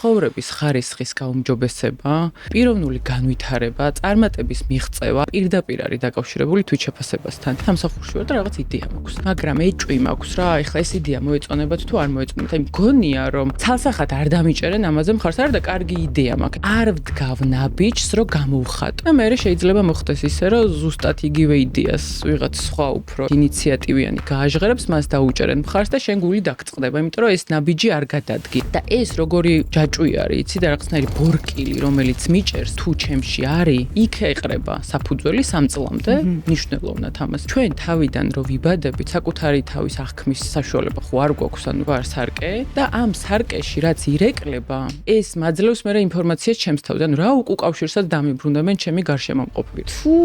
ცხოვრების ხარისხის გაუმჯობესება, პიროვნული განვითარება, წარმატების მიღწევა პირდაპირ არის დაკავშირებული თვითშეფასებასთან. სამსახურში ვარ და რაღაც იდეა მაქვს, მაგრამ ეჭვი მაქვს რა, ეხლა ეს იდეა მოეწონებათ თუ არ მოეწონებათ. აი მგონია რომ ცალსახად არ დამიჭერენ ამაზე მხარს არა და კარგი იდეა მაქვს. არ ვდგავ ნაბიჯს რომ გამოვხატო. და მე შეიძლება მოხდეს ისე რომ ზუსტად იგივე იდეას ვიღაც სხვა უფრო ინიციატივიანი გააჟღერებს, მას დაუჭერენ მხარს და შენ გული დაგწყდება, იმიტომ რომ ეს ნაბიჯი არ გადადგი. და ეს როგორი ჯაჭვი არის, იცი და რაღაცნაირი ბორკილი, რომელიც მიჭერს თუ ჩემში არის, იქ ეყრება საფუძველი 3 წლამდე, მნიშვნელოვნად ამას. ჩვენ თავიდან რომ ვიბადებით, საკუთარი თავის აღქმის საშუალება ხო არ გვაქვს, ანუ არ სარკე და ამ სარკეში რაც ირეკლება, ეს მაძლევს მე ინფორმაციას ჩემს თავზე, ანუ რა უკავშირსაც დამიბრუნებენ ჩემი გარშემოყოფით. თუ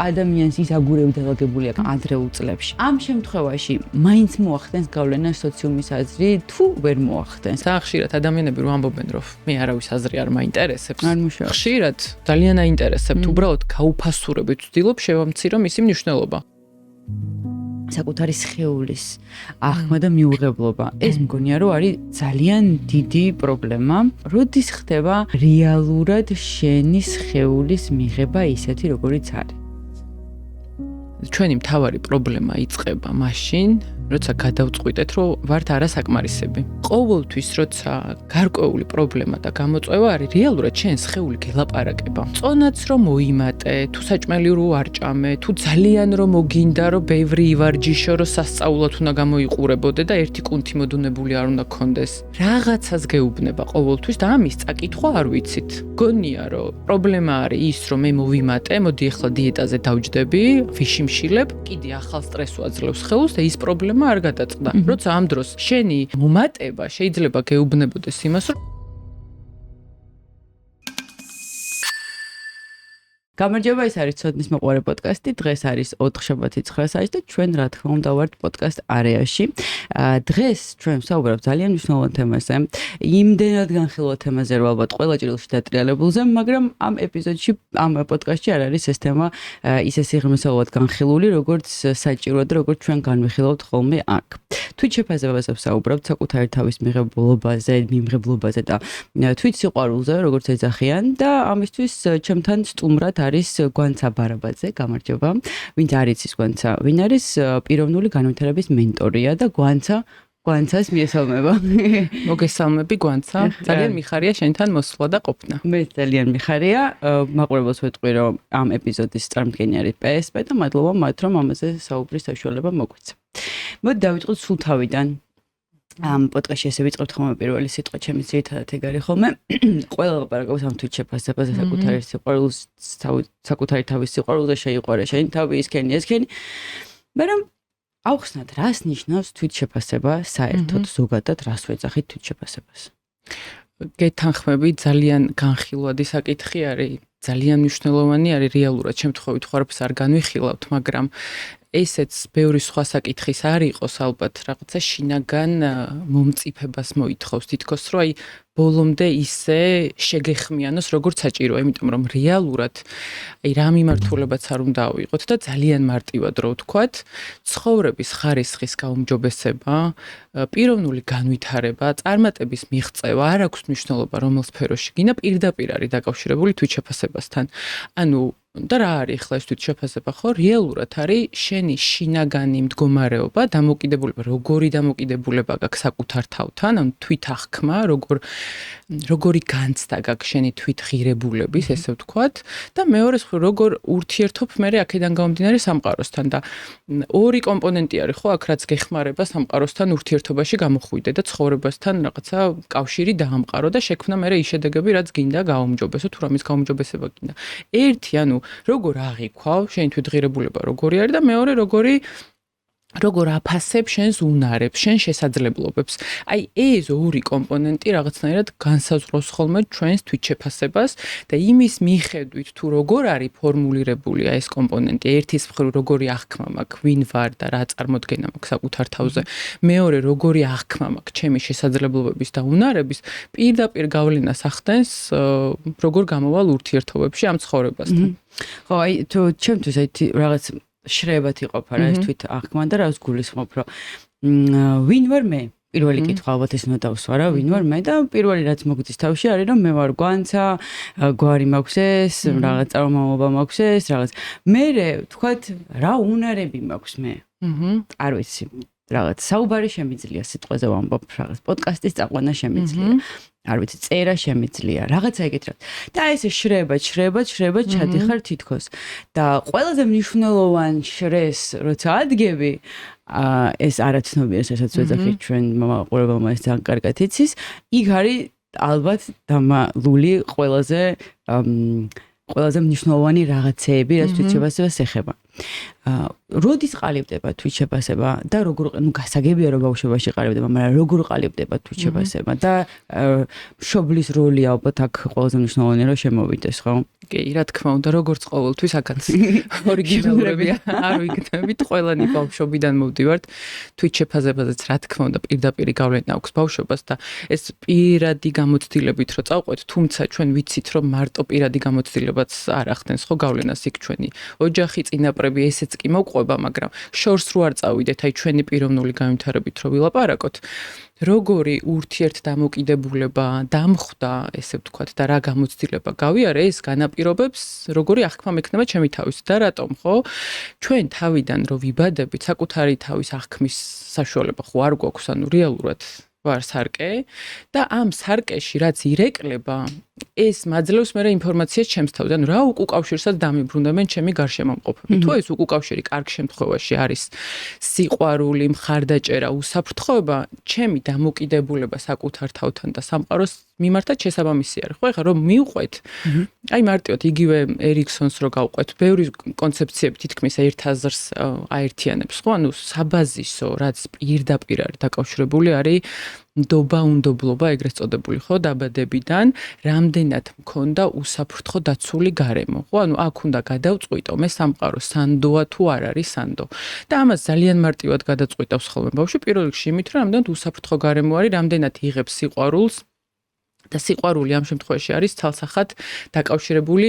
ადამიანს ის აგურები დალაგებული აქვს ადრეულ წლებში, ამ შემთხვევაში მაინც მოახდენს გავლენა სოციუმის აზრი თუ ვერ მოახდენს? ხშირად ადამიანები რომ ამბობენ რომ მე არავის აზრი არ მაინტერესებს. არ მუშაობს. ხშირად ძალიან აინტერესებთ, უბრალოდ გაუფასურებით ვცდილობ შევამცირო მისი მნიშვნელობა. საკუთარი სხეულის აღქმა და მიუღებლობა. ეს მგონია რომ არის ძალიან დიდი პრობლემა. როდის ხდება რეალურად შენი სხეულის მიღება ისეთი როგორიც არის? ჩვენი მთავარი პრობლემა იწყება მაშინ, როცა გადავწყვიტეთ, რომ ვართ არასაკმარისები. ყოველთვის, როცა გარკვეული პრობლემა და გამოწვევა არის, რეალურად შენ სხეული გელაპარაკება. წონაც რომ მოიმატე, თუ საჭმელი რო არ ჭამე, თუ ძალიან რომ მოგინდა, რომ ბევრი ივარჯიშო, რომ სასწაულად უნდა გამოიყურებოდე და ერთი კუნთი მოდუნებული არ უნდა გქონდეს. რაღაცას გეუბნება ყოველთვის და ამის წაკითხვა არ ვიცით. გონია, რომ პრობლემა არის ის, რომ მე მოვიმატე, მოდი ახლა დიეტაზე დავჯდები, ვიშიმშილებ, კიდე ახალ სტრესს ვაძლევს სხეულს და ის პრობლემა არ გადაწყდა. როცა ამ დროს შენი მომატება შეიძლება გეუბნებოდეს იმას, რომ გამარჯობა, ეს არის ცოდნის მოყვარე პოდკასტი. დღეს არის 4 შაბათი 9 საათი და ჩვენ რა თქმა უნდა ვართ პოდკასტ არეაში. დღეს ჩვენ ვსაუბრობთ ძალიან მნიშვნელოვან თემაზე. იმდენად განხილვა თემაზე, რომ ალბათ ყველა ჭრილში დატრიალებულზე, მაგრამ ამ ეპიზოდში, ამ პოდკასტში არ არის ეს თემა ისე სიღრმისეულად განხილული, როგორც საჭიროა და როგორც ჩვენ განვიხილავთ ხოლმე აქ. თვითშეფასებაზე ვსაუბრობთ, საკუთარი თავის მიმღებლობაზე და თვითსიყვარულზე, როგორც ეძახიან და ამისთვის ჩემთან სტუმრად არის გვანცა ბარაბაძე, გამარჯობა. ვინც არ იცის გვანცა, ვინ არის პიროვნული განვითარების მენტორია და გვანცას მიესალმება. მოგესალმები გვანცა. ძალიან მიხარია შენთან მოსვლა და ყოფნა. მე ძალიან მიხარია. მაყურებელს ვეთყვი, რომ ამ ეპიზოდის წარმდგენი არის PSP და მადლობა მათ, რომ ამაზე საუბრის საშუალება მოგვეცა. მოდი დავიწყოთ სულ თავიდან. ამ პოდკასტში ესე ვიწყებთ ხოლმე პირველი სიტყვა ჩემი ძირითადად ეგ არის ხოლმე. ყველა ლაპარაკობს ამ თვითშეფასებაზე, საკუთარი სიყვარულს, საკუთარი თავის სიყვარულზე შეიყვარე, შენი თავი ისქენი, ესქენი. მაგრამ ავხსნათ, რას ნიშნავს თვითშეფასება საერთოდ ზოგადად, რას ვეძახით თვითშეფასებას? გეთანხმები, ძალიან განხილვადი საკითხი არის, ძალიან მნიშვნელოვანი არის რეალურად შემთხვევით ხარფს არ განვიხილავთ, მაგრამ ესეც ბევრი სხვა საკითხის არ იყოს ალბათ რაღაცა შინაგან მომწიფებას მოითხოვს თითქოს რომ აი ბოლომდე ისე შეგეხმიანოს როგორც საჭიროა, იმიტომ რომ რეალურად აი რა მიმართულებაც არ უნდა ავიღოთ და ძალიან მარტივად რო ვთქვათ, ცხოვრების ხარისხის გაუმჯობესება, პიროვნული განვითარება, წარმატების მიღწევა არ აქვს მნიშვნელობა რომელ სფეროში გინდა პირდაპირ არის დაკავშირებული თვითშეფასებასთან. ანუ და რა არის ახლა ეს თვითშეფასება ხო? რეალურად არის შენი შინაგანი მდგომარეობა, დამოკიდებულება, როგორი დამოკიდებულება გაქვს საკუთარ თავთან, ანუ თვითახქმა, როგორი განცდა გაქვს შენი თვითღირებულების, ესე ვთქვათ, და მეორე როგორ ურთიერთობ მე აქედან გამომდინარე სამყაროსთან და ორი კომპონენტი არის ხო აქ რაც გეხმარება სამყაროსთან ურთიერთობაში გამოხვიდე და ცხოვრებასთან რაღაცა კავშირი დაამყარო და შექმნა მე ის შედეგები რაც გინდა გაუმჯობესო თუ რამის გაუმჯობესება გინდა. ერთი ანუ როგორ აღიქواو შენ თვითღირებულება როგორი არის და მეორე როგორ აფასებ შენს უნარებს, შენ შესაძლებლობებს. აი ეს ორი კომპონენტი რაღაცნაირად განსაზღვრავს ხოლმე ჩვენს თვითშეფასებას და იმის მიხედვით თუ როგორ არის ფორმულირებული ეს კომპონენტი, ერთის მხრივ როგორი აღქმა მაქვს, ვინ ვარ და რა წარმოდგენა მაქვს საკუთარ თავზე, მეორე როგორი აღქმა მაქვს ჩემი შესაძლებლობების და უნარების, პირდაპირ გავლენას ახდენს როგორ გამოვალ ურთიერთობებში ამ ცხოვრებასთან. ხო, აი თუ ჩემთვის აი რაღაც შრებათ იყოფა რა ეს თვით აღქმა და რას გულისხმობ, რომ ვინ ვარ მე? პირველი კითხვა ალბათ ეს უნდა დავსვა რა, ვინ ვარ მე და პირველი რაც მოგდის თავში არის რომ მე ვარ გვანცა, გვარი მაქვს ეს, რაღაც წარმომავლობა მაქვს ეს, რაღაც. მერე თქვათ რა უნარები მაქვს მე. არ ვიცი. რაღაც საუბარი შემიძლია სიტყვაზე ვამბობ, რაღაც პოდკასტის წაყვანა შემიძლია. არ ვიცი, წერა შემიძლია, რაღაცა ეგეთ რა. და ესე შრება ჩადიხარ თითქოს. და ყველაზე მნიშვნელოვანი შრეს, როცა ადგები, ეს არაცნობია, რასაც ვეძახით ჩვენ მაყურებელმა ეს ძალიან კარგად იცის, იქ არის ალბათ დამალული ყველაზე მნიშვნელოვანი რაღაცეები, რაც თვითშეფასებას ეხება. როდის ყალიბდება თვითშეფასება და როგორ გასაგებია რომ ბავშვობაში ყალიბდება, მაგრამ როგორ ყალიბდება თვითშეფასება და მშობლის როლი ალბათ აქ ყველაზე მნიშვნელოვანია რომ შემოვიდეს, ხო? კი, რა თქმა უნდა, როგორც ყოველთვის აქაც ორიგინალურები არ ვიგდებით, ყველანი ბავშვობიდან მოვდივართ. თვითშეფასებაზეც რა თქმა უნდა პირდაპირ გავლენა აქვს ბავშვობას და ეს პირადი გამოცდილებით რო წავყვეთ, თუმცა ჩვენ ვიცით რომ მარტო პირადი გამოცდილებაც არ ახდენს ხო გავლენას იქ ჩვენი ოჯახი, წინაპრები, ესეც კი მოყვება, მაგრამ შორს რო არ წავიდეთ, აი ჩვენი პიროვნული განვითარებით რო ვილაპარაკოთ, როგორი ურთიერთდამოკიდებულება დამხვდა, ესე ვთქვათ, და რა გამოცდილება გავიარე, ეს განაპირობებს, როგორი აღქმა მექნება ჩემი თავის და რატომ, ხო? ჩვენ თავიდან რო ვიბადებით, საკუთარი თავის აღქმის საშუალება ხო არ გვაქვს, ანუ რეალურად ვარ სარკე და ამ სარკეში რაც ირეკლება, ეს მაძლევს მე ინფორმაციას ჩემს თავზე, ანუ რა უკავშირსაც დამიბრუნებენ ჩემი გარშემომყოფები. თუ ეს უკავშირი კარგ შემთხვევაში არის სიყვარული, მხარდაჭერა, უსაფრთხოება, ჩემი დამოკიდებულება საკუთარ თავთან და სამყაროს მიმართად შესაბამისი არის. ხო, ეხლა რომ მივყვეთ, აი მარტივად იგივე ერიქსონს რო გავყვეთ, ბევრი კონცეფციები თითქმის ერთ აზრს აერთიანებს, ხო? ანუ საბაზისო, რაც პირდაპირ არის დაკავშირებული არის ნდობა, უნდობლობა, ეგრეთ წოდებული, ხო, დაბადებიდან, რამდენად მქონდა უსაფრთხო დაცული გარემო, ხო, ანუ აქ უნდა გადავწყვიტო, მე სამყარო სანდოა თუ არ არის სანდო. და ამას ძალიან მარტივად გადაწყვიტავს ხოლმე ბავშვი, პირველ რიგში იმით, რომ რამდენად უსაფრთხო გარემო არის, რამდენად იღებს სიყვარულს და სიყვარული ამ შემთხვევაში არის ცალსახად დაკავშირებული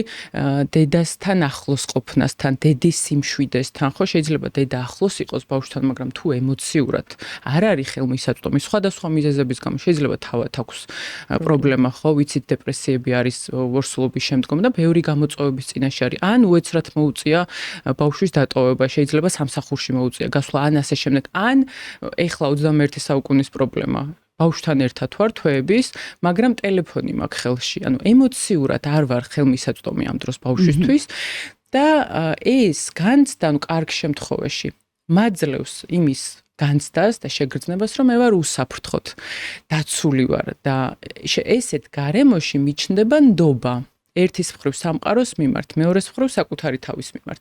დედასთან ახლოს ყოფნასთან, დედის სიმშვიდესთან, ხო, შეიძლება დედა ახლოს იყოს ბავშვთან, მაგრამ თუ ემოციურად არ არის ხელმისაწვდომი, სხვადასხვა მიზეზების გამო შეიძლება თავად აქვს პრობლემა, ხო, ვიცით, დეპრესიები არის ორსულობის შემდგომ და ბევრი გამოწვევების წინაშე არის. ან უეცრად მოუწია ბავშვის დატოვება, შეიძლება სამსახურში მოუწია გასვლა, ან ასე შემდეგ, ან ეხლა 21 საუკუნის პრობლემა. ბავშვთან ერთად ვარ თვეების, მაგრამ ტელეფონი მაქვს ხელში. ანუ ემოციურად არ ვარ ხელმისაწვდომი ამ დროს ბავშვისთვის და ეს განცდა, ანუ კარგ შემთხვევაში, მაძლევს იმის განცდას და შეგრძნებას, რომ მე ვარ უსაფრთხოდ დაცული ვარ და ესეთ გარემოში მიჩნდება ნდობა. ერთის მხრივ სამყაროს მიმართ, მეორეს მხრივ საკუთარი თავის მიმართ.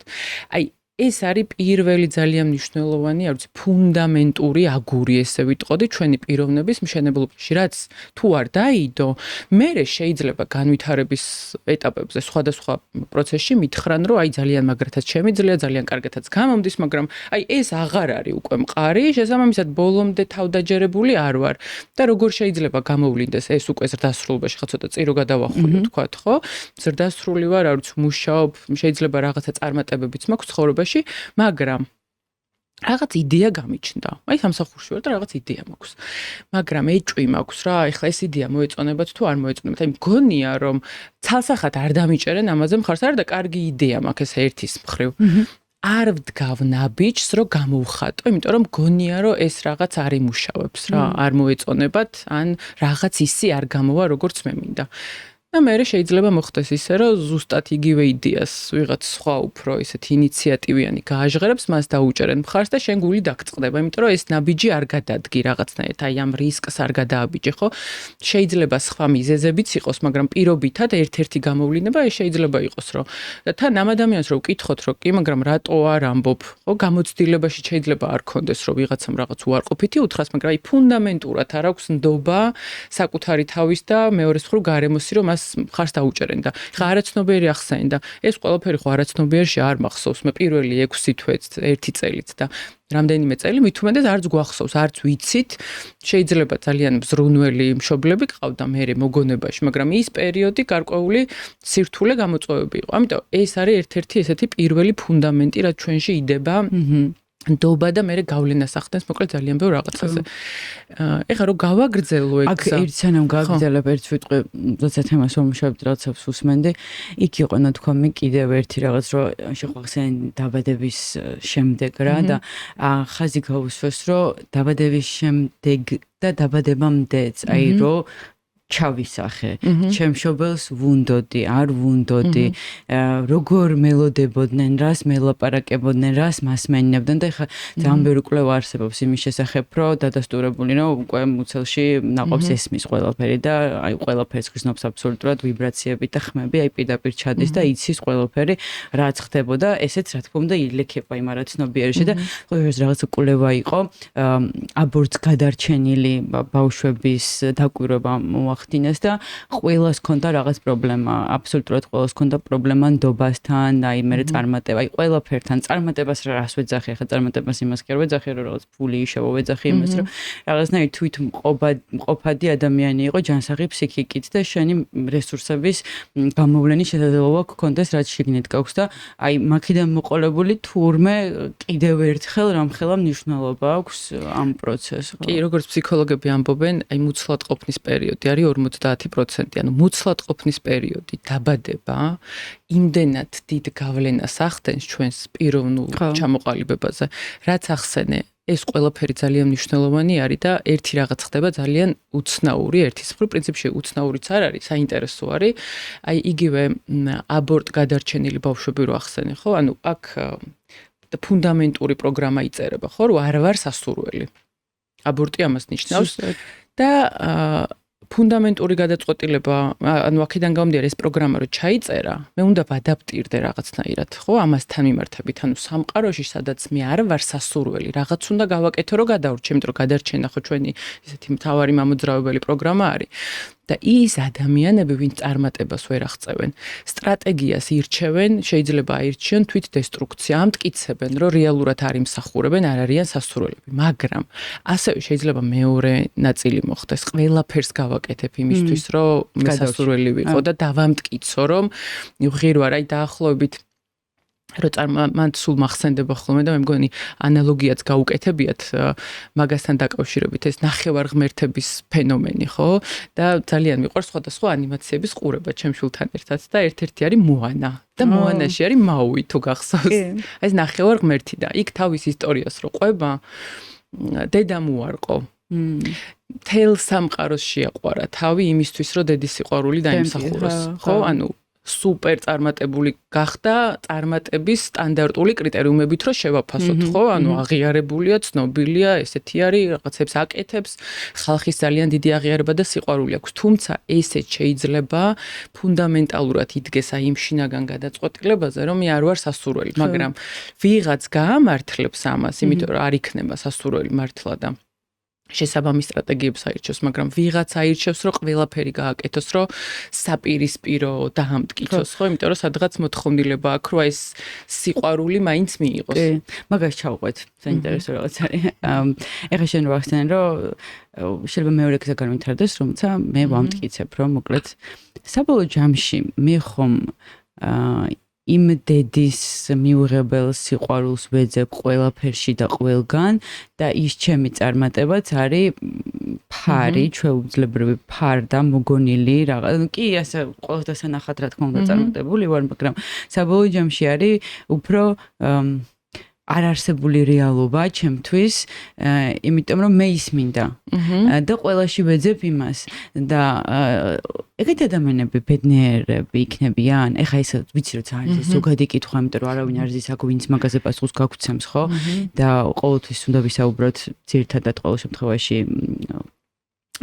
აი ეს არის პირველი ძალიან მნიშვნელოვანი, არ ვიცი, ფუნდამენტური აგური, ესე ვიტყოდი, ჩვენი პიროვნების მშენებლობაში, რაც თუ არ დაიდო, მერე შეიძლება განვითარების ეტაპებზე, სხვადასხვა პროცესში მითხრან, რომ აი ძალიან მაგრათაც შემიძლია, ძალიან კარგათაც გამომდის, მაგრამ აი ეს აღარ არის უკვე მყარი, შესაბამისად ბოლომდე თავდაჯერებული არ ვარ და როგორ შეიძლება გამოვლინდეს ეს უკვე ზრდასრულობაში, ხა ცოტა წირო გადავახვილო, თქვათ, ხო? ზრდასრული ვარ, არ ვიცი, მუშაობ, შეიძლება რაღაცა წარმატებებიც მაქვს ცხოვრებაში, მაგრამ რაღაც იდეა გამიჩნდა. აი სამსახურში ვარ და რაღაც იდეა მაქვს. მაგრამ ეჭვი მაქვს რა, ეხლა ეს იდეა მოეწონებათ თუ არ მოეწონებათ. აი მგონია რომ ცალსახად არ დამიჭერენ ამაზე მხარს არა და კარგი იდეა მაქვს ეს ერთის მხრივ. არ ვდგავ ნაბიჯს, რომ გამოვხატო, იმიტომ რომ მგონია რომ ეს რაღაც არ იმუშავებს რა, არ მოეწონებათ, ან რაღაც ისი არ გამოვა როგორც მე მინდა. და მე შეიძლება მოხდეს ისე, რომ ზუსტად იგივე იდეას ვიღაც სხვა უფრო ესეთი ინიციატივიანი გააჟღერებს, მას დაუჭერენ მხარს და შენ გული დაგწყდება, იმიტომ რომ ეს ნაბიჯი არ გადადგი რაღაცნაირად, აი ამ რისკს არ გადააბიჯე, ხო? შეიძლება სხვა მიზეზებიც იყოს, მაგრამ პირობითად ერთ-ერთი გამოვლენა ეს შეიძლება იყოს, რომ და თან ამ ადამიანს რო ვკითხოთ, რომ კი, მაგრამ რატო არ ამბობ, ხო? გამოცდილებაში შეიძლება არ კონდეს, რომ ვიღაცამ რაღაც უარყოფითი უთხრას, მაგრამ აი ფუნდამენტურად არ აქვს ნდობა საკუთარი თავის და მეორეს მხრივ გარემოსი, რომ მას ხარს დაუჭერენ და ხა არაცნობიერი ახსენე და ეს ყველაფერი ხო არაცნობიერში არ მახსოვს მე პირველი 6 თვეც 1 წელიც და რამდენიმე წელი მით უმეტეს არც გვახსოვს არც ვიცით შეიძლება ძალიან მზრუნველი მშობლები გყავდა მე მოგონებაში მაგრამ ის პერიოდი გარკვეული სირთულე გამოწვევები იყო ამიტომ ეს არის ერთ-ერთი ესეთი პირველი ფუნდამენტი რაც ჩვენში იდება ნდობა და მე გავლენას ახდენს მოკლედ ძალიან ბევრ რაღაცაზე. ეხლა რომ გავაგრძელო ეგ აქ ერთ სანამ გავაგრძელებ ერთ ვიტყვი, როცა თემას ვამუშავებთ რაღაცებს უსმენდი, იქ იყო ნათქვამი კიდევ ერთი რაღაც რომ შეხვახსენ დაბადების შემდეგ რა და ხაზი გაუსვეს რომ დაბადების შემდეგ და დაბადებამდეც, აი რომ ჩავისახე, ჩემ მშობელს ვუნდოდი, არ ვუნდოდი, როგორ მელოდებოდნენ, რას მელაპარაკებოდნენ, რას მასმენინებდნენ და ეხლა ძალიან ბევრი კვლევა არსებობს იმის შესახებ, რომ დადასტურებული, რომ უკვე მუცელში ნაყოფს ესმის ყველაფერი და აი ყველაფერს გრძნობს აბსოლუტურად ვიბრაციები და ხმები, აი პირდაპირ ჩადის და იცის ყველაფერი, რაც ხდებოდა, ესეც რა თქმა უნდა ილექება იმ არაცნობიერში და ყოველთვის რაღაცა კვლევა იყო, აბორტს გადარჩენილი ბავშვების დაკვირვება ხდინეს და ყველას ქონდა რაღაც პრობლემა, აბსოლუტურად ყველას ქონდა პრობლემა ნდობასთან, აი მე წარმატება, აი ყველაფერთან, წარმატებას რას ვეძახი, ახლა წარმატებას იმას კი არ ვეძახი, რომ რაღაც ფული იშოვო, ვეძახი იმას, რომ რაღაცნაირად თვით მყოფადი ადამიანი იყო ჯანსაღი ფსიქიკით და შენი რესურსების გამოვლენის შესაძლებლობა გქონდეს, რაც შიგნით გაქვს და აი მაქედან მოყოლებული თურმე კიდევ ერთხელ რამხელა მნიშვნელობა აქვს ამ პროცესს. კი, როგორც ფსიქოლოგები ამბობენ, აი მუცლად ყოფნის პერიოდი არის 50%, ანუ მუცლად ყოფნის პერიოდი, დაბადება იმდენად დიდ გავლენას ახდენს ჩვენს პიროვნულ ჩამოყალიბებაზე, რაც ახსენე, ეს ყველაფერი ძალიან მნიშვნელოვანი არის და ერთი რაღაც ხდება ძალიან უცნაური, ერთის მხრივ პრინციპში უცნაურიც არ არის, საინტერესო არის. აი იგივე აბორტ გადარჩენილი ბავშვები რო ახსენე, ხო? ანუ აქ ფუნდამენტური პროგრამა იწერება, ხო, რომ არ ვარ სასურველი. აბორტი ამას ნიშნავს და ფუნდამენტური გადაწყვეტილება, ანუ აქედან გამომდინარე ეს პროგრამა რო ჩაიწერა, მე უნდა ვადაპტირდე რაღაცნაირად, ხო, ამასთან მიმართებით, ანუ სამყაროში, სადაც მე არ ვარ სასურველი, რაღაც უნდა გავაკეთო, რომ გადავრჩე, იმიტომ რომ გადარჩენა ხო ჩვენი ესეთი მთავარი მამოძრავებელი პროგრამა არის. და ის ადამიანები, ვინც წარმატებას ვერ აღწევენ, სტრატეგიას ირჩევენ, შეიძლება აირჩიონ თვით დესტრუქცია, ამტკიცებენ, რომ რეალურად არ იმსახურებენ, არ არიან სასურველები, მაგრამ ასევე შეიძლება მეორე ნაწილი მოხდეს, ყველაფერს გავაკეთებ იმისთვის, რომ მე სასურველი ვიყო და დავამტკიცო, რომ ღირვარ, აი დაახლოებით მან სულ მახსენდება ხოლმე და მე მგონი ანალოგიაც გაუკეთებიათ მაგასთან დაკავშირებით ეს ნახევარ ღმერთების ფენომენი, ხო? და ძალიან მიყვარს სხვადასხვა ანიმაციების ყურება ჩემ შვილთან ერთად და ერთ-ერთი არის მოანა და მოანაში არის მაუი თუ გახსოვს. ეს ნახევარ ღმერთი და იქ თავის ისტორიას რო ყვება, დედამ უარყო. თელ სამყაროს შეაყვარა თავი იმისთვის, რომ დედის სიყვარული დაიმსახუროს, ხო? ანუ სუპერ წარმატებული გახდა წარმატების სტანდარტული კრიტერიუმებით რომ შევაფასოთ, ხო? ანუ აღიარებულია, ცნობილია, ესეთი არის, რაღაცებს აკეთებს, ხალხის ძალიან დიდი აღიარება და სიყვარული აქვს. თუმცა ესეც შეიძლება ფუნდამენტალურად იდგეს აი იმ შინაგან გადაწყვეტილებაზე, რომ მე არ ვარ სასურველი, მაგრამ ვიღაც გაამართლებს ამას, იმიტომ რომ არ იქნება სასურველი მართლა და შესაბამის სტრატეგიებს აირჩევს, მაგრამ ვიღაც აირჩევს, რომ ყველაფერი გააკეთოს, რომ საპირისპირო დაამტკიცოს, ხო? იმიტომ რომ სადღაც მოთხოვნილება აქვს, რომ ეს სიყვარული მაინც მიიღოს. კი, მაგას ჩავყვეთ, საინტერესო რაღაც არის. ეხლა შენ ვახსენე, რომ შეიძლება მეორე გზა განვითარდეს, რომელცა მე ვამტკიცებ, რომ მოკლედ საბოლოო ჯამში მე ხომ იმ დედის მიუღებელ სიყვარულს ვეძებ ყველაფერში და ყველგან და ის ჩემი წარმატებაც არის ფარი, ჩვეუძლებრივი ფარ და მოგონილი რაღაც. კი, ასე ყველასთან ახად რა თქმა უნდა წარმატებული ვარ, მაგრამ საბოლოო ჯამში არის უფრო არარსებული რეალობა ჩემთვის, იმიტომ რომ მე ის მინდა და ყველაში ვეძებ იმას და ეგეთი ადამიანები ბედნიერები იქნებიან. ეხა ეს ვიცი რომ ძალიან ზოგადი კითხვა, იმიტომ რომ არავინ არ ზის აქ ვინც მაგაზე პასუხს გაგვცემს, ხო? და ყოველთვის უნდა ვისაუბროთ ძირითადად ყოველ შემთხვევაში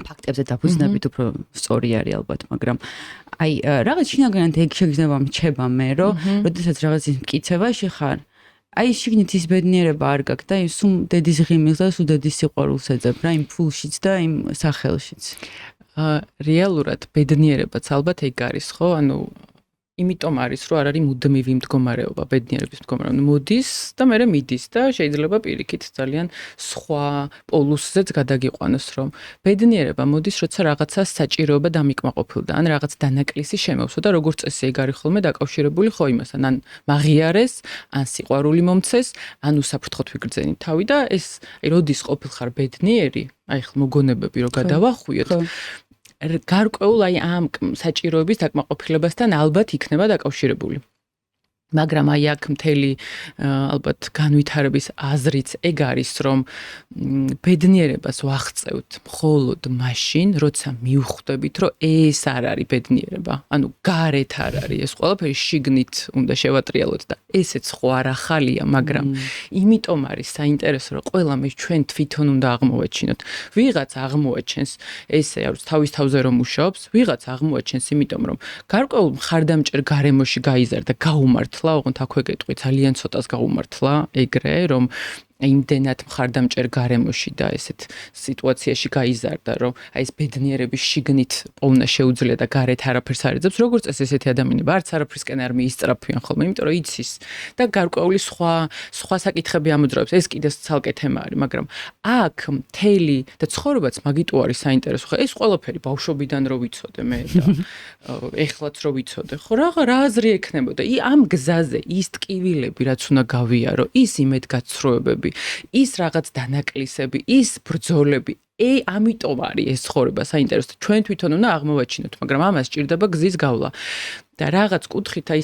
ფაქტებზე დაფუძნებით, უფრო სწორი არის ალბათ, მაგრამ აი რაღაც შინაგანად ეგ შეგრძნება მრჩება მე, რომ როდესაც რაღაცის მკიცებაში ხარ, აი შიგნით ის ბედნიერება არ გაქვს და სულ დედის ღიმილს და სულ დედის სიყვარულს ეძებ რა, იმ ფულშიც და იმ სახელშიც. რეალურად ბედნიერებაც ალბათ ეგ არის, ხო? ანუ იმიტომ არის, რომ არ არის მუდმივი მდგომარეობა, ბედნიერების მდგომარეობა. მოდის და მერე მიდის და შეიძლება პირიქით ძალიან სხვა პოლუსზეც გადაგიყვანოს, რომ ბედნიერება მოდის, როცა რაღაცა საჭიროება დამიკმაყოფილდა, ან რაღაც დანაკლისი შემოვსო და როგორც წესი ეგ არის ხოლმე დაკავშირებული ხო იმასთან, ან მაღიარეს, ან სიყვარული მომცეს, ან უსაფრთხოდ ვიგრძენით თავი და ეს როდის ყოფილხარ ბედნიერი, აი ხ მოგონებები რო გადავახვიოთ, გარკვეულ აი ამ საჭიროების დაკმაყოფილებასთან ალბათ იქნება დაკავშირებული. მაგრამ აი აქ მთელი ალბათ განვითარების აზრიც ეგ არის, რომ ბედნიერებას ვაღწევთ მხოლოდ მაშინ, როცა მივხვდებით, რომ ეს არ არის ბედნიერება. ანუ გარეთ არ არის, ეს ყველაფერი შიგნით უნდა შევატრიალოთ და ესეც ხო არ ახალია, მაგრამ იმიტომ არის საინტერესო, რომ ყველა მე ჩვენ თვითონ უნდა აღმოვაჩინოთ. ვიღაც აღმოაჩენს ესე, არის თავის თავზე რომ მუშაობს, ვიღაც აღმოაჩენს იმიტომ, რომ გარკვეულ მხარდამჭერ გარემოში გაიზარდა, გაუმართლა ოღონდ აქვე გეტყვი ძალიან ცოტას გაუმართლა ეგრე რომ იმდენად მხარდამჭერ გარემოში და ესეთ სიტუაციაში გაიზარდა რომ აი ეს ბედნიერების შიგნით პოვნა შეუძლია და გარეთ არაფერს არ ეძებს როგორც წესი ესეთი ადამიანები არც არაფრისკენ არ მიისწრაფვიან ხოლმე იმიტომ რომ იცის და გარკვეული სხვა საკითხები ამოძრავებს ეს კიდე ცალკე თემა არის მაგრამ აქ მთელი და ცხოვრებაც მაგიტო არის საინტერესო ხო ეს ყველაფერი ბავშვობიდან რო ვიცოდე მე და ეხლაც რო ვიცოდე ხო რა აზრი ექნებოდა ამ გზაზე ის ტკივილები რაც უნდა გავიარო ის იმედგაცრუებები ის რაღაც დანაკლისები, ის ბრძოლები, ამიტომ არის ეს ცხოვრება საინტერესო. ჩვენ თვითონ უნდა აღმოვაჩინოთ, მაგრამ ამას სჭირდება გზის გავლა. და რაღაც კუთხით აი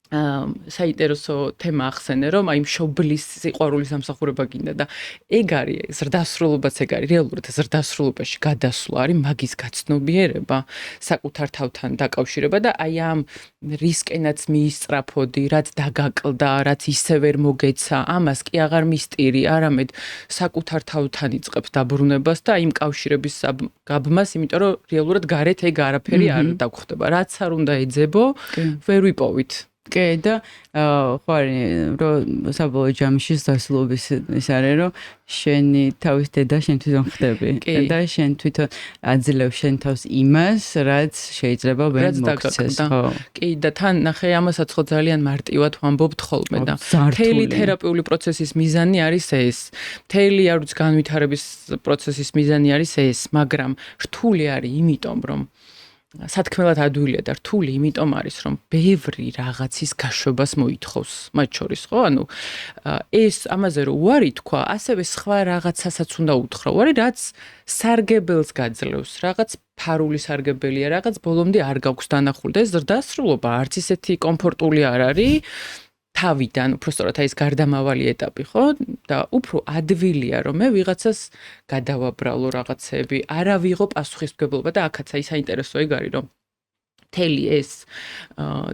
საინტერესო თემა ახსენე, რომ აი მშობლის სიყვარულის ამსახურება გინდა და ეგ არის ზრდასრულობაც ეგ არის რეალურად ზრდასრულობაში გადასვლა არის მაგის გაცნობიერება, საკუთარ თავთან დაკავშირება და აი ამ რისკენაც მიისწრაფოდი, რაც დაგაკლდა, რაც ისე ვერ მოგეცა, ამას კი აღარ მისტირი, არამედ საკუთარ თავთან იწყებს დაბრუნებას და იმ კავშირების გაბმას, იმიტომ რომ რეალურად გარეთ ეგ არაფერი არ დაგხვდება. რაც არ უნდა ეძებო, ვერ ვიპოვით. კი და ხო არის რომ საბოლოო ჯამში დასრულების ის არის რომ შენი თავის დედა შენ თვითონ ხდები და შენ თვითონ აძლევ შენ თავს იმას რაც შეიძლება ვერ მოგცეს ხო კი და თან ნახე ამასაც ხო ძალიან მარტივად ვამბობთ ხოლმე და მთელი თერაპიული პროცესის მიზანი არის ეს მთელი არ ვიცი განვითარების პროცესის მიზანი არის ეს მაგრამ რთული არის იმიტომ რომ სათქმელად ადვილია და რთული იმიტომ არის რომ ბევრი რაღაცის გაშვებას მოითხოვს მათ შორის ხო ანუ ეს ამაზე რომ უარი თქვა ასევე სხვა რაღაცასაც უნდა უთხრა უარი რაც სარგებელს გაძლევს რაღაც ფარული სარგებელია რაღაც ბოლომდე არ გაქვს დანახული და ეს ზრდასრულობა არც ისეთი კომფორტული არ არის თავიდან, უბრალოდ აი ეს გარდამავალი ეტაპი, ხო? და უფრო ადვილია რომ მე ვიღაცას გადავაბრალო რაღაცები, არა ვიღო პასუხისმგებლობა და აქაც აი საინტერესო ეგ არის რომ მთელი ეს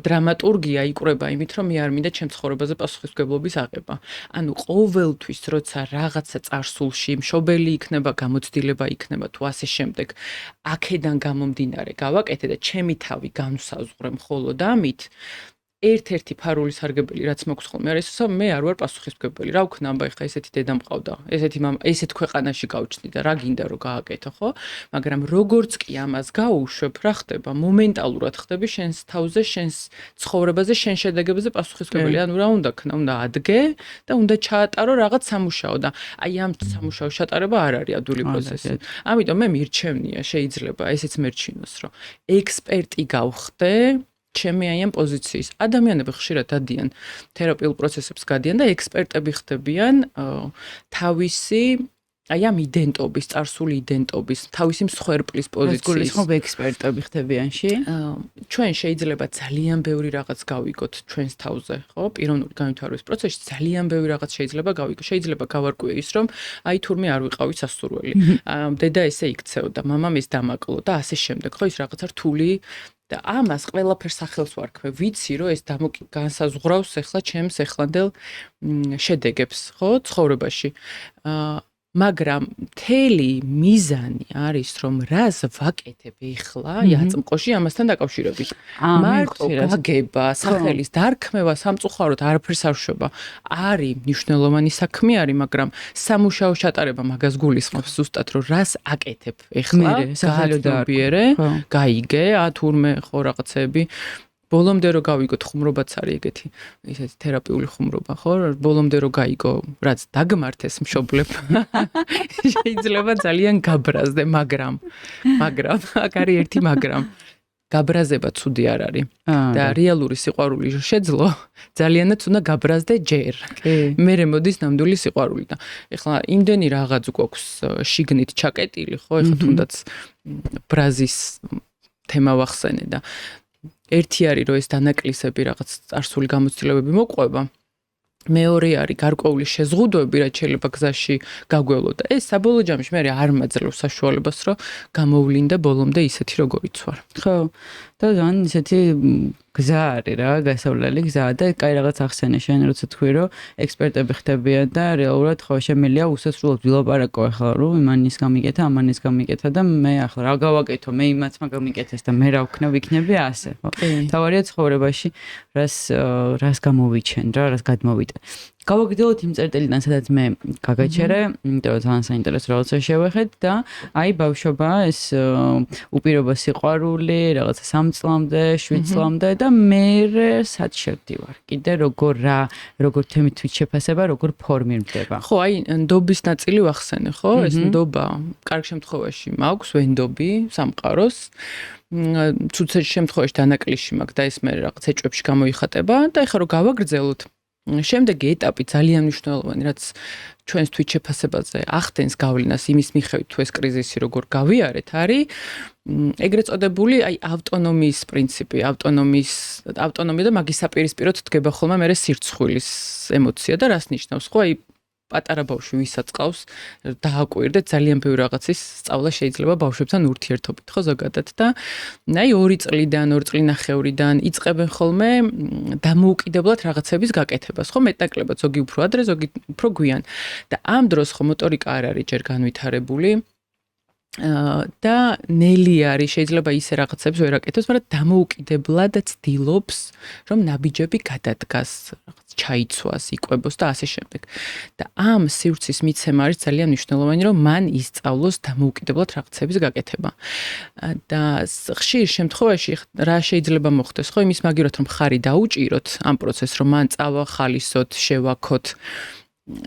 დრამატურგია იკვრება იმით რომ მე არ მინდა ჩემ ცხოვრებაზე პასუხისმგებლობის აღება. ანუ ყოველთვის როცა რაღაცა წარსულში მშობელი იქნება, გამოცდილება იქნება თუ ასე შემდეგ, აქედან გამომდინარე გავაკეთე და ჩემი თავი განვსაზღვრე მხოლოდ ამით ერთ-ერთი ფარული სარგებელი რაც მოქვს ხოლმე არის ისე მე არ ვარ პასუხისმგებელი. რა ვქნა ამბა ეხა ესეთი დედა მყავდა. ესეთი მამა, ესეთ ქვეყანაში გავჩნდი და რა გინდა რომ გააკეთო, ხო? მაგრამ როგორც კი ამას გაუშვებ, რა ხდება? მომენტალურად ხდები შენს თავზე, შენს ცხოვრებაზე, შენ შედეგებზე პასუხისმგებელი. ანუ რა უნდა ქნა? უნდა ადგე და უნდა ჩაატარო რაღაც სამუშაო და აი ამ სამუშაოს ჩატარება არ არის ადვილი პროცესი. ამიტომ მე მირჩევნია შეიძლება ესეც მერჩინოს, რომ ექსპერტი გავხდე ჩემი აი ამ პოზიციის ადამიანები ხშირად დადიან თერაპიულ პროცესებს გადიან და ექსპერტები ხდებიან თავისი აი ამ იდენტობის, წარსული იდენტობის, თავისი მსხვერპლის პოზიციის. ეს გულისხმობ ექსპერტები ხდებიანში? ჩვენ შეიძლება ძალიან ბევრი რაღაც გავიგოთ ჩვენს თავზე, ხო? პიროვნული განვითარების პროცესში ძალიან ბევრი რაღაც შეიძლება გავიგოთ. შეიძლება გავარკვიო ის, რომ აი თურმე არ ვიყავი სასურველი. დედა ესე იქცეოდა, მამამ ეს დამაკლო და ასე შემდეგ, ხო? ის რაღაცა რთული და ამას ყველაფერს სახელს ვარქვე. ვიცი, რომ ეს განსაზღვრავს ახლა ჩემს ეხლანდელ შედეგებს, ხო, ცხოვრებაში. მაგრამ მთელი მიზანი არის რომ რას ვაკეთებ ეხლა იაწმყოში ამასთან დაკავშირებით. მარტო გაგება, სახელის დარქმევა სამწუხაროდ არაფერს არ შვება. არის მნიშვნელოვანი საქმე არის, მაგრამ სამუშაო ჩატარება მაგას გულისხმობს ზუსტად რომ რას აკეთებ ეხლა, გააცნობიერე, გაიგე, თურმე ხო რაღაცები ბოლომდე რო გავიგოთ ხუმრობაც არის ეგეთი ისეთი თერაპიული ხუმრობა ხო ბოლომდე რო გაიგო რაც დაგმართეს მშობლებმა შეიძლება ძალიან გაბრაზდე მაგრამ აქ არის ერთი მაგრამ გაბრაზება ცუდი არ არის და რეალური სიყვარული შეძლო ძალიანაც უნდა გაბრაზდე ჯერ მერე მოდის ნამდვილი სიყვარული და ეხლა იმდენი რაღაც გვაქვს შიგნით ჩაკეტილი ხო ეხლა თუნდაც ბრაზის თემა ვახსენე და ერთი არის რომ ეს დანაკლისები რაღაც წარსული გამოცდილებები მოყვება მეორე არის გარკვეული შეზღუდვები რაც შეიძლება გზაში გაგვევლო და ეს საბოლოო ჯამში მე არ მაძლევს საშუალებას რომ გამოვლინდა ბოლომდე ისეთი როგორიც ვარ ხო და ძალიან ისეთი გზა არის რა გასავლელი გზა და კაი რაღაც ახსენე შენ როცა თქვი რომ ექსპერტები ხდებიან და რეალურად ხო შემიძლია უსასრულოდ ვილაპარაკო ახლა რომ იმანის გამიკეთა ამანის გამიკეთა და მე ახლა რა გავაკეთო მე იმაც მაგამიკეთეს და მე რა ვქნა ვიქნები ასე ხო თავარია ცხოვრებაში რას გამოვიჩენ რა რას გადმოვიტე გავაგრძელოთ იმ წერტილიდან სადაც მე გაგაჩერე იმიტომ ძალიან საინტერესო რაღაცა შევეხეთ და აი ბავშვობა ეს უპირობა სიყვარული რაღაცა 3 წლამდე 7 წლამდე და მე სად შევდივარ კიდე როგორ თემით შეფასება როგორ ფორმირდება ხო აი ნდობის ნაწილი ვახსენე ხო ეს ნდობა კარგ შემთხვევაში მაქვს ვენდობი სამყაროს ცუცეთ შემთხვევაში დანაკლისში მაქვს და ეს მე რაღაც ეჭვებში გამოიხატება და ეხლა რომ გავაგრძელოთ შემდეგი ეტაპი ძალიან მნიშვნელოვანი რაც ჩვენს თვით შეფასებაზე ახდენს გავლენას იმის მიხედვით თუ ეს კრიზისი როგორ გავიარეთ არის ეგრეთ წოდებული აი ავტონომიის პრინციპი ავტონომია და მაგის საპირისპიროდ დგება ხოლმე მე სირცხვილის ემოცია და რას ნიშნავს ხო აი პატარა ბავშვი ვისაც ყავს დააკვირდეთ ძალიან ბევრი რაღაცის სწავლა შეიძლება ბავშვებთან ურთიერთობით ხო ზოგადად და აი 2 წლიდან 2 წლინახევრიდან იწყებენ ხოლმე დამოუკიდებლად რაღაცების გაკეთებას ხო მეტნაკლებად ზოგი უფრო ადრე ზოგი უფრო გვიან და ამ დროს ხო მოტორიკა არ არის ჯერ განვითარებული და ნელი არის შეიძლება ისე რაღაცებს ვერ აკეთებს მაგრამ დამოუკიდებლად ცდილობს რომ ნაბიჯები გადადგას ჩაიცვას, იკვებოს და ასე შემდეგ. და ამ სივრცის მიცემა არის ძალიან მნიშვნელოვანი, რომ მან ისწავლოს დამოუკიდებლად რაღაცების გაკეთება. და ხშირ შემთხვევაში რა შეიძლება მოხდეს, ხო, იმის მაგივრად რომ ხარი დაუჭიროთ ამ პროცესს, რომ მან წავახალისოთ, შევაქოთ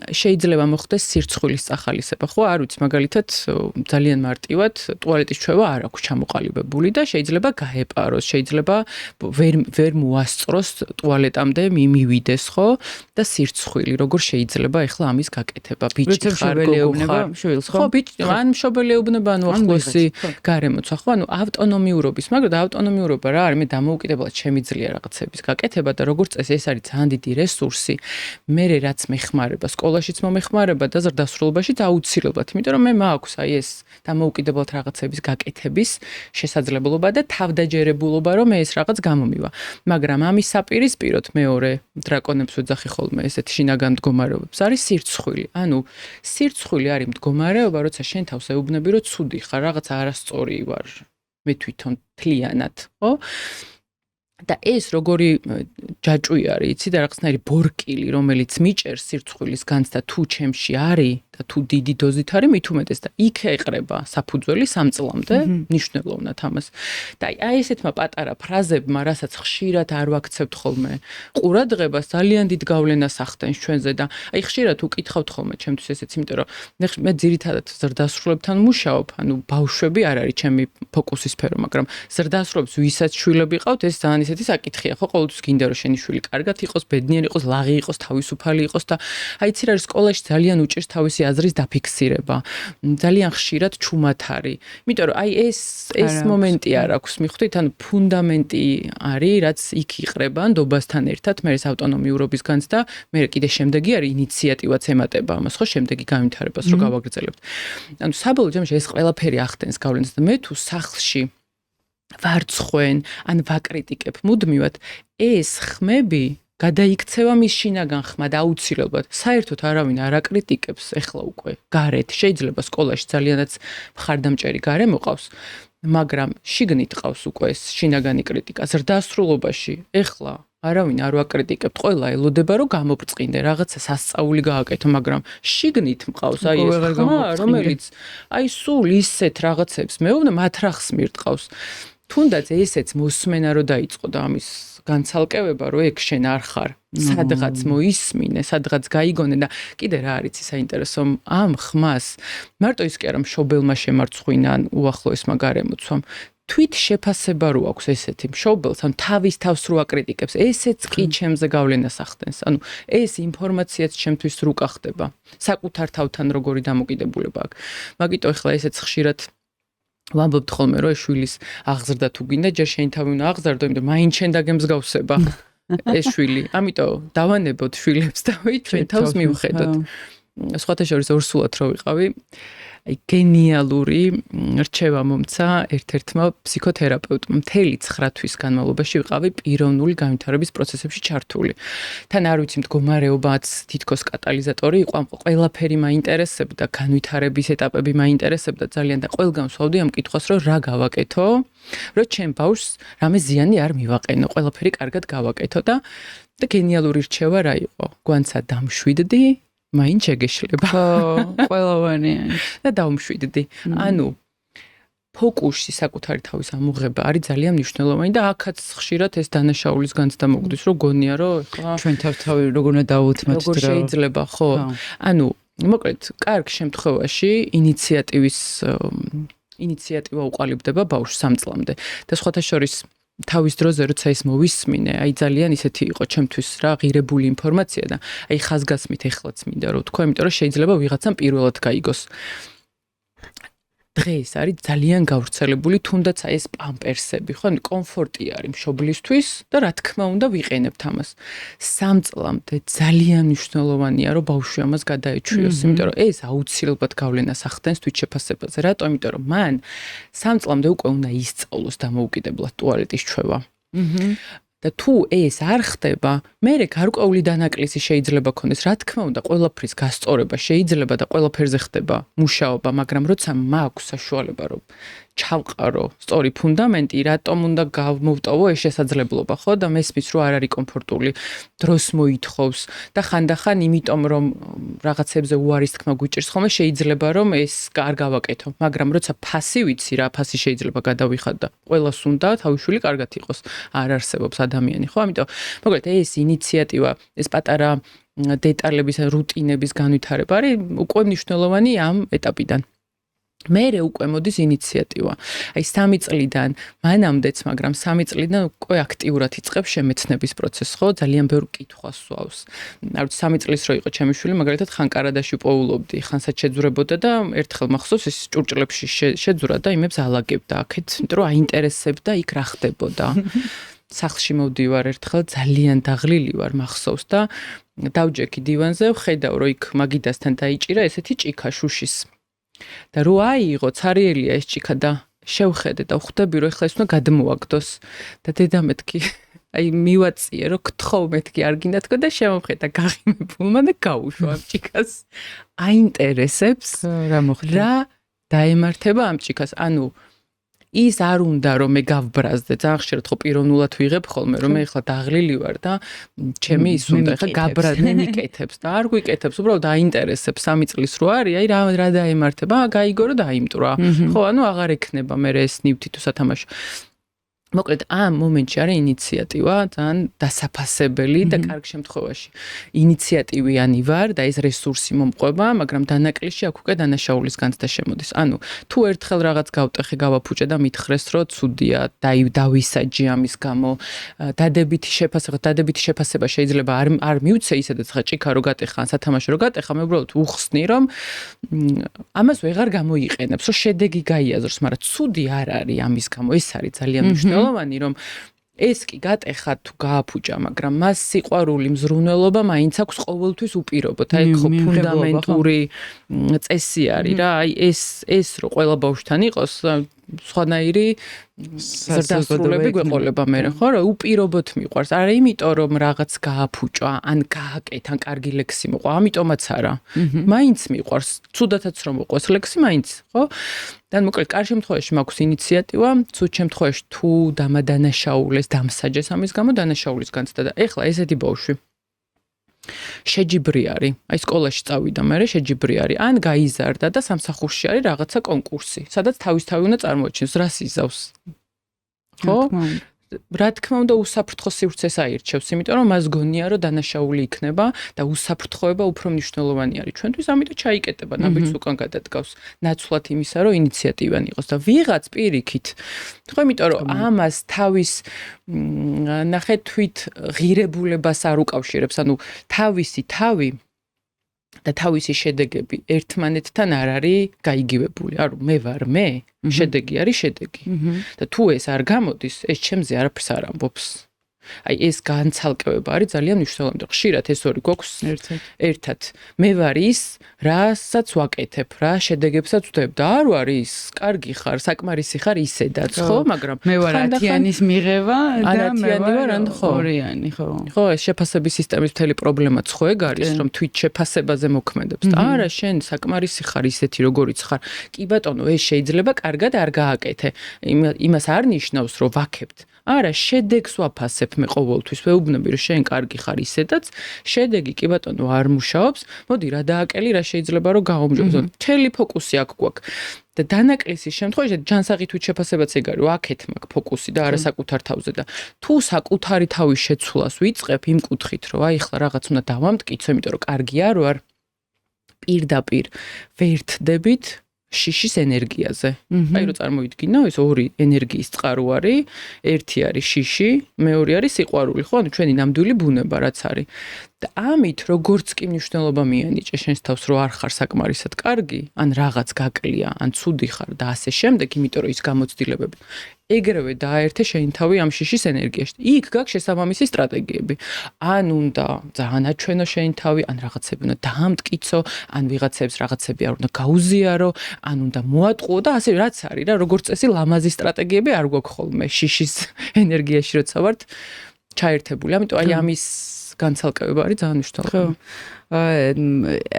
შეიძლება მოხდეს სირცხვილის წახალისება, ხო, არ ვიცი, მაგალითად ძალიან მარტივად ტუალეტის ჩვევა არ აქვს ჩამოყალიბებული და შეიძლება გაეპაროს, შეიძლება ვერ მოასწროს ტუალეტამდე მივიდეს, ხო, და სირცხვილი, როგორ შეიძლება ახლა ამის გაკეთება, ბიჭი ხარ, გოგო ხარ, ხო, ბიჭი, ან მშობელი ეუბნება, ანუ ახლოსი გარემოცა, ხო, ანუ ავტონომიურობის, მაგრამ ავტონომიურობა რა არის, მე დამოუკიდებლად შემიძლია რაღაცების გაკეთება და როგორც წესი ეს არის ძალიან დიდი რესურსი, მე რაც მეხმარება სკოლაშიც მომეხმარება და ზრდასრულობაშიც აუცილებლად, იმიტომ რომ მე მაქვს აი ეს დამოუკიდებლად რაღაცების გაკეთების შესაძლებლობა და თავდაჯერებულობა, რომ მე ეს რაღაც გამომივა. მაგრამ ამის საპირისპიროდ მეორე დრაკონებს ვეძახი ხოლმე ესეთ შინაგან მდგომარეობებს არის სირცხვილი. ანუ სირცხვილი არის მდგომარეობა, როცა შენ თავს ეუბნები, რომ ცუდი ხარ, რაღაც არასწორი ვარ, მე თვითონ თლიანად, ხო? და ეს როგორი ჯაჭვი არის, იცი და რაღაცნაირი ბორკილი, რომელიც მიჭერს სირცხვილის განს და თუ ჩემში არის და თუ დიდი დოზით არის, მით უმეტეს და იქ ეყრება საფუძველი 3 წლამდე, მნიშვნელოვნად ამას. და აი ესეთმა პატარა ფრაზებმა, რასაც ხშირად არ ვაქცევთ ხოლმე, ყურადღებას ძალიან დიდ გავლენას ახდენს ჩვენზე და აი ხშირად უკითხავთ ხოლმე ჩემთვის ესეც, იმიტომ რომ მე ძირითადად ზრდასრულებთან მუშაობ, ანუ ბავშვები არ არის ჩემი ფოკუსის სფერო, მაგრამ ზრდასრულებს ვისაც შვილები ყავთ, ეს ძალიან ისეთი საკითხია, ხო, ყოველთვის გინდა რომ შენი შვილი კარგად იყოს, ბედნიერი იყოს, ლაღი იყოს, თავისუფალი იყოს და აი ცირ არის სკოლაში ძალიან უჭირს თავისი აზრის დაფიქსირება. ძალიან ხშირად ჩუმად არის. იმიტომ რომ აი ეს მომენტი არ აქვს, მიხვდით, ანუ ფუნდამენტი არის, რაც იქ იყრება ნდობასთან ერთად, მე ეს ავტონომიურობის განს და მე კიდე შემდეგი არის ინიციატივაც ემატება ამას, ხო, შემდეგი განვითარებას რო გავაგრძელებთ. ანუ საბოლოო ჯამში ეს ყველაფერი ახდენს გავლენას და მე თუ სახლში ვარცხვენ, ან ვაკრიტიკებ მუდმივად, ეს ხმები გადაიქცევა მის შინაგან ხმა და აუცილებლად საერთოდ არავინ არ აკრიტიკებს ეხლა უკვე გარეთ შეიძლება სკოლაში ძალიანაც მხარდამჭერი გარე მოყავს მაგრამ შიგნით ყავს უკვე ეს შინაგანი კრიტიკა ზრდასრულობაში ეხლა არავინ არ ვაკრიტიკებთ ყველა ელოდება რომ გამობრწყინდე რაღაცა სასწაული გააკეთო მაგრამ შიგნით მყავს აი ეს ხმა რომელიც აი სულ ისეთ რაღაცებს მეუბნა მათ რა ხსმირ ყავს თუნდაც ესეც მოსმენა რო დაიწყო და ამის განცალკევება რომ ეგ შენ არ ხარ სადღაც მოისმინე სადღაც გაიგონე და კიდე რა არის საინტერესო ამ ხმას მარტო ის კი არა მშობელმა შემარცხვინა ან უახლოესმა გარემოცვამ თვით შეფასება რო აქვს ესეთი მშობელს ან თავის თავს რო აკრიტიკებს ესეც კი ჩემზე გავლენას ახდენს ანუ ეს ინფორმაციაც ჩემთვის რუკა ხდება საკუთარ თავთან როგორი დამოკიდებულება აქვს მაგიტო ეხლა ესეც ხშირად ვამბობთ ხოლმე რომ შვილის აღზრდა თუ გინდა ჯერ შენ თავი უნდა აღზარდო იმიტომ მაინც შენ დაგემსგავსება ეს შვილი ამიტომ დავანებოთ შვილებს და ჩვენ თავს მივხედოთ სხვათა შორის ორსულად რო ვიყავი აი გენიალური რჩევა მომცა ერთ-ერთმა ფსიქოთერაპევტმა მთელი 9 თვის განმავლობაში ვიყავი პიროვნული განვითარების პროცესებში ჩართული. თან არ ვიცი მდგომარეობაც თითქოს კატალიზატორი იყო, ამ ყველაფერი მაინტერესებდა, განვითარების ეტაპები მაინტერესებდა ძალიან და ყველგან ვსვავდი ამ კითხვას, რომ რა გავაკეთო, რომ ჩემ ბავშვს რამე ზიანი არ მივაყენო, ყველაფერი კარგად გავაკეთო და გენიალური რჩევა რა იყო? გვანცა დამშვიდდი მაინც შეგეშლება. ყველავანი. და დავმშვიდდი. ანუ ფოკუსი საკუთარი თავის ამოღება არის ძალიან მნიშვნელოვანი და აქაც ხშირად ეს დანაშაულის განცდა მოგდის, რომ გონია, რომ ეხლა ჩვენ თავი როგორ უნდა დავუთმოთ როგორ შეიძლება, ხო? ანუ მოკლედ, კარგ შემთხვევაში ინიციატივა უყალიბდება ბავშვს 3 წლამდე და სხვათა შორის თავის დროზე როცა ის მოვისმინე, აი ძალიან ისეთი იყო ჩემთვის რა ღირებული ინფორმაცია და აი ხაზგასმით ეხლაც მინდა რომ თქვა, იმიტომ რომ შეიძლება ვიღაცამ პირველად გაიგოს. დღეს არის ძალიან გავრცელებული თუნდაც აი ეს პამპერსები, ხო, კომფორტი არის მშობლისთვის და რა თქმა უნდა ვიყენებთ ამას. 3 წლამდე ძალიან მნიშვნელოვანია რომ ბავშვი ამას გადაეჩვიოს, იმიტომ რომ ეს აუცილებლად გავლენას ახდენს თვითშეფასებაზე. რატომ? იმიტომ რომ მან 3 წლამდე უკვე უნდა ისწავლოს დამოუკიდებლად ტუალეტის ჩვევა. და თუ ეს არ ხდება, მერე გარკვეული დანაკლისი შეიძლება ქონდეს. რა თქმა უნდა, ყველაფრის გასწორება შეიძლება და ყველაფერზე ხდება მუშაობა, მაგრამ როცა მაქვს საშუალება, რომ ჩავყარო სწორი ფუნდამენტი, რატომ უნდა გავმოვტოვო ეს შესაძლებლობა, ხო? და მესმის რომ არ არის კომფორტული, დროს მოითხოვს და ხანდახან იმიტომ რომ რაღაცებზე უარის თქმა გვიჭირს ხოლმე, შეიძლება რომ ეს არ გავაკეთო, მაგრამ როცა ფასი ვიცი, რა ფასი შეიძლება გადავიხად და ყველას უნდა თავიშვილი კარგად იყოს. არ არსებობს ადამიანი, ხო? ამიტომ მოკლედ ეს ინიციატივა, ეს პატარა დეტალების, რუტინების განვითარება არის უკვე მნიშვნელოვანი ამ ეტაპიდან. მერე უკვე მოდის ინიციატივა. აი 3 წლიდან მანამდეც, მაგრამ 3 წლიდან უკვე აქტიურად იწყებს შემეცნების პროცესს, ხო? ძალიან ბევრ კითხვას სვავს. არ ვიცი 3 წლის რო იყო ჩემი შვილი, მაგალითად ხან კარადაში პოულობდი, ხანსად შეძურებოდა და ერთხელ მახსოვს ის ჭურჭლებში შეძურა და იმებს ალაგებდა აქეთ, იმიტომ რომ აინტერესებდა იქ რა ხდებოდა. სახლში მოვდივარ ერთხელ ძალიან დაღლილი ვარ მახსოვს და დავჯექი დივანზე, ვხედავ რომ იქ მაგიდასთან დაიჭირა ესეთი ჭიქა შუშის. და რო აიღო ცარიელია ეს ჭიქა და შევხედე და ვხვდები რომ ეხლა ეს უნდა გადმოაგდოს და დედა მეთქი აი მივაწიე რომ გთხოვ მეთქი არ გინდა თქო და შემოვხედა გაღიმებულმა და გაუშვა ამ ჭიქას აინტერესებს რა მოხდა რა დაემართება ამ ჭიქას ანუ ის არ უნდა რომ მე გავბრაზდე ძალიან ხშირად ხო პიროვნულად ვიღებ ხოლმე რომ მე ეხლა დაღლილი ვარ და ჩემი ის უნდა ეხლა გაბრაზდე მიკეთებს და არ გვიკეთებს უბრალოდ აინტერესებს 3 წლის რო არის აი რა დაემართება გაიგო რომ დაიმტრა ხო ანუ აღარ ექნება მე ეს ნივთი თუ სათამაშო მოკლედ ამ მომენტში არის ინიციატივა ძალიან დასაფასებელი და კარგ შემთხვევაში ინიციატივიანი ვარ და ეს რესურსი მომყვება მაგრამ დანაკლისში აქ უკვე დანაშაულის განცდა შემოდის ანუ თუ ერთხელ რაღაც გავტეხე გავაფუჭე და მითხრეს რომ ცუდია დავისაჯი ამის გამო დადებითი შეფასება შეიძლება არ მივცე ისედაც ხა ჭიქა რო გატეხა ან სათამაშო რო გატეხა მე უბრალოდ უხსნი რომ ამას ვეღარ გამოიყენებს რომ შედეგი გაიაზროს მაგრამ ცუდი არ არის ამის გამო ეს არის ძალიან მნიშვნელოვანი რომ ეს კი გატეხა თუ გააფუჭა, მაგრამ მას სიყვარული მზრუნველობა მაინც აქვს ყოველთვის უპირობოდ. აი ხო ფუნდამენტური წესი არის რა. აი ეს რო ყველა ბავშვთან იყოს, სხვანაირი ზრდასრულები გვეყოლება მე ხო რა უპირობოდ მიყვარს არა იმიტომ რომ რაღაც გააფუჭა ან გააკეთ ან კარგი ლექსი მოყვა ამიტომაც არა მაინც მიყვარს ცუდათაც რომ მოყვას ლექსი მაინც ხო და მოკლედ კარგ შემთხვევაში მაქვს ინიციატივა ცუდ შემთხვევაში თუ დამადანაშაულეს დამსაჯეს ამის გამო დანაშაულის განცდა და ეხლა ესეთი ბავშვი შეჯიბრი არის აი სკოლაში წავიდა მე შეჯიბრი არის ან გაიზარდა და სამსახურში არის რაღაცა კონკურსი სადაც თავისთავი უნდა წარმოაჩინოს რას იზავს ხო რა თქმა უნდა უსაფრთხო სივრცეს აირჩევს იმიტომ რომ მას გონია რომ დანაშაული იქნება და უსაფრთხოება უფრო მნიშვნელოვანი არის ჩვენთვის ამიტომ ჩაიკეტება ნაბიჯს უკან გადადგავს ნაცვლად იმისა რომ ინიციატივანი იყოს და ვიღაც პირიქით ხო იმიტომ რომ ამას თავის ნახე თვით ღირებულებას არ უკავშირებს ანუ თავისი თავი და თავისი შედეგები ერთმანეთთან არ არის გაიგივებული. ანუ მე ვარ მე, შედეგი არის შედეგი. და თუ ეს არ გამოდის, ეს ჩემზე არაფერს არ ამბობს. აი ეს განცალკევება არის ძალიან მნიშვნელოვანი. ხშირად ეს ორი გვაქვს ერთად. მე ვარ ის, რასაც ვაკეთებ, რა შედეგებსაც ვდებ და არ ვარ ის, კარგი ხარ, საკმარისი ხარ ისედაც, ხო, მაგრამ მე ვარ ათიანის მიღება და მე ვარ ორიანი, ხო. ხო, ეს შეფასების სისტემის მთელი პრობლემაც ხო ეგ არის, რომ თვით შეფასებაზე მოქმედებს. და არა, შენ საკმარისი ხარ ისეთი, როგორიც ხარ. კი ბატონო, ეს შეიძლება კარგად არ გააკეთე. იმას არ ნიშნავს, რომ ვაკებთ. არა, შედეგს ვაფასებ მე ყოველთვის. ვეუბნები, რომ შენ კარგი ხარ ისედაც, შედეგი კი ბატონო არ მუშაობს. მოდი რა დააკელი, რა შეიძლება რომ გაუმჯობესო. მთელი ფოკუსი აქ გვაქვს. და დანაკლისის შემთხვევაში ჯანსაღი თვით შეფასებაც ეგ არის, აქეთ მაქვს ფოკუსი და არა საკუთარ თავზე და თუ საკუთარი თავის შეცვლას ვიწყებ იმ კუთხით, რომ აი ხლა რაღაც უნდა დავამტკიცო, იმიტომ რომ კარგი არ ვარ, პირდაპირ ვერთდებით შიშის ენერგიაზე. აი რომ წარმოვიდგინო, ეს ორი ენერგიის წყარო არის, ერთი არის შიში, მეორე არის სიყვარული, ხო? ანუ ჩვენი ნამდვილი ბუნება რაც არის. და ამით როგორც კი მნიშვნელობა მიანიჭე შენს თავს, რომ არ ხარ საკმარისად კარგი, ან რაღაც გაკლია, ან ცუდი ხარ და ასე შემდეგ, იმიტომ რომ ის გამოცდილებები ეგრევე დააერთე შენი თავი ამ შიშის ენერგიაში. იქ გაქვს შესაბამისი სტრატეგიები. ან უნდა ძალიან აჩვენო შენი თავი, ან რაღაცები უნდა დაამტკიცო, ან ვიღაცებს რაღაცები არ უნდა გაუზიარო, ან უნდა მოატყუო და ასე რაც არის რა, როგორც წესი ლამაზი სტრატეგიები არ გვაქვს ხოლმე შიშის ენერგიაში როცა ვართ ჩაერთებული. ამიტომ აი ამის განცალკევება არის ძალიან მნიშვნელოვანი.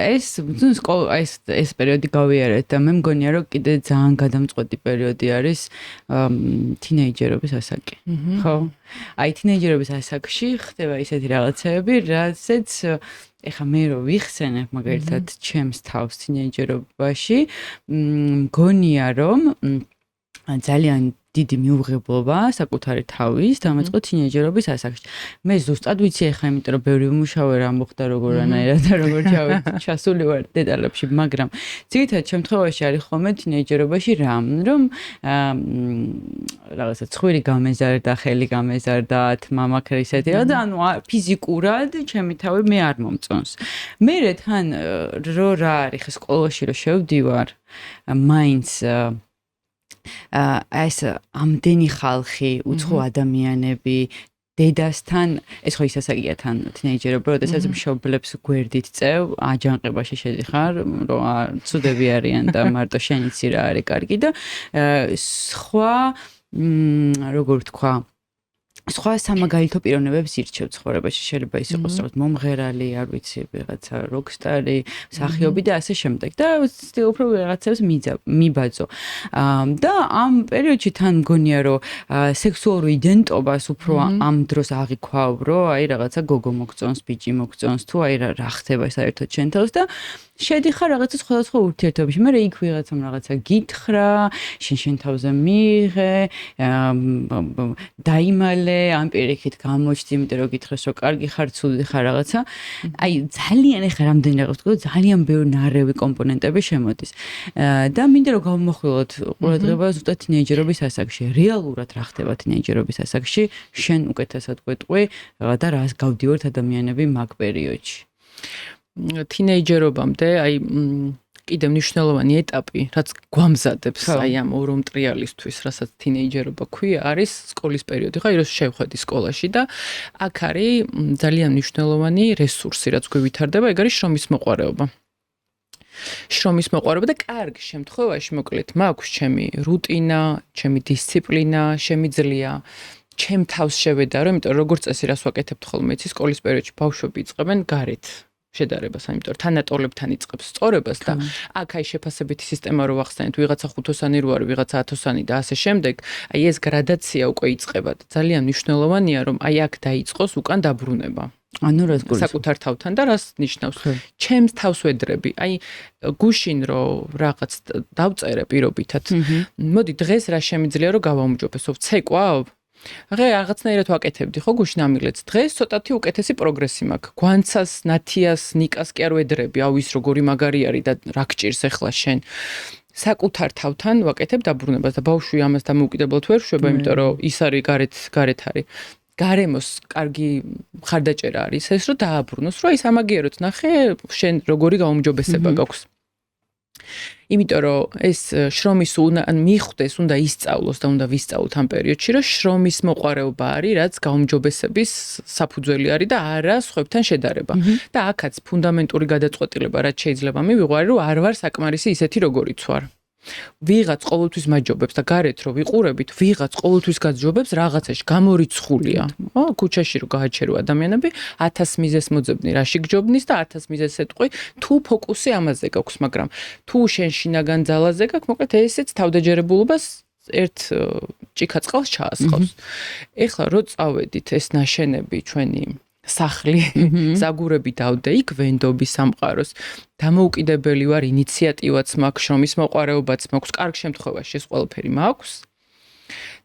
ეს პერიოდი გავიარეთ და მე მგონია რომ კიდე ძალიან გადამწყვეტი პერიოდი არის თინეიჯერობის ასაკი. ხო? აი თინეიჯერობის ასაკში ხდება ისეთი რაღაცები, რასაც ეხა მე რო ვიხსენებ მაგალითად ჩემს თავს თინეიჯერობაში, მგონია რომ ძალიან დიდი მიუღებლობა საკუთარი თავის დამაწყო თინეიჯერობის ასაკში. მე ზუსტად ვიცი ახლა, იმიტომ რომ ბევრი ვიმუშავე რა მოხდა როგორანაირად და როგორ ჩასული ვარ დეტალებში, მაგრამ ძირითადად შემთხვევაში არის ხოლმე თინეიჯერობაში რამ, რომ რაღაცა ცხვირი გამეზარდა, ხელი გამეზარდა, მამაქრე ისეთი რა და ანუ ფიზიკურად ჩემი თავი მე არ მომწონს. მერე თან რო რა არის ხე სკოლაში რო შევდივარ, მაინც ეს ამდენი ხალხი, უცხო ადამიანები, დედასთან, ეს ხო ის ასაკია თან თინეიჯერობა, როდესაც მშობლებს გვერდით წევ, აჯანყებაში შედიხარ, რომ ცუდები არიან და მარტო შენიცი რა არის კარგი და სხვა როგორ ვთქვა სხვა სამაგალითო პიროვნებებს ირჩევ ცხოვრებაში. შეიძლება ის იყოს რაღაც მომღერალი, არ ვიცი, რაღაცა როკსტარი, მსახიობი და ასე შემდეგ. და ვცდილობ რომ რაღაცებს მიბაძო. და ამ პერიოდში თან მგონია რომ სექსუალურ იდენტობას უფრო ამ დროს აღიქვავ, რომ აი რაღაცა გოგო მოგწონს, ბიჭი მოგწონს, თუ აი რა ხდება საერთოდ შენ თავს და შედიხარ რაღაცა სხვადასხვა ურთიერთობებში. მე იქ ვიღაცამ რაღაცა გითხრა, შენ თავზე მიიღე, დაიმალე, ამ პირიქით გამოჩდი, იმიტომ რომ გითხრეს, რომ კარგი ხარ, ცუდი ხარ რაღაცა. აი ძალიან ეხა რამდენი რაღაც თქვა, ძალიან ბევრი ნარევი კომპონენტები შემოდის. და მინდა რომ გავმოხვილოთ ყურადღება ზუსტად თინეიჯერობის ასაკში. რეალურად რა ხდება თინეიჯერობის ასაკში, შენ უკეთესად გვეტყვი და რას გავდივართ ადამიანები მაგ პერიოდში. თინეიჯერობამდე აი კიდევ მნიშვნელოვანი ეტაპი, რაც გვამზადებს აი ამ ორომტრიალისთვის, რასაც თინეიჯერობა ქვია, არის სკოლის პერიოდი. ხო, ის შევხედი სკოლაში და აქ არის ძალიან მნიშვნელოვანი რესურსი, რაც გვევითარდება, ეგ არის შრომის მოყვარეობა. შრომის მოყვარება და კარგ შემთხვევაში მოკლედ მაქვს ჩემი რუტინა, ჩემი დისციპლინა, შემიძლია ჩემ თავს შევედარო, იმიტომ რომ როგორც წესი რას ვაკეთებთ ხოლმე იცი სკოლის პერიოდში ბავშვები იწყებენ გარეთ შედარებას, იმიტომ რომ თანატოლებთან იწყებს სწორებას და აქ აი შეფასებითი სისტემა რო ვახსენეთ, ვიღაცა 5-ოსანი რო არის, ვიღაცა 10-ოსანი და ასე შემდეგ, აი ეს გრადაცია უკვე იწყება და ძალიან მნიშვნელოვანია რომ აი აქ დაიწყოს უკან დაბრუნება. ანუ რას გულისხმობ? საკუთარ თავთან და რას ნიშნავს? ჩემს თავს ვედრები. აი გუშინ რო რაღაც დავწერე პირობითად. მოდი დღეს რა შემიძლია რომ გავაუმჯობესო? ცეკვავ? რაღაცნაირად ვაკეთებდი ხო გუშინ ამილეც დღეს ცოტათი უკეთესი პროგრესი მაქვს. გვანცას, ნათიას, ნიკას კი არ ვედრები. აუ ის როგორი მაგარი არის და რა გჭირს ახლა შენ. საკუთარ თავთან ვაკეთებ დაბრუნებას და ბავშვი ამას დამოუკიდებლად ვერ შვება, იმიტომ რომ ის არის გარეთ არის. გარემოს კარგი ხარდაჭერა არის ეს რომ დააბრუნოს, რომ ის ამაგიეროთ ნახე, შენ როგორი გაუმჯობესება გაქვს. იმიტომ რომ ეს შრომის მიხვდეს, უნდა ისწავლოს და უნდა ვისწავლოთ ამ პერიოდში, რომ შრომის მოყვარეობა არის, რაც გაუმჯობესების საფუძველი არის და არა სხვებთან შედარება. და აქაც ფუნდამენტური გადაწყვეტილება რაც შეიძლება მივიღო, რომ არ ვარ საკმარისი ისეთი როგორიც ვარ. ვიღაც ყოველთვის მაჯობებს და გარეთ რო ვიყურებით, ვიღაც ყოველთვის გაჯობებს რაღაცაში, გამორიცხულია. ქუჩაში რო გააჩერო ადამიანები 1000 მიზეს მოძებნი, რაში გჯობნის და 1000 მიზეს ეტყვი, თუ ფოკუსი ამაზე გაქვს, მაგრამ თუ შენ შინაგან ძალაზე გაქვს, მოკლედ ესეც თავდაჯერებულობას ერთ ჭიქაწყალს ჩაასხავს. ეხლა რო წავედით ეს ნაშენები ჩვენი სახლი, ზაგურები დავდე იქ ვენდობი სამყაროს. დამოუკიდებელი ვარ, ინიციატივაც მაქვს, შრომის მოყვარეობაც მაქვს, კარგ შემთხვევაში ეს ყველაფერი მაქვს.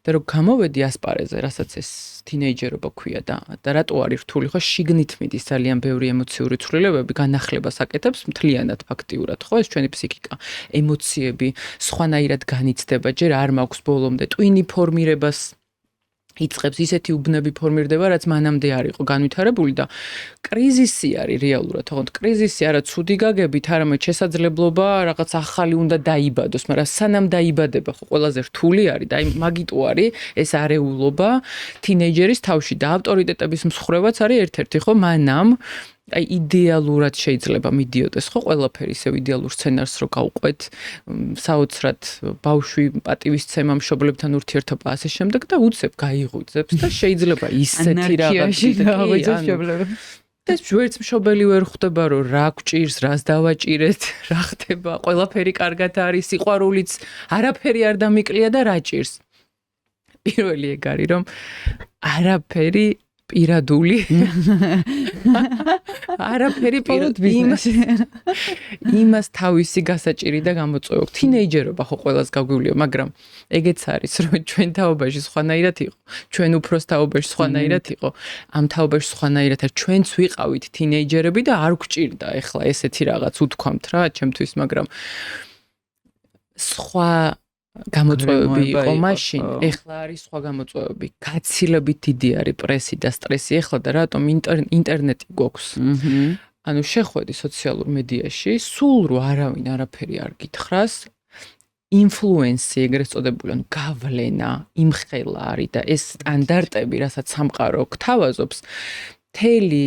და რო გამოვედი ასპარეზზე, რასაც ეს თინეიჯერობა ქვია და რატო არის რთული, ხო, შიგნით მიდის ძალიან ბევრი ემოციური ცვლილებები, განახლებას აკეთებს მთლიანად ფაქტიურად, ხო, ეს ჩვენი ფსიქიკა, ემოციები სხვანაირად განიცდება, ჯერ არ მაქვს ბოლომდე ტვინი ფორმირებას იწყებს ისეთი უბნები ფორმირდება, რაც მანამდე არ იყო განვითარებული და კრიზისი არის რეალურად, თქო, კრიზისი არა ცუდი გაგებით, არამედ შესაძლებლობა რაღაც ახალი უნდა დაიბადოს, მაგრამ სანამ დაიბადება, ხო, ყველაზე რთული არის და აი მაგიტო არის ეს არეულობა თინეიჯერის თავში და ავტორიტეტების მსხრევაც არის ერთ-ერთი, ხო, მანამ აი იდეალურად შეიძლება მიდიოდეს ხო ყველაფერი ისევ იდეალურ სცენარს რო გავყვეთ საოცრად ბავშვი პატივისცემა მშობლებთან ურთიერთობა ასე შემდეგ და უცებ გაიღვიძებს და შეიძლება ისეთი რაღაცა გავიძებს მშობლები და ვერც მშობელი ვერ ხვდება რომ რა გვჭირს რას დავაჭირეთ რა ხდება ყველაფერი კარგად არის სიყვარულიც არაფერი არ დამიკლია და რა ჭირს პირველი ეგ არის რომ არაფერი პირადული არაფერი იმას თავისი გასაჭირი და გამოწვევა. თინეიჯერობა ხო ყველას გაგვივლია, მაგრამ ეგეც არის, რომ ჩვენ თაობაში სხვანაირად იყო, ჩვენ უფროს თაობაში სხვანაირად იყო, ამ თაობაში სხვანაირად არის. ჩვენც ვიყავით თინეიჯერები და არ გვჭირდა ეხლა ესეთი რაღაც უთქვამთ რა, ჩემთვის, მაგრამ სხვა გამოწვევები იყო მაშინ, ეხლა არის სხვა გამოწვევები. გაცილებით დიდი არის პრესი და სტრესი ეხლა და რატომ ინტერნეტი გვაქვს. ანუ შეხვედი სოციალურ მედიაში, სულ რო არავინ არაფერი არ გითხრას, ინფლუენსი ეგრეთ წოდებული, ანუ გავლენა, იმხელა არის და ეს სტანდარტები, რასაც სამყარო გთავაზობს, მთელი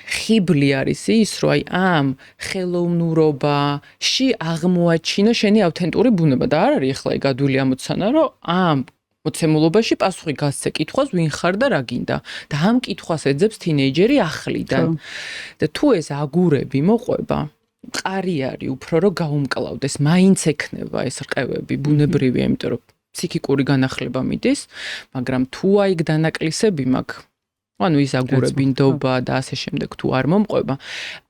ხიბლი არის ის, რომ აი ამ ხელოვნურობაში აღმოაჩინო შენი ავთენტური ბუნება და არ არის ახლა ეგ ადვილი ამოცანა, რომ ამ მოცემულობაში პასუხი გასცე კითხვას ვინ ხარ და რა გინდა და ამ კითხვას ეძებს თინეიჯერი ახლიდან. და თუ ეს აგურები მოყვება, მყარი არის უფრო რომ გაუმკლავდეს, მაინც ექნება ეს რყევები ბუნებრივია, იმიტომ რომ ფსიქიკური განახლება მიდის, მაგრამ თუ აი დანაკლისები მაქვს ანუ ის აგურები ნდობა და ასე შემდეგ თუ არ მომყვება,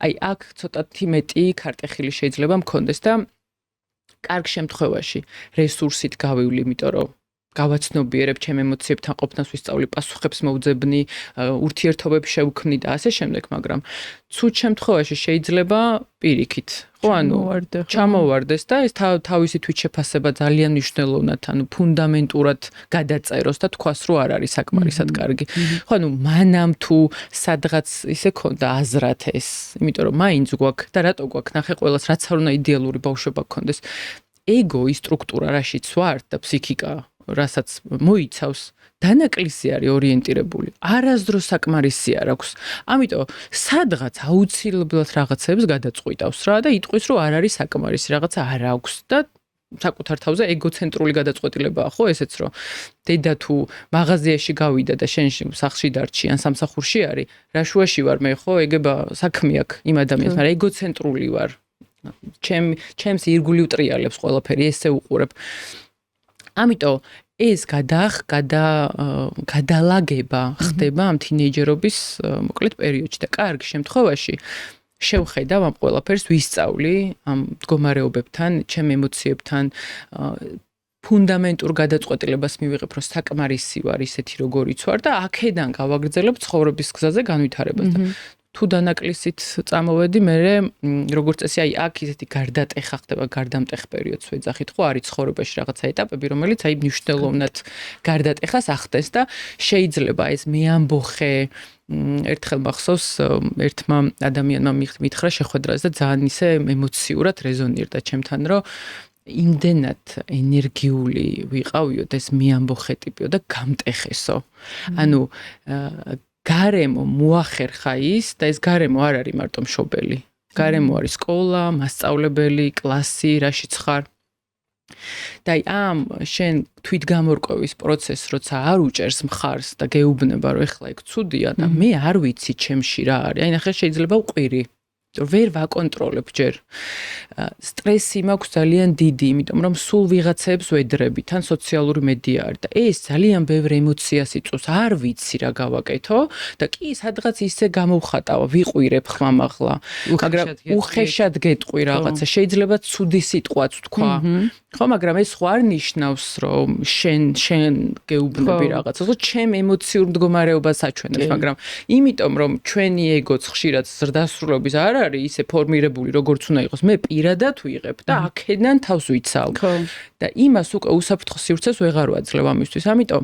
აი აქ ცოტათი მეტი ქარტეხილი შეიძლება მქონდეს და კარგ შემთხვევაში რესურსით გავივლი, იმიტომ რომ გავაცნობიერებ ჩემ ემოციებთან ყოფნას ვისწავლი, პასუხებს მოვძებნი, ურთიერთობებს შევქმნი და ასე შემდეგ, მაგრამ ცუდ შემთხვევაში შეიძლება პირიქით, ხო, ანუ ჩამოვარდეს და ეს თავისი თვითშეფასება ძალიან მნიშვნელოვნად, ანუ ფუნდამენტურად გადაწეროს და თქვას, რომ არ არის საკმარისად კარგი. ხო, ანუ მანამ თუ სადღაც ისე ქონდა აზრად ეს, იმიტომ რომ მაინც გვაქვს და რატო გვაქვს, ნახე ყველას რაც არ უნდა იდეალური ბავშვობა გქონდეს. ეგო ის სტრუქტურა რაშიც ვართ და ფსიქიკა რასაც მოიცავს, დანაკლისი არის ორიენტირებული. არასდროს საკმარისი არ აქვს. ამიტომ სადღაც აუცილებლად რაღაცებს გადაწყვიტავს რა და იტყვის რომ არ არის საკმარისი, რაღაცა არ აქვს და საკუთარ თავზე ეგოცენტრული გადაწყვეტილებაა, ხო, ესეც რომ დედა თუ მაღაზიაში გავიდა და შენ სახლში დარჩი ან სამსახურში არის, რა შუაში ვარ მე, ხო, ეგება საქმე აქვს იმ ადამიანს, მაგრამ ეგოცენტრული ვარ. ჩემს ირგული უტრიალებს ყველაფერი, ესე უყურებ. ამიტომ ეს გადალაგება ხდება ამ თინეიჯერობის მოკლედ პერიოდში და კარგ შემთხვევაში შევხედავ ამ ყველაფერს, ვისწავლი ამ მდგომარეობებთან, ჩემ ემოციებთან, ფუნდამენტურ გადაწყვეტილებას მივიღებ, რომ საკმარისი ვარ ისეთი როგორიც ვარ და აქედან გავაგრძელებ ცხოვრების გზაზე განვითარებას და თუ დანაკლისით წამოვედი, მე როგორც წესი, აი აქ ისეთი გარდატეხა ხდება, გარდამტეხ პერიოდს ვეძახით, ხო, არის ცხოვრებაში რაღაცა ეტაპები, რომელიც აი მნიშვნელოვნად გარდატეხას ახდენს და შეიძლება ეს მე ამბოხე ერთხელ მახსოვს ერთმა ადამიანმა მითხრა შეხვედრაზე და ძალიან ისე ემოციურად რეზონირდა ჩემთან, რომ იმდენად ენერგიული ვიყავიო და ეს მე ამბოხე ტიპიო და გამტეხესო. ანუ გარემო მოახერხა ის და ეს გარემო არ არის მარტო მშობელი. გარემო არის სკოლა, მასწავლებელი, კლასი, რაშიც ხარ. და ამ შენ თვითგამორკვევის პროცესს როცა არ უჭერს მხარს და გეუბნება რომ ეხლა ეგ ცუდია და მე არ ვიცი ჩემში რა არის. აი ნახე შეიძლება უყვირი. ვერ ვაკონტროლებ ჯერ. სტრესი მაქვს ძალიან დიდი, იმიტომ რომ სულ ვიღაცებს ვედრები, თან სოციალური მედია არის და ეს ძალიან ბევრ ემოციას იწვევს. არ ვიცი რა გავაკეთო და კი სადღაც ისე გამოვხატავა, ვიყვირებ ხმამაღლა, მაგრამ უხეშად გეტყვი რაღაცა, შეიძლება ცუდი სიტყვაც თქვა. ხო, მაგრამ ეს ხო არ ნიშნავს, რომ შენ გეუბნები რაღაცას, ხო, ჩემ ემოციურ მდგომარეობას აჩვენებს, მაგრამ იმიტომ რომ ჩვენი ეგოც ხშირად ზრდასრულობის არ არის ისე ფორმირებული, როგორც უნდა იყოს, მე პირადად ვიღებ და აქედან თავს ვიცავ. და იმას უკვე უსაფრთხო სივრცეს ვეღარ ვაძლევ ამისთვის. ამიტომ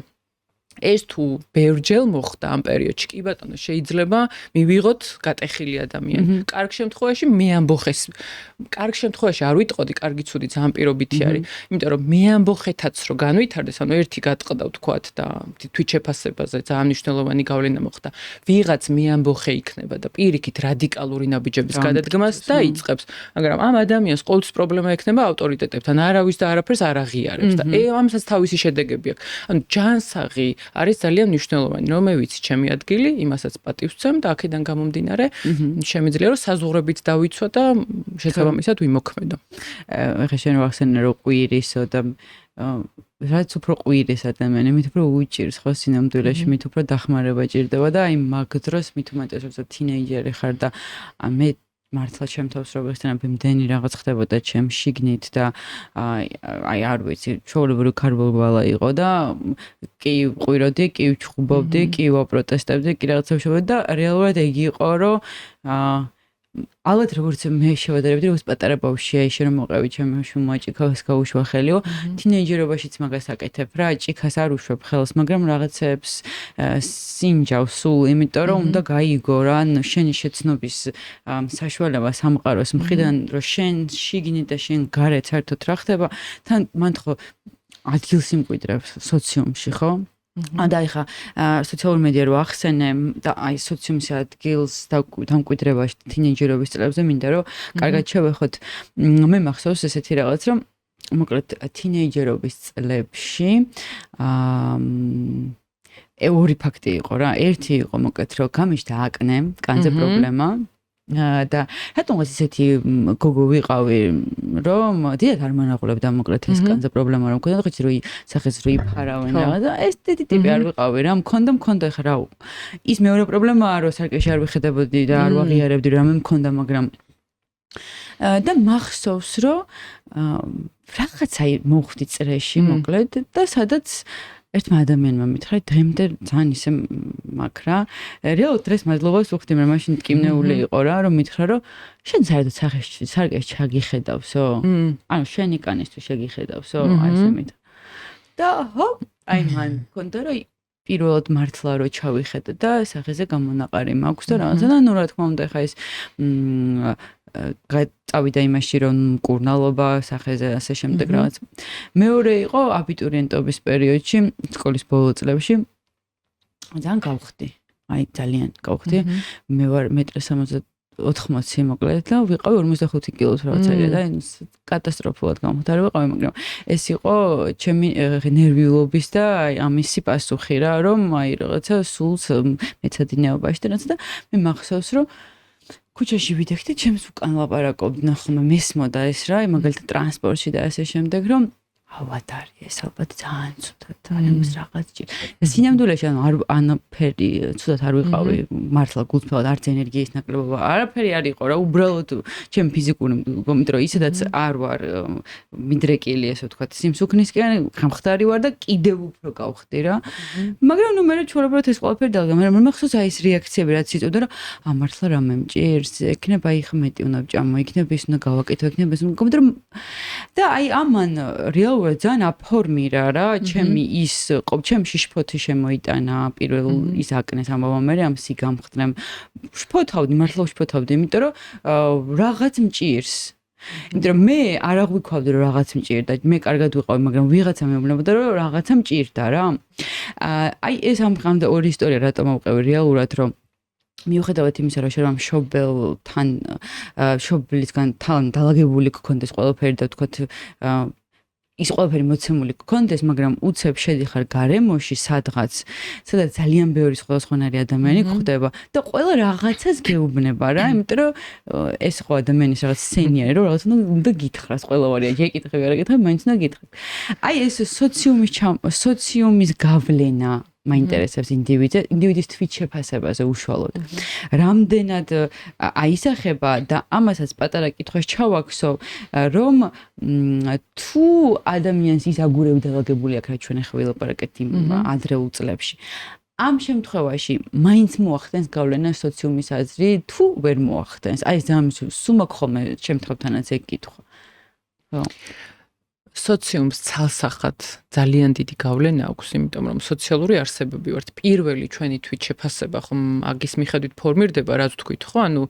ეს თუ ბევრჯერ მოხდა ამ პერიოდში, კი ბატონო, შეიძლება მივიღოთ გატეხილი ადამიანი. კარგ შემთხვევაში მე ამბოხეს, კარგ შემთხვევაში არ ვიტყოდი, კარგი ცუდი ძალიან პირობითი არის, იმიტომ რომ მე ამბოხეთაც რო განვითარდეს, ანუ ერთი გატყდა ვთქვათ და თვით შეფასებაზე ძალიან მნიშვნელოვანი გავლენა მოხდა. ვიღაც მე ამბოხე იქნება და პირიქით რადიკალური ნაბიჯების გადადგმას დაიწყებს, მაგრამ ამ ადამიანს ყოველთვის პრობლემა ექნება ავტორიტეტებთან, არავის და არაფერს არ აღიარებს და ამასაც თავისი შედეგები აქვს. ანუ ჯანსაღი არის ძალიან მნიშვნელოვანი, რომ მე ვიცი ჩემი ადგილი, იმასაც პატივს ვცემ და აქედან გამომდინარე შემიძლია რომ საზღვრებით დავიცვა და შესაბამისად ვიმოქმედო. ეხლა შენ ვახსენე რომ ყვირისო და რაც უფრო ყვირის ადამიანი, მით უფრო უჭირს ხო სინამდვილეში, მით უფრო დახმარება ჭირდება და აი მაგ დროს მით უმეტეს როცა თინეიჯერი ხარ და მე მართლა ჩემ თავს რო ვიხსენებ იმდენი რაღაც ხდებოდა ჩემ შიგნით და აი არ ვიცი ჩვეულებრივი ქარბალბალა იყო და კი ყვიროდი, კი ვჩხუბობდი, კი ვაპროტესტებდი, კი რაღაცა ვშობდი და რეალურად ეგ იყო რომ ალბათ როგორც მე შევადარებდი როგორც პატარა ბავშვია ისე რომ მოყევი ჩემი შუმა ჭიქას გაუშვა ხელიო თინეიჯერობაშიც მაგას აკეთებ რა ჭიქას არ უშვებ ხელს მაგრამ რაღაცებს სინჯავს სულ იმიტომ რომ უნდა გაიგო რა შენი შეცნობის საშუალება სამყაროს მხრიდან რომ შენ შიგნით და შენ გარეთ საერთოდ რა ხდება თან მან ხო ადგილს იმკვიდრებს სოციუმში ხო და ეხა სოციალურ მედია რო ახსენე და აი სოციუმის ადგილს დამკვიდრებაში თინეიჯერობის წლებზე მინდა რომ კარგად შევეხოთ მე მახსოვს ესეთი რაღაც რომ მოკლედ თინეიჯერობის წლებში ორი ფაქტი იყო რა ერთი იყო მოკლედ რომ გამიშდა აკნე კანზე პრობლემა და რატომღაც ისეთი გოგო ვიყავი რომ დიდად არ მანაღულებდა მოკლედ ეს კანზე პრობლემა რომ მქონდა ხიცი რომ სახეს რო იფარავენ რა და ეს დიდი ტიპი არ ვიყავი რა მქონდა ხა რა ის მეორე პრობლემაა რომ სარკეში არ ვიხედებოდი და არ ვაღიარებდი რა მე მქონდა მაგრამ და მახსოვს რომ რაღაცა მოვხდი წრეში მოკლედ და სადაც ერთმა ადამიანმა მითხრა დღემდე ძალიან ისე მაგ რა რეალურად დღეს მადლობას ვუხდი მაგრამ მაშინ ტკივნეული იყო რა რომ მითხრა რომ შენ საერთოდ სარკეში ჩაგიხედავსო ანუ შენი კანისთვის შეგიხედავსო აი ესე მითხრა და ჰოპ აი მან მქონდა რომ პირველად მართლა რო ჩავიხედე და სახეზე გამონაყარი მაქვს და რაღაცა და ნუ რა თქმა უნდა ხა ეს წავიდა იმაში რომ მკურნალობა სახეზე ასე შემდეგ რაღაც. მეორე იყო აბიტურიენტობის პერიოდში, სკოლის ბოლო წლებში ძალიან გავხდი. აი ძალიან გავხდი. მე ვარ 1.70 მოკლედ და ვიყავი 45 კილოს რაღაცაა და კატასტროფულად გამხდარი ვიყავი, მაგრამ ეს იყო ჩემი ნერვიულობის და აი ამისი პასუხი რა, რომ აი რაღაცა სულს მეცადინეობაში და რაღაცა და მე მახსოვს რომ ქუჩაში ვიდექ და ჩემს უკან ლაპარაკობდნენ ხოლმე მესმოდა ეს რა, მაგალითად ტრანსპორტში და ასე შემდეგ, რომ ავადარი ეს ალბათ ძალიან ცუდად და ამის რაღაც ჭირს. სინამდვილეში ანუ ფერი ცუდად არ ვიყავი, მართლა გულწრფელად არც ენერგიის ნაკლებობა, არაფერი არ იყო რა, უბრალოდ ჩემ ფიზიკური მომენტრო ისედაც არ ვარ მიდრეკილი ესე ვთქვათ, სიმსუქნისკენ გამხდარი ვარ და კიდევ უფრო გავხდი რა. მაგრამ ნუ მე ჩვეულებრივად ეს ყველაფერი დავდგა, მაგრამ მე მახსოვს აი ეს რეაქციები რაც იწევდა რომ მართლა რამე მჭირს, ექნება აი ხა მეტი უნდა ვჭამო, იქნება ის უნდა გავაკეთო, იქნება ეს უნდა და აი ამან რეალ ძალიან აფორმირა რა ჩემი ის ჩემში შფოთი შემოიტანა პირველ ის აკნეს ამბავ მე ამ სიგამხდნემ შფოთავდი მართლა შფოთავდი იმიტომ რომ რაღაც მჭირს იმიტომ რომ მე არ აღვიქვავდი რომ რაღაც მჭირდა მე კარგად ვიყავი მაგრამ ვიღაცა მეუბნებოდა რომ რაღაცა მჭირდა რა აი ეს ამ დღემდე ორი ისტორია რატომ ავყევი რეალურად რომ მიუხედავად იმისა რომ შეიძლება მშობელთან მშობლისგან თან დალაგებული გქონდეს ყველაფერი და ვთქვათ ის ყველაფერი მოცემული გქონდეს, მაგრამ უცებ შედიხარ გარემოში სადღაც, სადაც ძალიან ბევრი სხვადასხვანაირი ადამიანი გვხვდება და ყველა რაღაცას გეუბნება რა, იმიტომ რომ ეს ხო ადამიანის რაღაც სცენია, რომ რაღაც უნდა გითხრას ყველა ვარია, გეკითხები, არა გეკითხები, მაინც უნდა გითხრები. აი ეს სოციუმის გავლენა მაინტერესებს ინდივიდის თვით შეფასებაზე უშუალოდ. რამდენად აისახება და ამასაც პატარა კითხვას ჩავაქვსო, რომ თუ ადამიანს ის აგურები დალაგებული აქვს, რაც ჩვენ ახლა ვილაპარაკეთ იმ ადრეულ წლებში. ამ შემთხვევაში მაინც მოახდენს გავლენა სოციუმის აზრი, თუ ვერ მოახდენს. აი ეს ძალიან სუმაკ ხოლმე შემთხვევთანაც ეგ კითხვა. ხო. სოციუმს ცალსახად ძალიან დიდი გავლენა აქვს, იმიტომ რომ სოციალური არსებები ვართ. პირველი ჩვენი თვით შეფასება ხომ აგის მიხედვით ფორმირდება, რაც თქვით, ხო? ანუ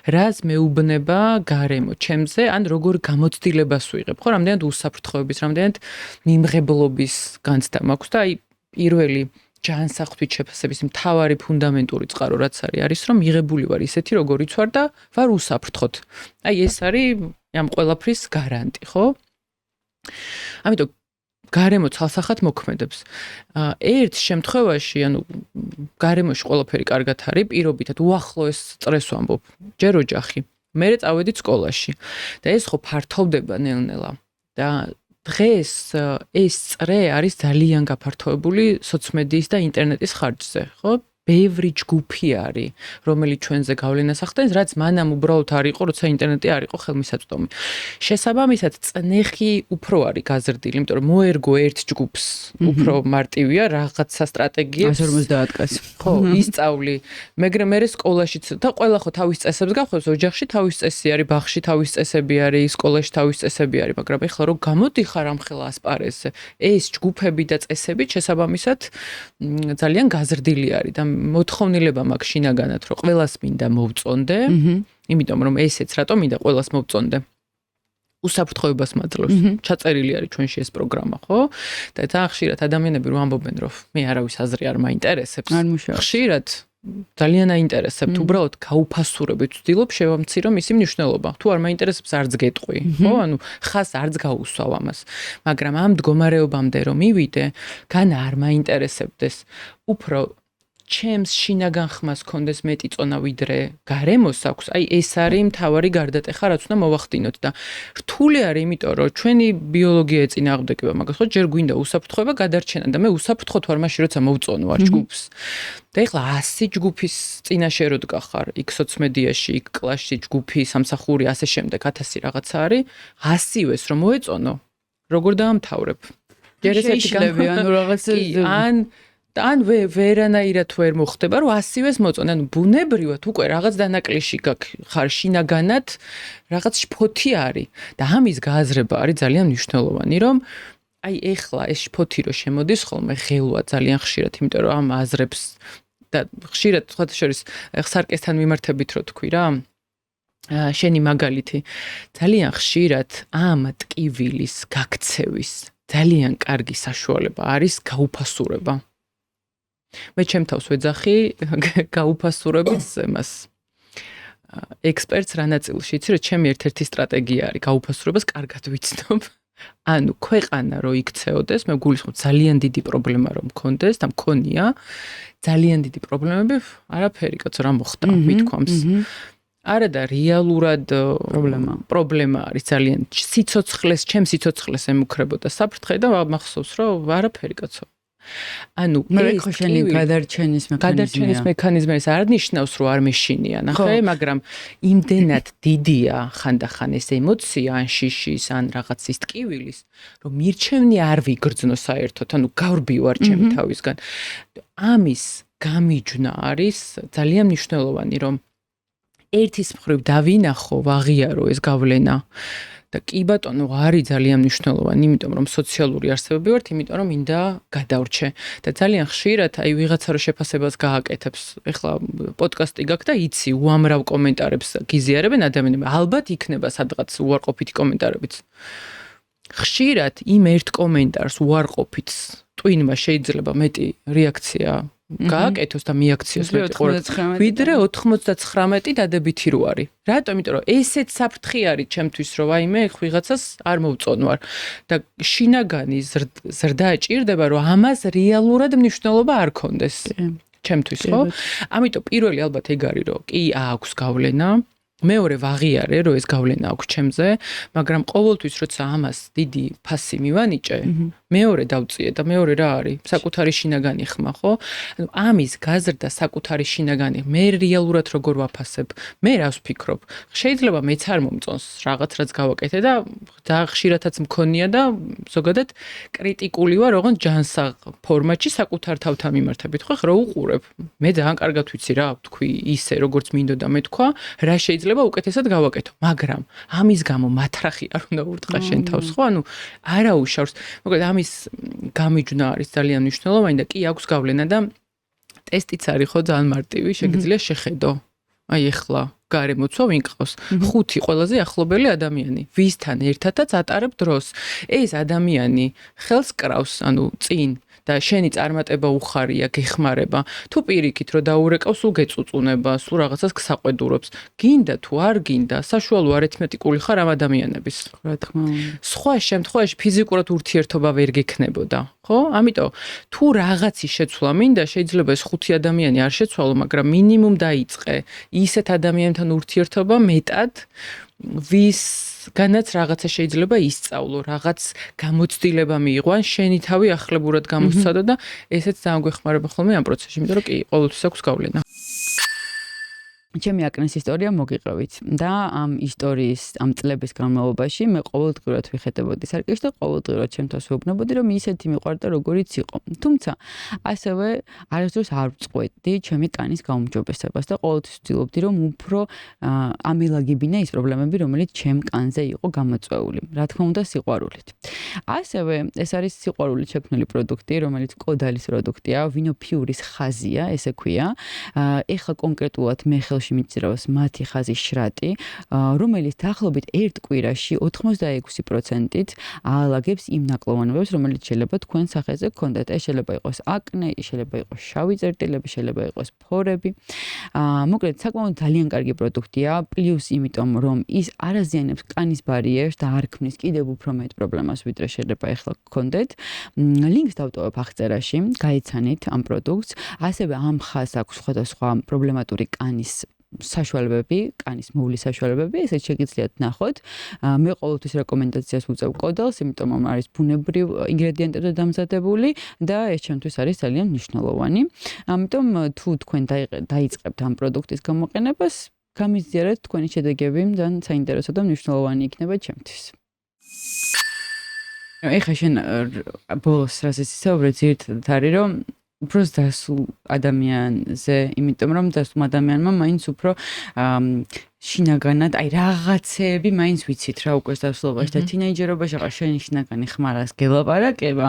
რას მეუბნება გარემო ჩემზე, ან როგორ გამოცდილებას ვიღებ, ხო? რამდენად უსაფრთხოების, რამდენად მიმღებლობის განცდა მაქვს და აი პირველი ჯანსაღთვით შეფასების მთავარი ფუნდამენტური წყარო რაც არის რომ მიღებული ვარ ისეთი როგორიც ვარ და ვარ უსაფრთხოდ. აი ეს არის ამ ყველაფრის გარანტი, ხო? ამიტომ გარემო ცალსახად მოქმედებს. ერთ შემთხვევაში, ანუ გარემოში ყველაფერი კარგად არის, პირობითად უახლოეს წრეს ვამბობ, ჯერ ოჯახი, მერე წავედით სკოლაში. და ეს ხო ფართოვდება ნელ-ნელა. და დღეს ეს წრე არის ძალიან გაფართოებული სოციმედიის და ინტერნეტის ხარჯზე, ხო? ბევრი ჯგუფი არის, რომელიც ჩვენზე გავლენას ახდენს, რაც მანამ უბრალოდ არ იყო, როცა ინტერნეტი არ იყო ხელმისაწვდომი. შესაბამისად, წნეხი უფრო არის გაზრდილი, იმიტომ რომ მოერგო ერთ ჯგუფს უფრო მარტივია რაღაცა სტრატეგიებს 150 კაცს. ხო, ისწავლი, მაგრამ მე სკოლაშიც და ყველა ხო თავის წესებს გახსოვს, ოჯახში თავის წესი არის, ბაღში თავის წესები არის, სკოლაში თავის წესები არის, მაგრამ ეხლა რომ გამოდიხარ ამ ხელა ასპარეზზე, ეს ჯგუფები და წესები შესაბამისად ძალიან გაზრდილი არის და მოთხოვნილება მაქვს შინაგანად, რომ ყველას მინდა მოვწონდე, იმიტომ რომ ესეც რატომ მინდა ყველას მოვწონდე. უსაფრთხოებას მაძლევს. ჩაწერილი არის ჩვენში ეს პროგრამა, ხო? და ძალიან ხშირად ადამიანები რომ ამბობენ, რომ მე არავის აზრი არ მაინტერესებს. ხშირად ძალიან აინტერესებთ, უბრალოდ გაუფასურებით ვცდილობ შევამცირო მისი მნიშვნელობა. თუ არ მაინტერესებს, არც გეტყვი, ხო? ანუ ხას არც გაუსვავ ამას. მაგრამ ამ მდგომარეობამდე რომ მივიდე, გან არ მაინტერესებდეს. უფრო ჩემს შინაგან ხმას კონდეს მეტი წონა ვიდრე გარემოს აქვს. აი ეს არის მთავარი გარდატეხა, რაც უნდა მოვახდინოთ და რთული არის, იმიტომ რომ ჩვენი ბიოლოგია ეწინააღმდეგება მაგას, ხო? ჯერ გვინდა უსაფრთხოება გადარჩენა და მე უსაფრთხოდ ვარ მაშინ, როცა მოვწონო არ ჯგუფს. და ეხლა 100 ჯგუფის წინაშე რო დგახარ, იქ სოციმედიაში, იქ კლასში ჯგუფი, სამსახური, ასე შემდეგ 1000 რაღაცა არის, 100-ვეს რომ მოეწონო, როგორ დაამთავრებ? ჯერ ეს ერთი ანუ რაღაცა ან ვერანაირად ვერ მოხდება, რომ 100-ვეს მოწონე, ანუ ბუნებრივად უკვე რაღაც დანაკლისში ხარ შინაგანად, რაღაც შფოთი არის და ამის გააზრება არის ძალიან მნიშვნელოვანი, რომ აი ეხლა ეს ფოთი რო შემოდის ხოლმე ღელვა ძალიან ხშირად, იმიტომ რომ ამ აზრებს და ხშირად სხვათა შორის სარკესთან მიმართებით რო თქვი რა. შენი მაგალითი ძალიან ხშირად ამ ტკივილის გაქცევის ძალიან კარგი საშუალება არის გაუფასურება. მე ჩემ თავს ვეძახი გაუფასურების იმას ექსპერტს რა ნაწილში იცი რომ ჩემი ერთ-ერთი სტრატეგია არის გაუფასურებას კარგად ვიცნობ. ანუ ქვეყანა რო იქცეოდეს, მე გულისხმობ ძალიან დიდი პრობლემა რომ მქონდეს და მქონია ძალიან დიდი პრობლემები, არაფერი კაცო რა მოხდა მithქვამს. არა და რეალურად პრობლემა არის ძალიან ჩემ სიცოცხლეს ემუქრებოდა საფრთხე და მახსოვს რომ არაფერი კაცო. ანუ მე ხო შენი გადარჩენის მექანიზმი ეს არ ნიშნავს რომ არ მეშინია, ნახე, მაგრამ იმდენად დიდია ხანდახან ეს ემოცია ან შიშის ან რაღაცის ტკივილის, რომ მირჩევნი არ ვიგრძნო საერთოდ, ანუ გავრბივარ ჩემი თავისგან. ამის გამიჯვნა არის ძალიან მნიშვნელოვანი, რომ ერთის მხრივ დავინახო, ვაღიარო ეს გავლენა. და კი ბატონო, არის ძალიან მნიშვნელოვანი, იმიტომ რომ სოციალური არსებები ვართ, იმიტომ რომ მინდა გადავრჩე. და ძალიან ხშირად აი ვიღაცა რო შეფასებას გააკეთებს, ეხლა პოდკასტი გაქვს და იცი, უამრავ კომენტარებს გიზიარებენ ადამიანები. ალბათ იქნება სადღაც უარყოფითი კომენტარებიც. ხშირად იმ ერთ კომენტარს უარყოფით ტვინმა შეიძლება მეტი რეაქცია გააკეთოს და მიაქციოს მეტი ყურადღება. ვიდრე 99 დადებითი რო არის. რატომ? იმიტომ რომ ესეც საფრთხე არის ჩემთვის, რომ აი მე ვიღაცას არ მოვწონვარ და შინაგანი ზრდა ჭირდება, რომ ამას რეალურად მნიშვნელობა არ კონდეს. ჩემთვის, ხო? ამიტომ პირველი ალბათ ეგ არის, რომ კი აქვს გავლენა. მეორე ვაღიარე, რომ ეს გავლენა აქვს ჩემზე, მაგრამ ყოველთვის როცა ამას დიდი ფასი მივანიჭე, მეორე დავწიე და მეორე რა არის? საკუთარი შინაგანი ხმა, ხო? ანუ ამის გაზრდა საკუთარი შინაგანი, მე რეალურად როგორ ვაფასებ? მე რას ვფიქრობ? შეიძლება მეც არ მომწონს რაღაც რაც გავაკეთე და ხშირადაც მქონია და ზოგადად კრიტიკული ვარ, ოღონდ ჯანსაღ ფორმატში საკუთარ თავთან მიმართებით, ხო? რა უყურებ? მე ძალიან კარგად ვიცი რა ვთქვი ისე, როგორც მინდოდა მე თქვა, რა შეიძლება უკეთესად გავაკეთო, მაგრამ ამის გამო მათრახი არ უნდა ურტყა შენ თავს, ხო? ანუ არა უშავს. მოკლედ ამის გამიჯვნა არის ძალიან მნიშვნელოვანი და კი აქვს გავლენა და ტესტიც არის ხო ძალიან მარტივი, შეგიძლია შეხედო. აი ეხლა გარემოცვა ვინ ყავს? 5 ყველაზე ახლობელი ადამიანი, ვისთან ერთადაც ატარებ დროს. ეს ადამიანი ხელს კრავს, ანუ წინ და შენი წარმატება უხარია, გეხმარება. თუ პირიქით რო დაურეკავს, სულ გეწუწუნება, სულ რაღაცას გსაყვედურობს. გინდა თუ არ გინდა, საშუალო არითმეტიკული ხარ ამ ადამიანების. რა თქმა უნდა. სხვა შემთხვევაში ფიზიკურად ურთიერთობა ვერ გექნებოდა, ხო? ამიტომ თუ რაღაცი შეცვლა მინდა, შეიძლება ეს 5 ადამიანი არ შეცვალო, მაგრამ მინიმუმ დაიწყე ისეთ ადამიანთან ურთიერთობა მეტად, ვისგანაც რაღაცა შეიძლება ისწავლო, რაღაც გამოცდილება მიიღო, ან შენი თავი ახლებურად გამოსცადო და ესეც ძალიან გვეხმარება ხოლმე ამ პროცესში, იმიტომ რომ კი ყოველთვის აქვს გავლენა. ჩემი აკნეს ისტორია მოგიყევით და ამ ისტორიის ამ წლების განმავლობაში მე ყოველდღურად ვიხედებოდი სარკეში და ყოველდღურად ჩემთვის ვეუბნებოდი რომ ისეთი მიყვარდა როგორიც იყო. თუმცა ასევე არასდროს არ ვწყვეტდი ჩემი კანის გაუმჯობესებას და ყოველთვის ვცდილობდი რომ უფრო ამილაგებინა ის პრობლემები რომელიც ჩემ კანზე იყო გამოწვეული. რა თქმა უნდა სიყვარულით. ასევე ეს არის სიყვარულით შექმნილი პროდუქტი, რომელიც კოდალის პროდუქტია, ვინოფიურის ხაზია, ესე ქვია. ეხლა კონკრეტულად მე მიმწირავს მათი ხაზის შრატი, რომელიც დაახლოებით ერთ კვირაში 86%-ით აალაგებს იმ ნაკლოვანებებს, რომელიც შეიძლება თქვენ სახეზე გქონდეთ. ეს შეიძლება იყოს აკნე, შეიძლება იყოს შავი წერტილები, შეიძლება იყოს ფორები. მოკლედ, საკმაოდ ძალიან კარგი პროდუქტია, პლუს იმიტომ, რომ ის არ აზიანებს კანის ბარიერს და არ ქმნის კიდევ უფრო მეტ პრობლემას, ვიდრე შეიძლება ახლა გქონდეთ. ლინკს დავტოვებ აღწერაში, გაიცანით ამ პროდუქტს. ასევე ამ ხაზს აქვს სხვადასხვა პრობლემატური კანის საშუალებები, კანის მოვლის საშუალებები, ესეც შეგიძლიათ ნახოთ. მე ყოველთვის რეკომენდაციას ვუწევ კოდალს, იმიტომ რომ არის ბუნებრივ ინგრედიენტებზე დამზადებული და ეს ჩემთვის არის ძალიან მნიშვნელოვანი. ამიტომ თუ თქვენ დაიწყებთ ამ პროდუქტის გამოყენებას, გამიზიარეთ თქვენი შედეგები, ძალიან საინტერესო და მნიშვნელოვანი იქნება ჩემთვის. ეხლა შენ ბოლოს რასაც ისაუბრე, ძირითადად არის რომ უფრო დასულ ადამიანზე, იმიტომ რომ დასულ ადამიანმა მაინც უფრო შინაგანად, რაღაცეები მაინც ვიცით რა უკვე დასვლობაში და თინეიჯერობაში აღარ შენი შინაგანი ხმარას გელაპარაკება.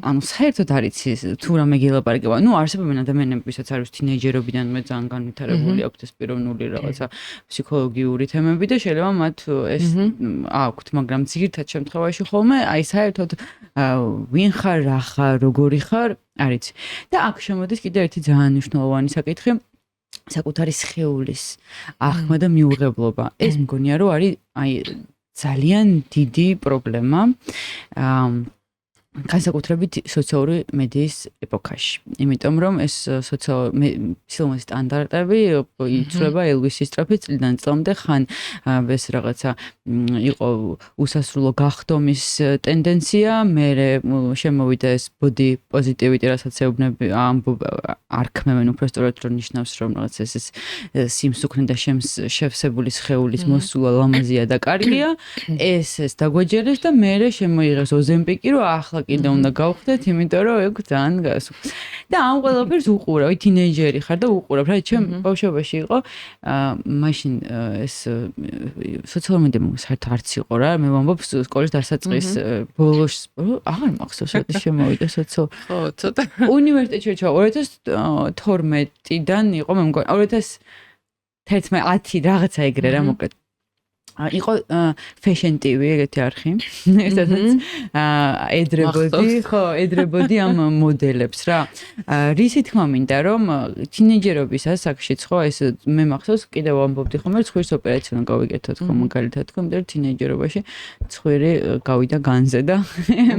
ანუ საერთოდ არ იცის თუ რამე გელაპარაკება. ნუ არსებობენ ადამიანები, ვისაც არის თინეიჯერობიდანვე ძალიან განვითარებული აქვთ ეს პიროვნული რაღაცა ფსიქოლოგიური თემები და შეიძლება მათ ეს აქვთ, მაგრამ ძირითად შემთხვევაში ხოლმე აი საერთოდ ვინ ხარ, რა ხარ, როგორი ხარ, არ იცი. და აქ შემოდის კიდე ერთი ძალიან მნიშვნელოვანი საკითხი. საკუთარი სხეულის აღქმა და მიუღებლობა. ეს მგონია რომ არის აი ძალიან დიდი პრობლემა. განსაკუთრებით სოციალური მედიის ეპოქაში. იმიტომ რომ ეს სოციალური სტანდარტები იცვლება ელვისის სწრაფი წლიდან წლამდე ხან ეს რაღაცა იყო უსასრულო გახდომის ტენდენცია, მერე შემოვიდა ეს body positivity, რასაც ეუბნები არქმევენ უბრალოდ რომ ნიშნავს რომ რაღაც ეს სიმსუქნე და შევსებული სხეულის მოსულა ლამაზია და კარგია, ეს დაგვეჯერეს და მერე შემოიღეს ოზემპიკი რომ ახლა კიდე უნდა გავხდეთ, იმიტომ რომ ეგ ძალიან გასულ. და ამ ყველაფერს უყურავ, თინეიჯერი ხარ და უყურავ. რა ჩემ ბავშვობაში იყო, მაშინ ეს სოციალური მედია საერთოდ არც იყო რა. მე ვამბობ სკოლის დასაწყის ბოლოს, აღარ მახსოვს რა შემოვიდა სოციალ. ხო, ცოტა. უნივერსიტეტში ჩავა 2012-დან იყო, მე მგონი 2011 რაღაცა ეგრე რა მოკლედ. იყო fashion TV ეგეთი არხი. სადაც ეძრებოდი ამ მოდელებს რა. რისი თქმა მინდა რომ თინეიჯერობის ასაკშიც ხო ეს მე მახსოვს კიდევ ვამბობდი ხომ რომ ცხვირის ოპერაცია გავიგეთოთ ხო მაგალითად ხო მე თინეიჯერობაში ცხვირი გავიდა განზე და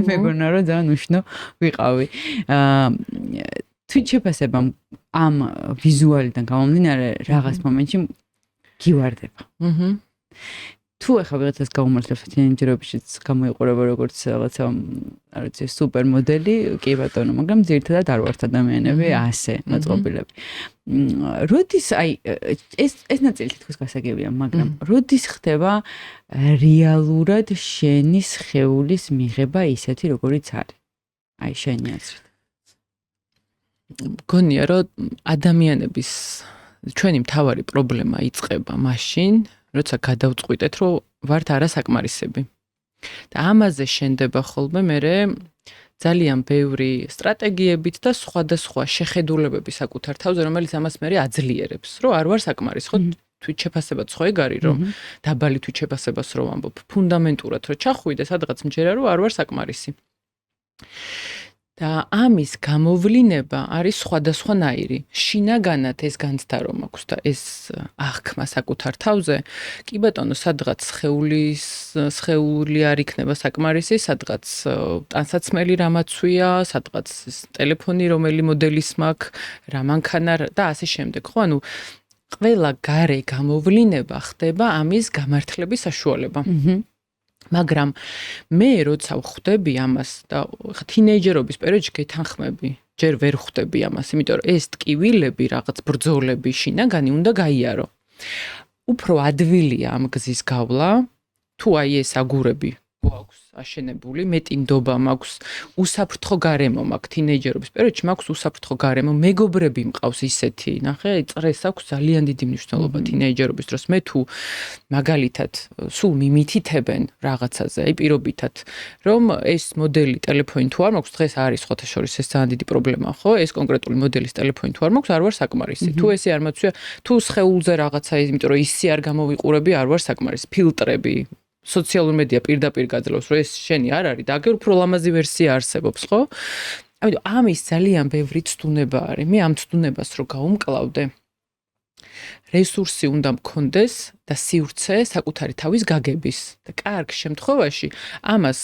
მეგონა რომ ძალიან უშნო ვიყავი. თვით შეფასებამ ამ ვიზუალიდან გამომდინარე რაღაც მომენტში გივარდება. თუ ახლა ვიღაცას გაუმართლებს თინეიჯერობაშიც გამოიყურება როგორც რაღაცა არ ვიცი სუპერ მოდელი, კი ბატონო, მაგრამ ძირითადად არ ვართ ადამიანები ასე მოწყობილები. როდის აი ეს ნაწილი თითქოს გასაგებია, მაგრამ როდის ხდება რეალურად შენი სხეულის მიღება ისეთი როგორიც არის? აი შენი აზრით. მგონია რომ ადამიანების ჩვენი მთავარი პრობლემა იწყება მაშინ როცა გადავწყვიტეთ, რომ ვართ არასაკმარისები. და ამაზე შენდება ხოლმე მერე ძალიან ბევრი სტრატეგიებით და სხვადასხვა შეხედულებები საკუთარ თავზე, რომელიც ამას მერე აძლიერებს, რომ არ ვარ საკმარის, ხო? თვით შეფასებაც ხო ეგ არის, რომ დაბალი თვით შეფასებას რო ვამბობ, ფუნდამენტურად რო ჩახვიდე, სადღაც მჯერა, რომ არ ვარ საკმარისი. და ამის გამოვლინება არის სხვადასხვანაირი. შინაგანად ეს განცდა რომ აქვს და ეს აღქმა საკუთარ თავზე, კი ბატონო, სადღაც სხეული არ იქნება საკმარისი, სადღაც ტანსაცმელი რამაცვია, სადღაც ტელეფონი რომელი მოდელის მაქვს, რა მანქანა და ასე შემდეგ. ხო, ანუ ყველა გარე გამოვლინება ხდება ამის გამართლების საშუალება. მაგრამ მე როცა ვხვდები ამას და თინეიჯერობის პერიოდში გეთანხმები, ჯერ ვერ ხვდები ამას, იმიტომ რომ ეს ტკივილები, რაღაც ბრძოლები შინაგანი უნდა გაიარო. უფრო ადვილია ამ გზის გავლა, თუ აი ეს აგურები გვაქვს აშენებული, მეტი ნდობა მაქვს, უსაფრთხო გარემო მაქვს თინეიჯერობის პერიოდში, მაქვს უსაფრთხო გარემო, მეგობრები მყავს ისეთი, ნახე, წრეს აქვს ძალიან დიდი მნიშვნელობა თინეიჯერობის დროს. მე თუ მაგალითად სულ მიმითითებენ რაღაცაზე, აი პირობითად, რომ ეს მოდელი ტელეფონი თუ არ მაქვს, დღეს არის ხოთა შორის ეს ძალიან დიდი პრობლემა, ხო? ეს კონკრეტული მოდელის ტელეფონი თუ არ მაქვს, არ ვარ საკმარისი. თუ ესე არ მაცვია, თუ სხეულზე რაღაცა, იმიტომ რომ ისე არ გამოვიყურები, არ ვარ საკმარისი. ფილტრები სოციალური მედია პირდაპირ გაძლევს, რომ ეს შენი არ არის და აგერ უფრო ლამაზი ვერსია არსებობს, ხო? ამიტომ ამის ძალიან ბევრი ცდუნება არის. მე ამ ცდუნებას რო გაუმკლავდე, რესურსი უნდა მქონდეს და სივრცე საკუთარი თავის გაგების. და კარგ შემთხვევაში ამას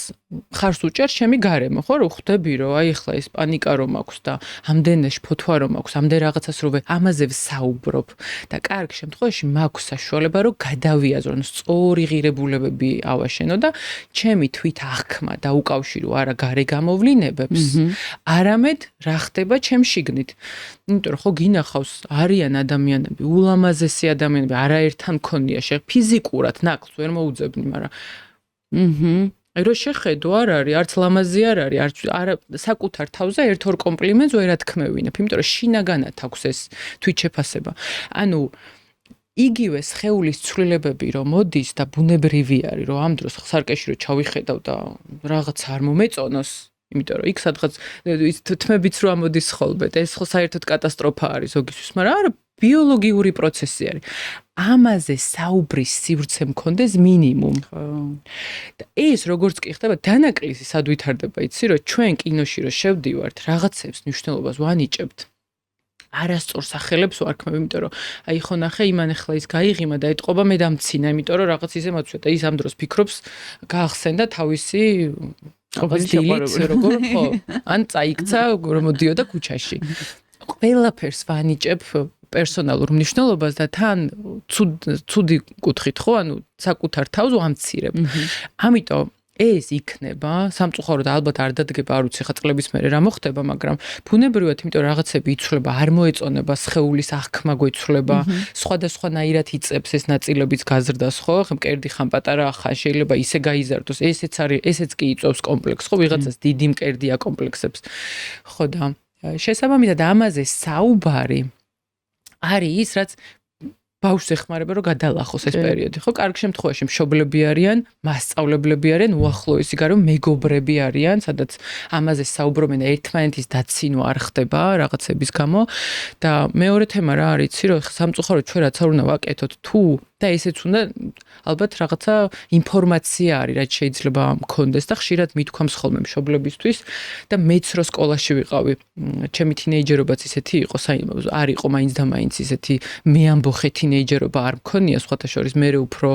ხარს უჭერ ჩემი გარემო, ხო, რომ ხვდები, რომ აი ახლა ეს პანიკა რომ აქვს და ამდენე შფოთვა რომ აქვს, ამდენ რაღაცას რომ ამაზე ვსაუბრობ და კარგ შემთხვევაში მაქვს საშუალება რომ გადავიაზრო, სწორი ღირებულებები ავაშენო და ჩემი თვით აღქმა და უკავშირო არა გარე გამოვლინებებს, არამედ რა ხდება ჩემ შიგნით. იმიტომ რომ ხო გინახავს არიან ადამიანები, ულამაზესი ადამიანები, არაერთან მქონია ფიზიკურად ნაკლს ვერ მოუძებნი, მაგრამ აი რო შეხედო არ არის, არც ლამაზი არ არის, არა საკუთარ თავზე ერთ-ორ კომპლიმენტს ვერ ათქმევინებ, იმიტომ რომ შინაგანად აქვს ეს თვითშეფასება. ანუ იგივე სხეულის ცვლილებები რომ მოდის და ბუნებრივი არის, რომ ამ დროს სარკეში რო ჩავიხედავ და რაღაც არ მომეწონოს, იმიტომ რომ იქ სადღაც ის თმებიც რო ამოდის ხოლმე და ეს ხო საერთოდ კატასტროფა არის ზოგისთვის, მაგრამ არა ბიოლოგიური პროცესი არის. ამაზე საუბრის სივრცე მქონდეს მინიმუმ. და ეს როგორც კი ხდება, დანაკლისი სად ვითარდება, იცი რომ ჩვენ კინოში რო შევდივართ, რაღაცებს მნიშვნელობას ვანიჭებთ. არასწორ სახელებს ვარქმევ, იმიტომ რომ აი ხო ნახე, იმან ახლა ის გაიღიმა და ეტყობა მე დამცინა, იმიტომ რომ რაღაც ისე მოცვია და ის ამ დროს ფიქრობს გაახსენდა თავისი დილით, როგორ ხო, ან წაიქცა, რომ მოდიოდა ქუჩაში. ყველაფერს ვანიჭებ პერსონალურ მნიშვნელობას და თან ცუდი კუთხით ხო, ანუ საკუთარ თავს ვამცირებ. ამიტომ ეს იქნება სამწუხაროდ ალბათ არ დადგება, არ ვიცი ხა წლების მერე რა მოხდება, მაგრამ ბუნებრივად, იმიტომ რაღაცები იცვლება, არ მოეწონება სხეულის აღქმა გვეცვლება, სხვადასხვანაირად იწებს ეს ნაწილებიც გაზრდას, ხო? ხა მკერდი ხან პატარა ხან შეიძლება ისე გაიზარდოს, ესეც არის, ესეც კი იწვევს კომპლექსს, ხო? ვიღაცას დიდი მკერდი აკომპლექსებს. ხო და შესაბამისად ამაზე საუბარი არის ის, რაც ბავშვს ეხმარება რომ გადალახოს ეს პერიოდი, ხო? კარგ შემთხვევაში მშობლები არიან, მასწავლებლები არიან, უახლოესი გარო მეგობრები არიან, სადაც ამაზე საუბრობენ და ერთმანეთის დაცინვა არ ხდება რაღაცების გამო. და მეორე თემა რა არის, იცი რომ სამწუხაროდ ჩვენ რაც არ უნდა ვაკეთოთ, თუ და ესეც უნდა ალბათ რაღაცა ინფორმაცია არის, რაც შეიძლება მქონდეს და ხშირად მithქვამს ხოლმე მშობლებისთვის და მეც რო სკოლაში ვიყავი, ჩემი თინეიჯერობაც ისეთი იყო, არ იყო მაინც და მაინც ისეთი მე ამბოხე თინეიჯერობა არ მქონია, სხვათა შორის მე უფრო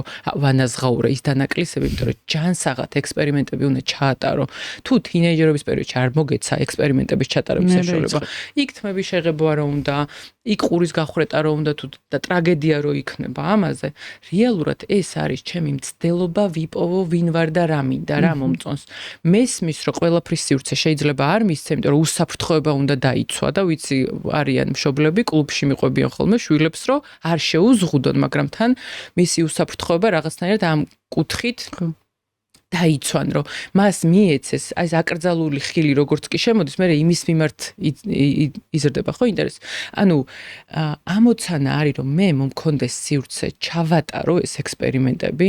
ვანაზღაურე ის დანაკლისები, იმიტომ რომ ჯანსაღად ექსპერიმენტები უნდა ჩაატარო. თუ თინეიჯერობის პერიოდში არ მოგეცა ექსპერიმენტების ჩატარების საშუალება, იქ თმები შეღებვა რა უნდა, იქ ყურის გახრეტა რა უნდა თუ და ტრაგედია რო იქნება ამაზე. რეალურად ეს არის ჩემი მცდელობა ვიპოვო ვინ ვარ და რა მინდა რა მომწონს. მესმის რომ ყველაფრის სივრცე შეიძლება არ მისცე, იმიტომ რომ უსაფრთხოება უნდა დაიცვა და ვიცი არიან მშობლები კლუბში მიყვებიან ხოლმე შვილებს რომ არ შეუზღუდონ, მაგრამ თან მისი უსაფრთხოება რაღაცნაირად ამ კუთხით დაიცვან, რომ მას მიეცეს აი ეს აკრძალული ხილი როგორც კი შემოდის, მე იმის მიმართ იზრდება ხო ინტერესი. ანუ ამოცანა არის რომ მე მომქონდეს სივრცე ჩავატარო ეს ექსპერიმენტები,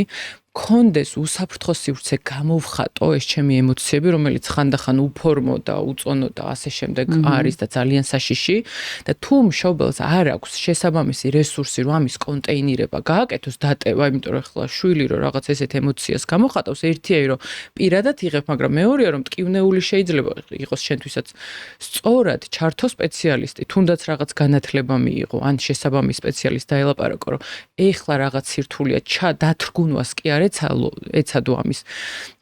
მქონდეს უსაფრთხო სივრცე გამოვხატო ეს ჩემი ემოციები, რომელიც ხანდახან უფორმო და უწონო და ასე შემდეგ არის და ძალიან საშიში და თუ მშობელს არ აქვს შესაბამისი რესურსი რომ ამის კონტეინირება გააკეთოს, დატევა, იმიტომ რომ ახლა შვილი რომ რაღაც ესეთ ემოციას გამოხატავს, ერთია რომ პირადად იღებ, მაგრამ მეორეა რომ მტკივნეული შეიძლება იყოს შენთვისაც სწორად ჩართო სპეციალისტი, თუნდაც რაღაც განათლება მიიღო, ან შესაბამის სპეციალისტ დაელაპარაკო, რომ ეხლა რაღაც სირთულეა დათრგუნვას კი არ ეცადო ამის.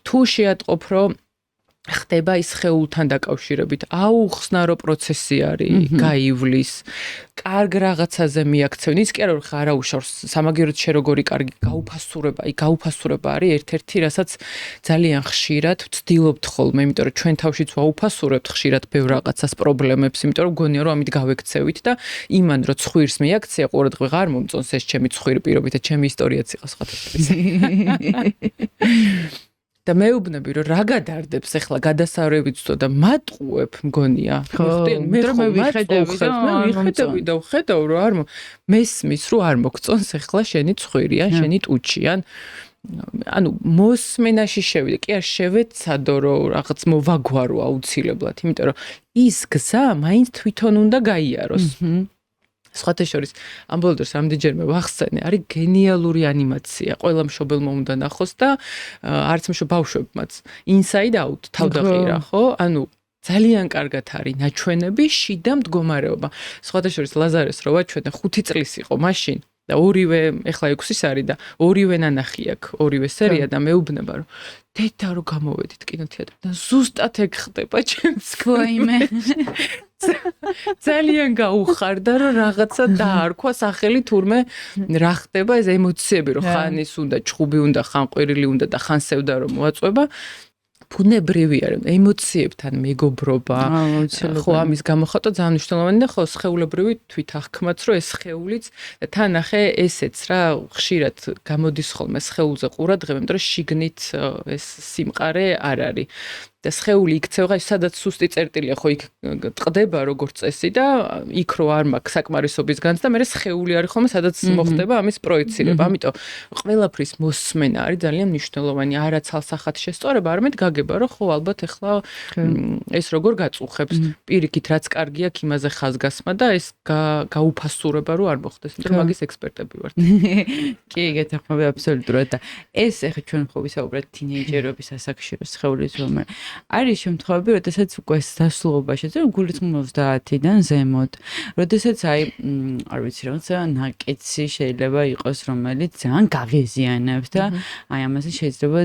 თუ შეატყობ, რომ ხდება ის ხეულთან დაკავშირებით, აუხსნარო პროცესი არის, გაივლის, კარგ რაღაცაზე მიაქცევენ, ის კი არა რომ ხარაუშავს, სამაგიეროდ შე როგორი კარგი გაუფასურება არის ერთ-ერთი, რასაც ძალიან ხშირად ვცდილობთ ხოლმე, იმიტომ რომ ჩვენ თავშიც ვაუფასურებთ ხშირად ბევრ რაღაცას პრობლემებს, იმიტომ რომ გონია რომ ამით გავექცევით და იმან რომ ცხვირს მიაქცია, ყურადღება არ მომწონს ეს ჩემი ცხვირი პირობით და ჩემი ისტორიაც იყო სხვათა. და მეუბნები რომ რა გადარდებს ახლა გადასარევით და მატყუებ მგონია. მე ვიხედავი და ვხედავ რომ არ მესმის რომ არ მოგწონს ახლა შენი ცხვირი ან შენი ტუჩი ან ანუ მოსმენაში შევიდე, კი არ შევეცადო რომ რაღაც მოვაგვარო აუცილებლად, იმიტომ რომ ის გზა მაინც თვითონ უნდა გაიაროს. სხვათა შორის ამ ბოლო დროს რამდენჯერმე ვახსენე, არის გენიალური ანიმაცია. ყველა მშობელმა უნდა ნახოს და არც ბავშვებმაც. Inside Out თავდაღირა, ხო? ანუ ძალიან კარგად არის ნაჩვენები შიდა მდგომარეობა. სხვათა შორის ლაზარეს რო ვაჩვენე 5 წლის იყო მაშინ და ორივე ეხლა 6-ის არის და ორივე ნანახი აქვს, ორივე სერია და მეუბნება რომ დედა რო გამოვედით კინოთეატრიდან ზუსტად ეგ ხდება ჩემს ვაიმე. ძალიან გაუხარდა რომ რაღაცა დაარქვა სახელი თურმე რა ხდება ეს ემოციები რომ ხან ის უნდა ჩხუბი უნდა ხან ყვირილი უნდა და ხან სევდა რომ მოაწყვება ბუნებრივი არის, ემოციებთან მეგობრობა. ხო, ამის გამოხატვა ძალიან მნიშვნელოვანია, ხო, სხეულებრივი თვითახქმაც, რომ ეს სხეულიც თან ნახე ესეც რა, ხშირად გამოდის ხოლმე სხეულზე ყურადღება, იმიტომ რომ შიგნით ეს სიმყარე არ არის. და სხეული იქცევა, სადაც სუსტი წერტილია, ხო იქ ტყდება როგორც წესი და იქ რო არ მაქვს საკმარისობის განცდა, მე სხეული არის ხოლმე, სადაც მოხდება ამის პროექცირება. ამიტომ ყველაფრის მოსმენა არის ძალიან მნიშვნელოვანი. არა ცალსახად შესწორება, არამედ გაგება, რომ ხო ალბათ ეხლა ეს როგორ გაწუხებს. პირიქით რაც კარგი აქვს, იმაზე ხაზგასმა და ეს გაუფასურება რო არ მოხდეს. იმიტომ რომ მაგის ექსპერტები ვართ. კი, გეთანხმები აბსოლუტურად და ეს ეხლა ჩვენ ხო ვისაუბრეთ თინეიჯერობის ასაკში, რომ სხეულის რომელი არის შემთხვევები, როდესაც უკვე დასრულობაში, გულისხმობს 30-დან ზემოთ. როდესაც არ ვიცი, რაღაცა ნაკეცი შეიძლება იყოს, რომელიც ძალიან გაღიზიანებს და ამაზე შეიძლება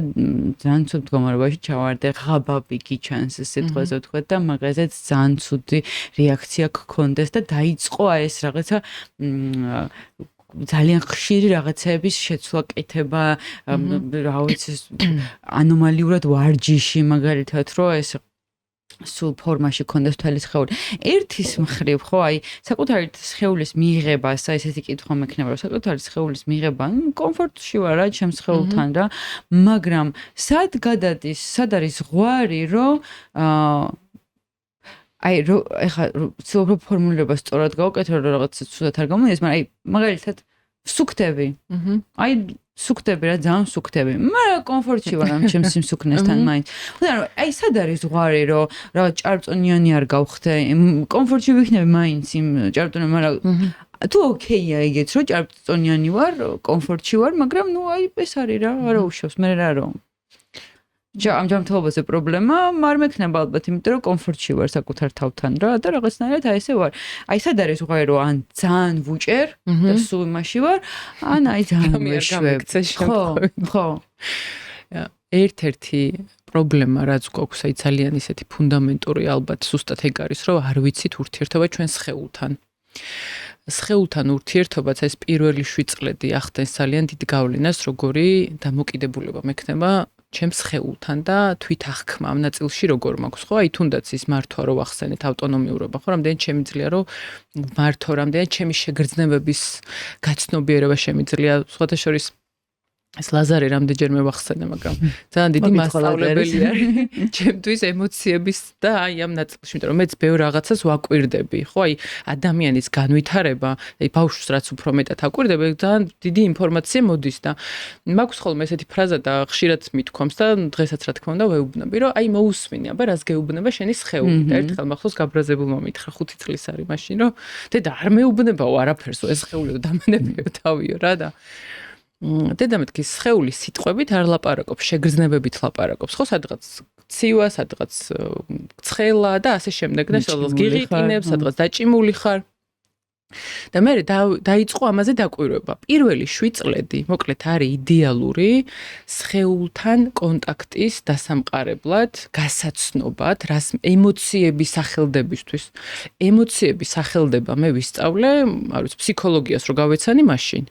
ძალიან ცუდ მდგომარეობაში ჩავარდე, ღაბაბი გიჩანს სიტყვაზე ვთქვათ და მაგაზეც ძალიან ცუდი რეაქცია გქონდეს და დაიწყო ეს რაღაცა ძალიან ხშირი რაღაცების შეცვლა კეთება, რა ვიცი, ანომალიურად ვარჯიში, მაგალითად, რომ ეს სულ ფორმაში ქონდეს თვალის სხეული. ერთის მხრივ, ხო, საკუთარი სხეულის მიღებას, ესეთი კითხვა მექნება, რომ საკუთარი სხეულის მიღება, კომფორტში ვარ რა, ჩემს სხეულთან რა, მაგრამ სად გადადის, სად არის ზღვარი, რომ ეხლა ცდილობ ფორმულირება სწორად გავუკეთო, რომ რაღაცა ცუდად არ გამოიდეს, მაგრამ მაგალითად სუქტები. სუქტები რა, ძალიან სუქტები. მაგრამ კომფორტში ვარ ამ ჩემს სიმსუქნესთან მაინც. ანუ სად არის ზღვარი, რომ რა ჭარბწონიანი არ გავხდე, კომფორტში ვიქნები მაინც იმ ჭარბწონიან, მაგრამ თუ ოკეია იგეც, რომ ჭარბწონიანი ვარ, კომფორტში ვარ, მაგრამ ეს არის რა, არა უშავს, მე რა რომ ამ ჯანმრთელობაზე პრობლემა არ მექნება ალბათ, იმიტომ რომ კომფორტში ვარ საკუთარ თავთან რა და რაღაცნაირად ესე ვარ. სად არის ზღვარი, რომ ან ძალიან ვუჭერ და სულ იმაში ვარ, ან ძალიან მეშვებ. ხო. ერთ-ერთი პრობლემა რაც გვაქვს, ძალიან ისეთი ფუნდამენტური ალბათ ზუსტად ეგ არის, რომ არ ვიცით ურთიერთობა ჩვენ სხეულთან. სხეულთან ურთიერთობაც ეს პირველი შვიდწლედი ახდენს ძალიან დიდ გავლენას, როგორი დამოკიდებულება მექნება ჩემს სხეულთან და თვითახქმა ამ ნაწილში როგორ მაქვს, ხო? თუნდაც ის მართვა რო ვახსენეთ ავტონომიურობა, ხო? რამდენი შემიძლია რომ მართო, რამდენი ჩემი შეგრძნებების გაცნობიერება შემიძლია, სხვათა შორის ეს ლაზარე რამდენჯერმე ვახსენე, მაგრამ ძალიან დიდი მასწავლებელი არის ჩემთვის ემოციების და ამ ნაწილში, იმიტომ რომ მეც ბევრ რაღაცას ვაკვირდები, ხო? ადამიანის განვითარება, ბავშვს რაც უფრო მეტად აკვირდები, ძალიან დიდი ინფორმაცია მოდის და მაქვს ხოლმე ესეთი ფრაზა და ხშირად მithქვამს და დღესაც რა თქმა უნდა ვეუბნები, რომ მოусმინე, აბა რას გეუბნება შენი სხეული და ერთხელ მახსოვს გაბრაზებულმა მითხრა 5 წლის არის მაშინ, რომ დედა არ მეუბნებაო არაფერს, ეს სხეულიო დამანებიო თავიო რა და დედამეთქი სხეული სიტყვებით არ ლაპარაკობს, შეგრძნებებით ლაპარაკობს, ხო, სადღაც ცივა, სადღაც ცხელა და ასე შემდეგ და სადღაც გიღიტინებს, სადღაც დაჭიმული ხარ. და მე დაიწყო ამაზე დაკვირვება. პირველი შვიდწლედი, მოკლედ, არის იდეალური სხეულთან კონტაქტის დასამყარებლად, გასაცნობად, რას ემოციების სახელდებისთვის. ემოციების სახელდება მე ვისწავლე, არ ვიცი, ფსიქოლოგიას რო გავეცანი მაშინ.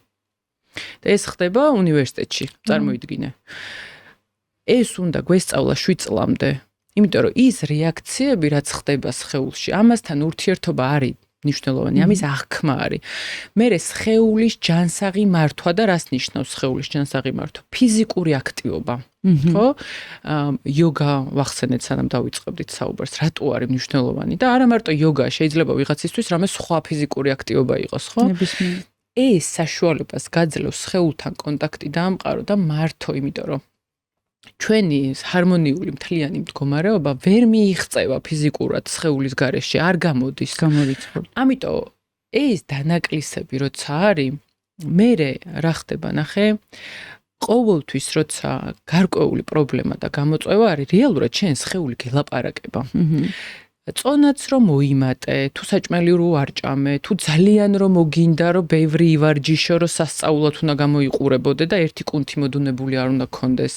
და ეს ხდება უნივერსიტეტში, წარმოიდგინე. ეს უნდა გვესწავლა 7 წლამდე, იმიტომ რომ ის რეაქციები, რაც ხდება სხეულში, ამასთან ურთიერთობა არის მნიშვნელოვანი, ამის აღქმა არის. მერე სხეულის ჯანსაღი მართვა და რას ნიშნავს სხეულის ჯანსაღი მართვა? ფიზიკური აქტივობა. ხო? იოგა ვახსენეთ, სანამ დავიწყებდით საუბარს, რატო არის მნიშვნელოვანი და არა მარტო იოგა, შეიძლება ვიღაცისთვის რამე სხვა ფიზიკური აქტივობა იყოს, ხო? ეს საშუალებას გაძლევს სხეულთან კონტაქტი დაამყარო და მართო, იმიტომ რომ ჩვენი ჰარმონიული მთლიანი მდგომარეობა ვერ მიიღწევა ფიზიკურად სხეულის გარეშე, არ გამოდის. ამიტომ ეს დანაკლისები როცა არის, მერე რა ხდება, ნახე, ყოველთვის როცა გარკვეული პრობლემა და გამოწვევა არის, რეალურად შენ სხეული გელაპარაკება. წონაც რომ მოიმატე, თუ საჭმელი რო არ ჭამე, თუ ძალიან რომ მოგინდა რომ ბევრი ივარჯიშო, რომ სასწაულად უნდა გამოიყურებოდე და ერთი კუნთი მოდუნებული არ უნდა გქონდეს.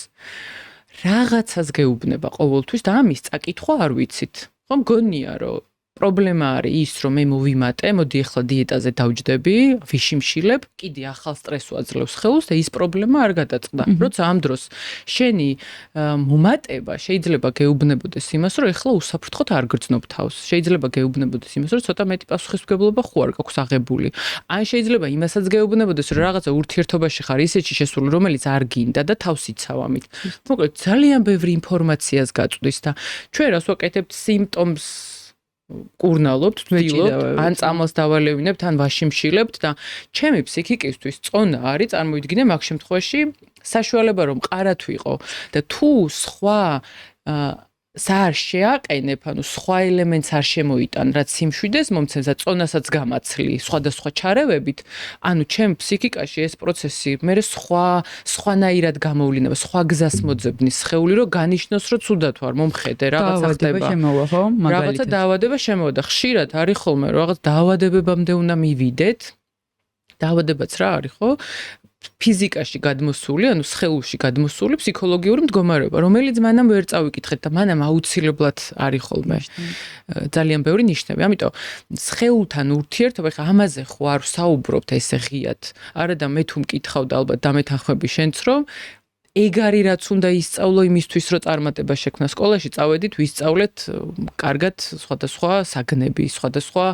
რაღაცას გეუბნება ყოველთვის და ამის წაკითხვა არ ვიცით. ხო მგონია რომ პრობლემა არის ის, რომ მე მოვიმატე, მოდი ახლა დიეტაზე დავჯდები, ვიშიმშილებ, კიდე ახალ სტრესს ვაძლევს ხელს და ის პრობლემა არ გადაწყდა. როცა ამ დროს შენი მომატება შეიძლება გეუბნებოდეს იმას, რომ ახლა უსაფრთხოდ არ გრძნობ თავს. შეიძლება გეუბნებოდეს იმას, რომ ცოტა მეტი პასუხისმგებლობა ხო არ გაქვს აღებული. ან შეიძლება იმასაც გეუბნებოდეს, რომ რაღაცა ურთიერთობაში ხარ ისეთში შესული, რომელიც არ გინდა და თავს იცავ ამით. მოკლედ ძალიან ბევრი ინფორმაციას გაწვდის და ჩვენ რას ვაკეთებთ სიმპტომს კურნალობთ, ვცდილობთ, ან წამალს დავალევინებთ, ან ვაშიმშილებთ და ჩემი ფსიქიკისთვის წონა არის, წარმოიდგინე მაგ შემთხვევაში საშუალება რომ მყარად ვიყო და თუ სხვა არ შეაყენებ, ანუ სხვა ელემენტს არ შემოიტან, რაც სიმშვიდეს მომცემს და წონასაც გამაცლი სხვადასხვა ჩარევებით, ანუ ჩემ ფსიქიკაში ეს პროცესი მე სხვანაირად გამოვლინება, სხვა გზას მოძებნის სხეული, რომ განიშნოს, რომ ცუდად ვარ, მომხედე, რაღაცა ხდება. რაღაცა დაავადება შემოვა და ხშირად არის ხოლმე, რომ რაღაც დაავადებებამდე უნდა მივიდეთ. დაავადებაც რა არის, ხო? ფიზიკაში გადმოსული, ანუ სხეულში გადმოსული ფსიქოლოგიური მდგომარეობა, რომელიც მანამ ვერ წავიკითხეთ და მანამ აუცილებლად არის ხოლმე ძალიან ბევრი ნიშნები. ამიტომ სხეულთან ურთიერთობა, ხა ამაზე ხო არ საუბრობთ ესე ღიად. არადა მე თუ მკითხავ და ალბათ დამეთანხმები შენც, რომ ეგ არის რაც უნდა ისწავლო იმისთვის, რომ წარმატება შექმნა სკოლაში, წავედით, ვისწავლეთ კარგად სხვადასხვა საგნები, სხვადასხვა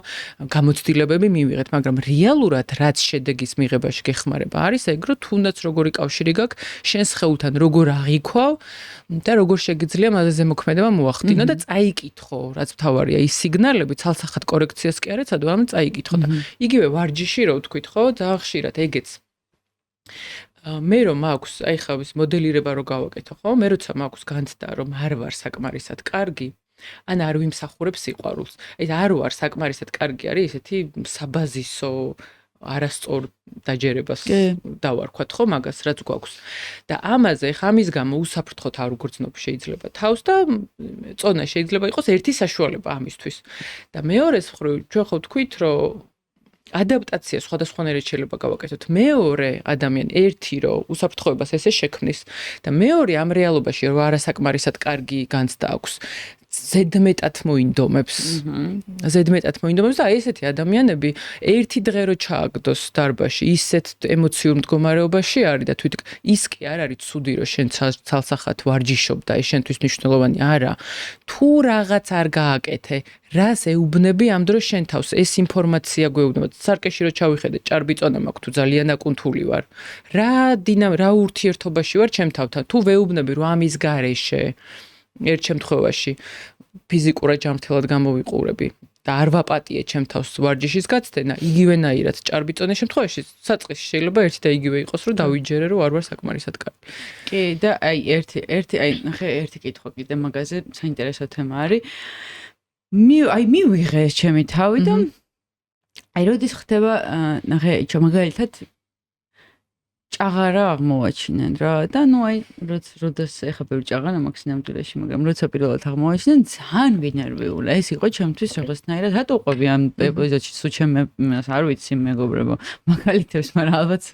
გამოცდილებები მივიღეთ, მაგრამ რეალურად რაც შედეგის მიღებაში გეხმარება არის ეგ, რომ თუნდაც როგორი კავშირი გაქვს შენს სხეულთან, როგორ აღიქვავ და როგორ შეგიძლია მასზე ზემოქმედება მოახდინო და წაიკითხო, რაც მთავარია, ის სიგნალები ცალსახად კორექციას კი არ ეცადო, ამ წაიკითხო და იგივე ვარჯიში რო ვთქვით, ხო, ძალიან ხშირად ეგეც მე რომ მაქვს, აი ხა ის მოდელირება რო გავაკეთო, ხო? მე როცა მაქვს განცდა, რომ არ ვარ საკმარისად კარგი, ან არ ვიმსახურებ სიყვარულს. აი არ ვარ საკმარისად კარგი არის ესეთი საბაზისო არასწორ დაჯერებას დავარქვათ, ხო, მაგას რაც გვაქვს. და ამაზე ხა ამის გამო უსაფრთხოდ არ უგრძნობ შეიძლება თავს და წონა შეიძლება იყოს ერთი საშუალება ამისთვის. და მეორეს მხრივ ჩვენ ხო ვთქვით, რომ ადაპტაცია სხვადასხვანაირად შეიძლება გავაკეთოთ. მეორე ადამიანი ერთი რომ უსაფრთხოებას ესე შექმნის და მეორე ამ რეალობაში რომ არასაკმარისად კარგი განცდა აქვს, ზედმეტად მოინდომებს. ზედმეტად მოინდომებს და აი ესეთი ადამიანები ერთი დღე რო ჩააგდოს დარბაში, ისეთ ემოციურ მდგომარეობაში არის და თვით ის კი არ არის ცუდი რომ შენ ცალსახად ვარჯიშობ და ეს შენთვის მნიშვნელოვანი არა. თუ რაღაც არ გააკეთე, რას ეუბნები ამ დროს შენ თავს, ეს ინფორმაცია გვეუბნება. სარკეში რო ჩავიხედე, ჭარბი წონა მაქვს, თუ ძალიან აკუნთული ვარ. რა ურთიერთობაში ვარ ჩემ თავთან. თუ ვეუბნები რომ ამის გარეშე ერთ შემთხვევაში ფიზიკურად ჯანმრთელად გამოვიყურები და არ ვაპატიე ჩემ თავს ვარჯიშის გაცდენა, იგივენაირად ჭარბი წონის შემთხვევაში საწყისში შეიძლება ერთი და იგივე იყოს, რომ დავიჯერე, რომ არ ვარ საკმარისად კარგი. კი, და აი ერთი კითხვა კიდე მაგაზე საინტერესო თემა არის. მივიღე ეს ჩემი თავი და აი როდის ხდება, ნახე, მაგალითად ჭაღარა აღმოვაჩინენ რა და ნუ აი როდეს ეხა ბევრი ჭაღარა მაქვს ნამდვილაში, მაგრამ როცა პირველად აღმოვაჩინენ ძალიან ვინერვიულა. ეს იყო ჩემთვის რაღაცნაირად რატო ყვები ამ ეპიზოდში, სულ ჩემს არ ვიცი მეგობრებო მაგალითებს, მაგრამ ალბათ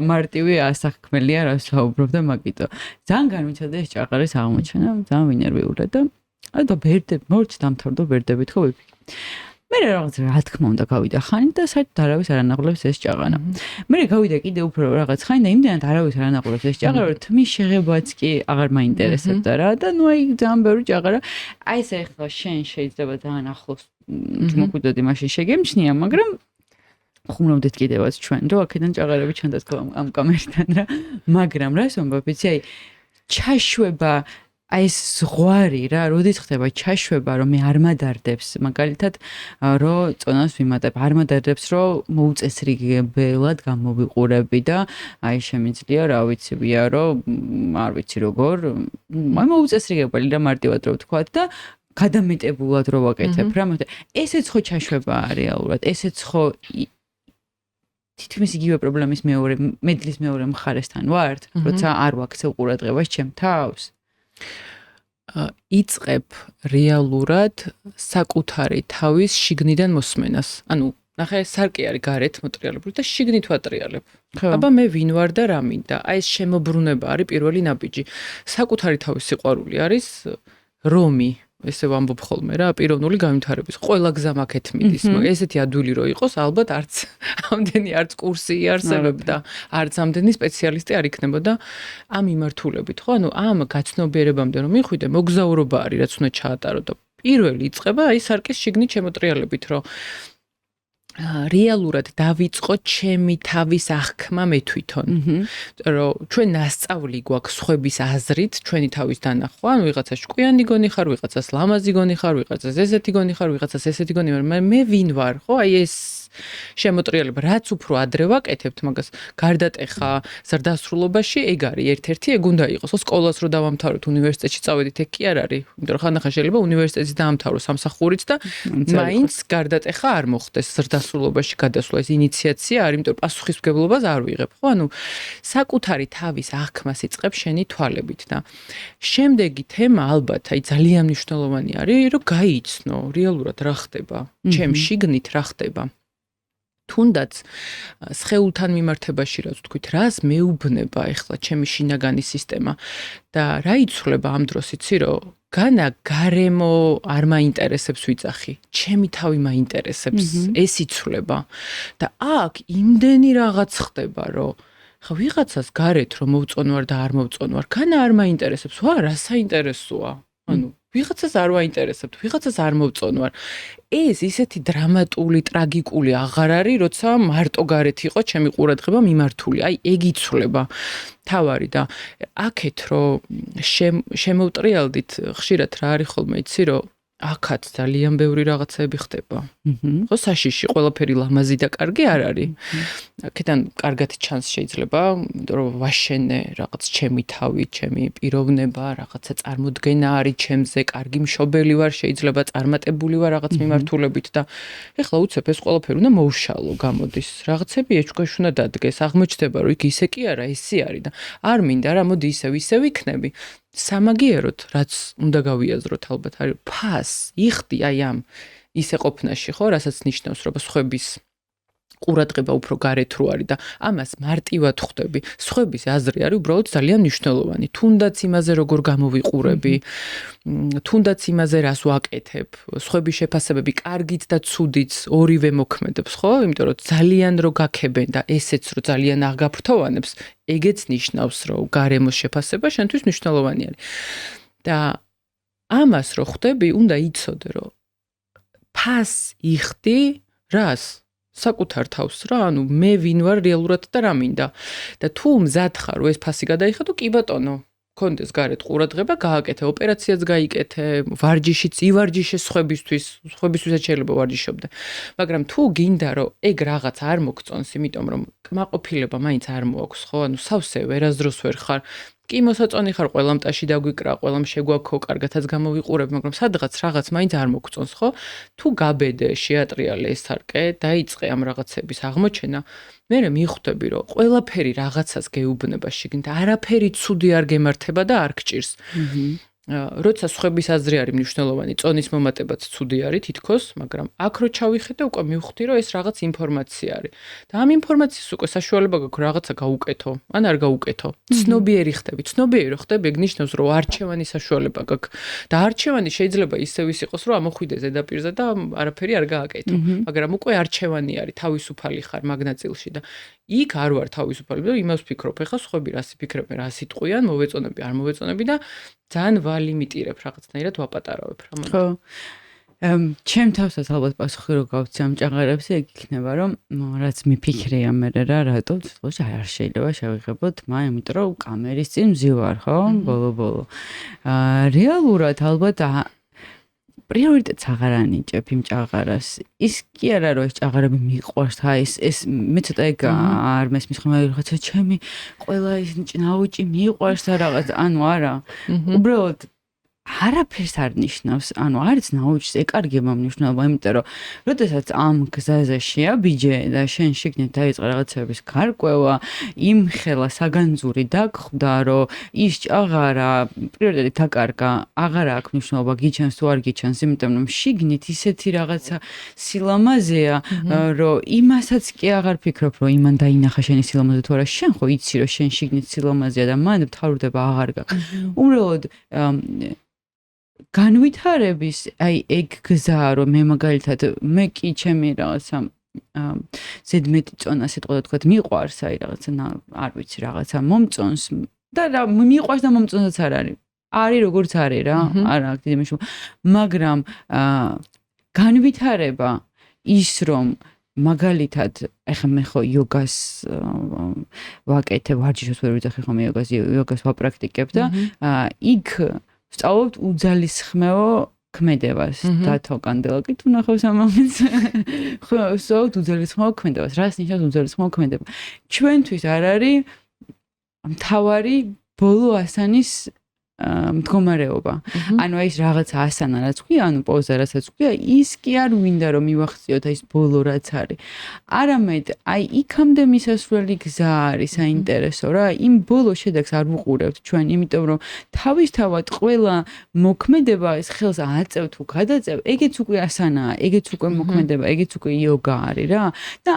მარტივი ასახქმელია რა საუბრობ და მაგიტო. ძალიან განვიცადა ეს ჭაღარის აღმოჩენა, ძალიან ვინერვიულა და აი და ბერდები მორჩ დამთავრდა ბერდებით ხო ვიფიქრე. მე რაღაც რა თქმა უნდა გავიდა ხანი და საერთოდ არავის არ ანაღლებს ეს ჭაღარა. მე გავიდა კიდე უფრო რაღაც ხანი და იმდენად არავის არ ანაღლებს ეს ჭაღარა, რომ თმის შეღებაც კი აღარ მაინტერესებდა რა და ნუ აი ძალიან ბევრი ჭაღარა. აი ეს ახლა შენ შეიძლება ძალიან ახლოს მოგვიდოდი მაშინ შეგემჩნია, მაგრამ ხუმრობდით კიდევაც ჩვენ, რომ აქედან ჭაღარები ჩანდათ ამ კამერიდან რა. მაგრამ რას ვამბობ, იცი აი ჩაშვება აი ეს ზღვარი რა, როდის ხდება ჩაშვება, რომ მე არ მადარდებს, მაგალითად, რომ წონას ვიმატებ, არ მადარდებს, რომ მოუწესრიგებლად გამოვიყურები და აი შემიძლია, რა ვიცია, რომ არ ვიცი როგორ, აი მოუწესრიგებელი და მარტივად რო ვთქვა და გადამეტებულად რო ვაკეთებ რა, ესეც ხო ჩაშვება რეალურად, ესეც ხო თითქმის იგივე პრობლემის მედლის მეორე მხარესთან ვართ, როცა არ ვაქცევ ყურადღებას ჩემ თავს. იწყებ რეალურად საკუთარი თავის შიგნიდან მოსმენას. ანუ ნახე, სარკე არის გარეთ მოტრიალებული და შიგნით ვატრიალებ. აბა მე ვინ ვარ და რა მინდა? აი ეს შემოbrunება არის პირველი ნაბიჯი. საკუთარი თავის სიყვარული არის რომი. ესე ვამბობ ხოლმე რა, პიროვნული განვითარების. ყველა გზა მაქეთ მიდის, მაგრამ ესეთი ადვილი რო იყოს, ალბათ არც კურსი იარსებებდა, არც ამდენი სპეციალისტი არ იქნებოდა ამ მიმართულებით, ხო? ანუ ამ გაცნობიერებამდე რომ მიხვიდე, მოგზაურობა არის, რაც უნდა ჩაატარო და პირველი იწყება აი სარკის შიგნით შემოტრიალებით, რომ რეალურად დავიწყო ჩემი თავის აღქმა მე თვითონ. რომ ჩვენ ნასწავლი გვაქვს სხვების აზრით, ჩვენი თავის დანახვა, ანუ ვიღაცას ჭკვიანი გონი ხარ, ვიღაცას ლამაზი გონი ხარ, ვიღაცას ესეთი გონი ხარ, ვიღაცას ესეთი გონი ხარ, მე ვინ ვარ, ხო? აი ეს შემოტრიალება, რაც უფრო ადრე ვაკეთებთ მაგას, გარდატეხა ზრდასრულობაში, ეგ არის ერთ-ერთი, ეგ უნდა იყოს. სკოლას რო დავამთავროთ, უნივერსიტეტში წავედით, ეგ კი არ არის. იმიტომ რომ ხანდახან შეიძლება უნივერსიტეტში დაამთავრო სამსახურით და მაინც გარდატეხა არ მოხდეს ზრდასრულობაში გადასვლა, ეს ინიციაცია არის, იმიტომ რომ პასუხისმგებლობას არ ვიღებ, ხო? ანუ საკუთარი თავის აღქმას იწყებ შენი თვალებით და შემდეგი თემა ალბათ, აი ძალიან მნიშვნელოვანი არის, რომ გაიცნო რეალურად რა ხდება, ჩემ შიგნით რა ხდება. თუნდაც სხეულთან მიმართებაში რაც ვთქვით, რას მეუბნება ახლა ჩემი შინაგანი სისტემა და რა იცვლება ამ დროს იცი რომ განა გარემო არ მაინტერესებს ვიძახი, ჩემი თავი მაინტერესებს, ეს იცვლება და აქ იმდენი რაღაც ხდება რომ ხა ვიღაცას გარეთ რომ მოვწონვარ და არ მოვწონვარ, განა არ მაინტერესებს, ვა რა საინტერესოა, ანუ ვიღაცას არ ვაინტერესებთ, ვიღაცას არ მოვწონვარ. ეს ისეთი დრამატული, ტრაგიკული აღარ არის, როცა მარტო გარეთ იყო ჩემი ყურადღება მიმართული. აი, ეგ იცვლება თავარი და აქეთ რომ შემოვტრიალდით, ხშირად რა არის ხოლმე, იცი რომ აქაც ძალიან ბევრი რაღაცები ხდება. ხო, საშიში, ყველაფერი ლამაზი და კარგი არ არის. აქედან კარგად ჩანს შეიძლება, იმიტომ რომ ვაშენე რაღაც ჩემი თავი, ჩემი პიროვნება, რაღაცა წარმოდგენა არის ჩემზე, კარგი მშობელი ვარ, შეიძლება წარმატებული ვარ რაღაც მიმართულებით და ეხლა უცებ ეს ყველაფერი უნდა მოვშალო, გამოდის. რაღაცები ეჭქვეშ უნდა დადგეს, აღმოჩნდება რომ იქ ისე კი არა, ისე არის და არ მინდა რა, მოდი ისე ვიქნები. სამაგიეროდ, რაც უნდა გავიაზროთ ალბათ, არის ფას, იხდი აი ამ ისე ყოფნაში, ხო, რასაც ნიშნავს, რომ სხვების ყურადღება უფრო გარეთ რო არის და ამას მარტივად ხვდები. სხვების აზრი არის უბრალოდ ძალიან მნიშვნელოვანი. თუნდაც იმაზე როგორ გამოვიყურები, თუნდაც იმაზე რას ვაკეთებ, სხვების შეფასებები კარგით და ცუდით ორივე მოქმედებს, ხო? იმიტომ რომ ძალიან რო გაქებენ და ესეც რო ძალიან აღგაფრთოვანებს, ეგეც ნიშნავს, რომ გარემოს შეფასება შენთვის მნიშვნელოვანი არის. და ამას რო ხვდები, უნდა იცოდე, რომ ფას იხდი რას? საკუთარ თავს რა, ანუ მე ვინ ვარ რეალურად და რა მინდა. და თუ მზად ხარ, რომ ეს ფასი გადაიხადო, კი ბატონო, კონდეს გარეთ ყურადღება, გააკეთე, ოპერაციაც გაიკეთე, ვარჯიშიც ივარჯიშე სხვებისთვისაც შეიძლება ვარჯიშობდე. მაგრამ თუ გინდა, რომ ეგ რაღაც არ მოგწონს, იმიტომ რომ კმაყოფილება მაინც არ მოაქვს, ხო? ანუ სავსე ვერასდროს ვერ ხარ. კი მოსაწონი ხარ, ყველა მტაში დაგვიკრა, ყველამ შეგვაქო, კარგათაც გამოვიყურებ, მაგრამ სადღაც რაღაც მაინც არ მოგწონს, ხო? თუ გაბედე, შეატრიალე ეს სარკე, დაიწყე ამ რაღაცების აღმოჩენა, მე მიხვდები, რომ ყველაფერი რაღაცას გეუბნება შიგნით, არაფერი ცუდი არ გემართება და არ გჭირს. როცა სხვების აზრი არის მნიშვნელოვანი, წონის მომატებაც ცუდი არის თითქოს, მაგრამ აქ რო ჩავიხედე, უკვე მივხვდი, რომ ეს რაღაც ინფორმაცია არის. და ამ ინფორმაციის უკვე საშუალება გაქვს რაღაცა გაუკეთო, ან არ გაუკეთო. ცნობიერი ხდები. ცნობიერი რო ხდები, ეგ ნიშნავს, რომ არჩევანის საშუალება გაქვს. და არჩევანი შეიძლება ისევ იყოს, რომ ამოხვიდე ზედაპირზე და არაფერი არ გააკეთო. მაგრამ უკვე არჩევანი არის, თავისუფალი ხარ მაგ ნაწილში და იქ არ ვარ თავისუფალი, და იმას ვფიქრობ, ეხლა სხვები რას იფიქრებენ, რას იტყვიან, მოვეწონები, არ მოვეწონები და ძალიან ვალიმიტირებ რაღაცნაირად ვაპატარავებ რა. ხო. ჩემ თავსაც ალბათ პასუხი რო გავცი ამ ჭაღარებზე, ეგ იქნება, რომ რაც მიფიქრია მე რა, რატო თვითონ არ შეიძლება შევიღებოთ, იმიტომ რომ კამერის წინ მზივარ, ხო? ბოლო-ბოლო. რეალურად ალბათ პრიორიტეტს აღარ ანიჭებ იმ ჭაღარას. ის კი არა რომ ეს ჭაღარები მიყვარს, ეს მე ცოტა ეგ არ მესმის ხოლმე რაღაცა ჩემი ყველა ის ნაუჭი მიყვარს და რაღაც, ანუ არა. უბრალოდ არაფერს არ ნიშნავს, ანუ არც ნაუჭს ეკარგება მნიშვნელობა, იმიტომ რომ როდესაც ამ გზაზე შეაბიჯე და შენ შიგნით დაიწყე რაღაცების გარკვევა, იმ ხელა საგანძური დაგხვდა, რომ ის ჭაღარა პრიორიტეტით აკარგა, აღარ აქვს მნიშვნელობა, გიჩანს თუ არ გიჩანს, იმიტომ რომ შიგნით ისეთი რაღაცა სილამაზეა, რომ იმასაც კი აღარ ფიქრობ, რომ იმან დაინახა შენი სილამაზე თუ არა, შენ ხო იცი, რომ შენ შიგნით სილამაზეა და მან თავრდება აღარ გაქვს. უბრალოდ განვითარების აი ეგ გზაა რომ მე მაგალითად მე კი ჩემი რაღაცა ზედმეტი წონა სიტყვა თქვა მიყვარს აი რაღაცა არ ვიცი რაღაცა მომწონს და რა მიყვარს და მომწონსაც არ არის როგორც არის რა არა აქ დიდი მნიშვნელობა მაგრამ განვითარება ის რომ მაგალითად ეხლა მე ხო იოგას ვაკეთებ ვარჯიშს ვერ ვიძახი ხომ იოგას ვაპრაქტიკებ და იქ ვსწავლობთ უძალისხმეო ქმედებას დათო კანდელაკი თუ ნახავს ამ მომენტს ხო ვსწავლობთ უძალისხმეო ქმედებას რას ნიშნავს უძალისხმეო ქმედება ჩვენთვის არ არის მთავარი ბოლო ასანის მდგომარეობა. ანუ ეს რაღაცა ასანა რაც ქვია, ანუ პოზა რასაც ქვია, ის კი არ მინდა რომ მივახციოთ ეს ბოლო რაც არის. არამედ აი იქამდე მისასვლელი გზა არის საინტერესო რა. იმ ბოლო შედეგს არ ვუყურებთ ჩვენ, იმიტომ რომ თავისთავად ყველა მოქმედება ეს ხელს აწევ თუ გადაწევ, ეგეც უკვე ასანაა, ეგეც უკვე მოქმედება, ეგეც უკვე იოგა არის რა. და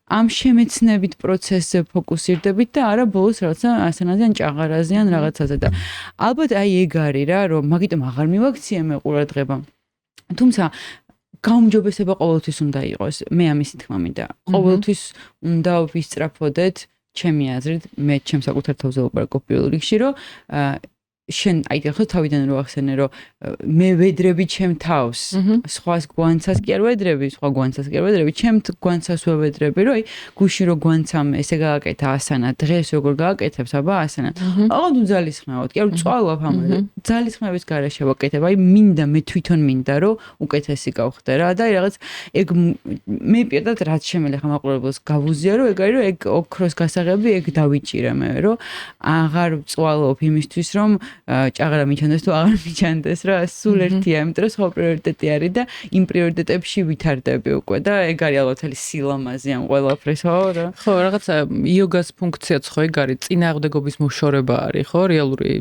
ამ შემეცნებით პროცესზე ფოკუსირდებით და არა ბოლოს რაღაცა ასანაზე ან ჭაღარაზე ან რაღაცაზე და ალბათ აი ეგ არის რა რომ მაგიტომ აღარ მივაქციე მე ყურადღება თუმცა გაუმჯობესება ყოველთვის უნდა იყოს მე ამისი თქმა მინდა ყოველთვის უნდა ვისწრაფოდეთ ჩემი აზრით მე ჩემ საკუთარ თავზე ვაპარაკობ პირველ რიგში რომ შენ აი ხო თავიდან რო ახსენე რომ მე ვედრები ჩემ თავს სხვას გვანცას კი არ ვედრები სხვა გვანცას კი არ ვედრები ჩემ გვანცას ვედრები რომ აი გუში რო გვანცამ ესე გააკეთა ასანა დღეს როგორ გააკეთებს აბა ასანა აღარ უძალისხმევთ კი არ წვალობ ამაზე ძალისხმევის გარეშე ვაკეთებ აი მინდა მე თვითონ მინდა რომ უკეთესი გავხდე რა და აი რაღაც ეგ მე პირდად რაც შემიძლია ხა მაყურებელს გავუზია რომ ეგ არის რომ ეგ ოქროს გასაღები ეგ დავიჭირე მე რომ აღარ წვალობ იმისთვის რომ ჭაღარა მიჩანდეს თუ აღარ მიჩანდეს რა სულ ერთია იმიტომ რომ სხვა პრიორიტეტი არის და იმ პრიორიტეტებში ვითარდები უკვე და ეგ არის ალბათ სილამაზე ამ ყველაფრის ხო რა ხო რაღაცა იოგას ფუნქციაც ხო ეგ არის წინააღმდეგობის მოშორება არის ხო რეალური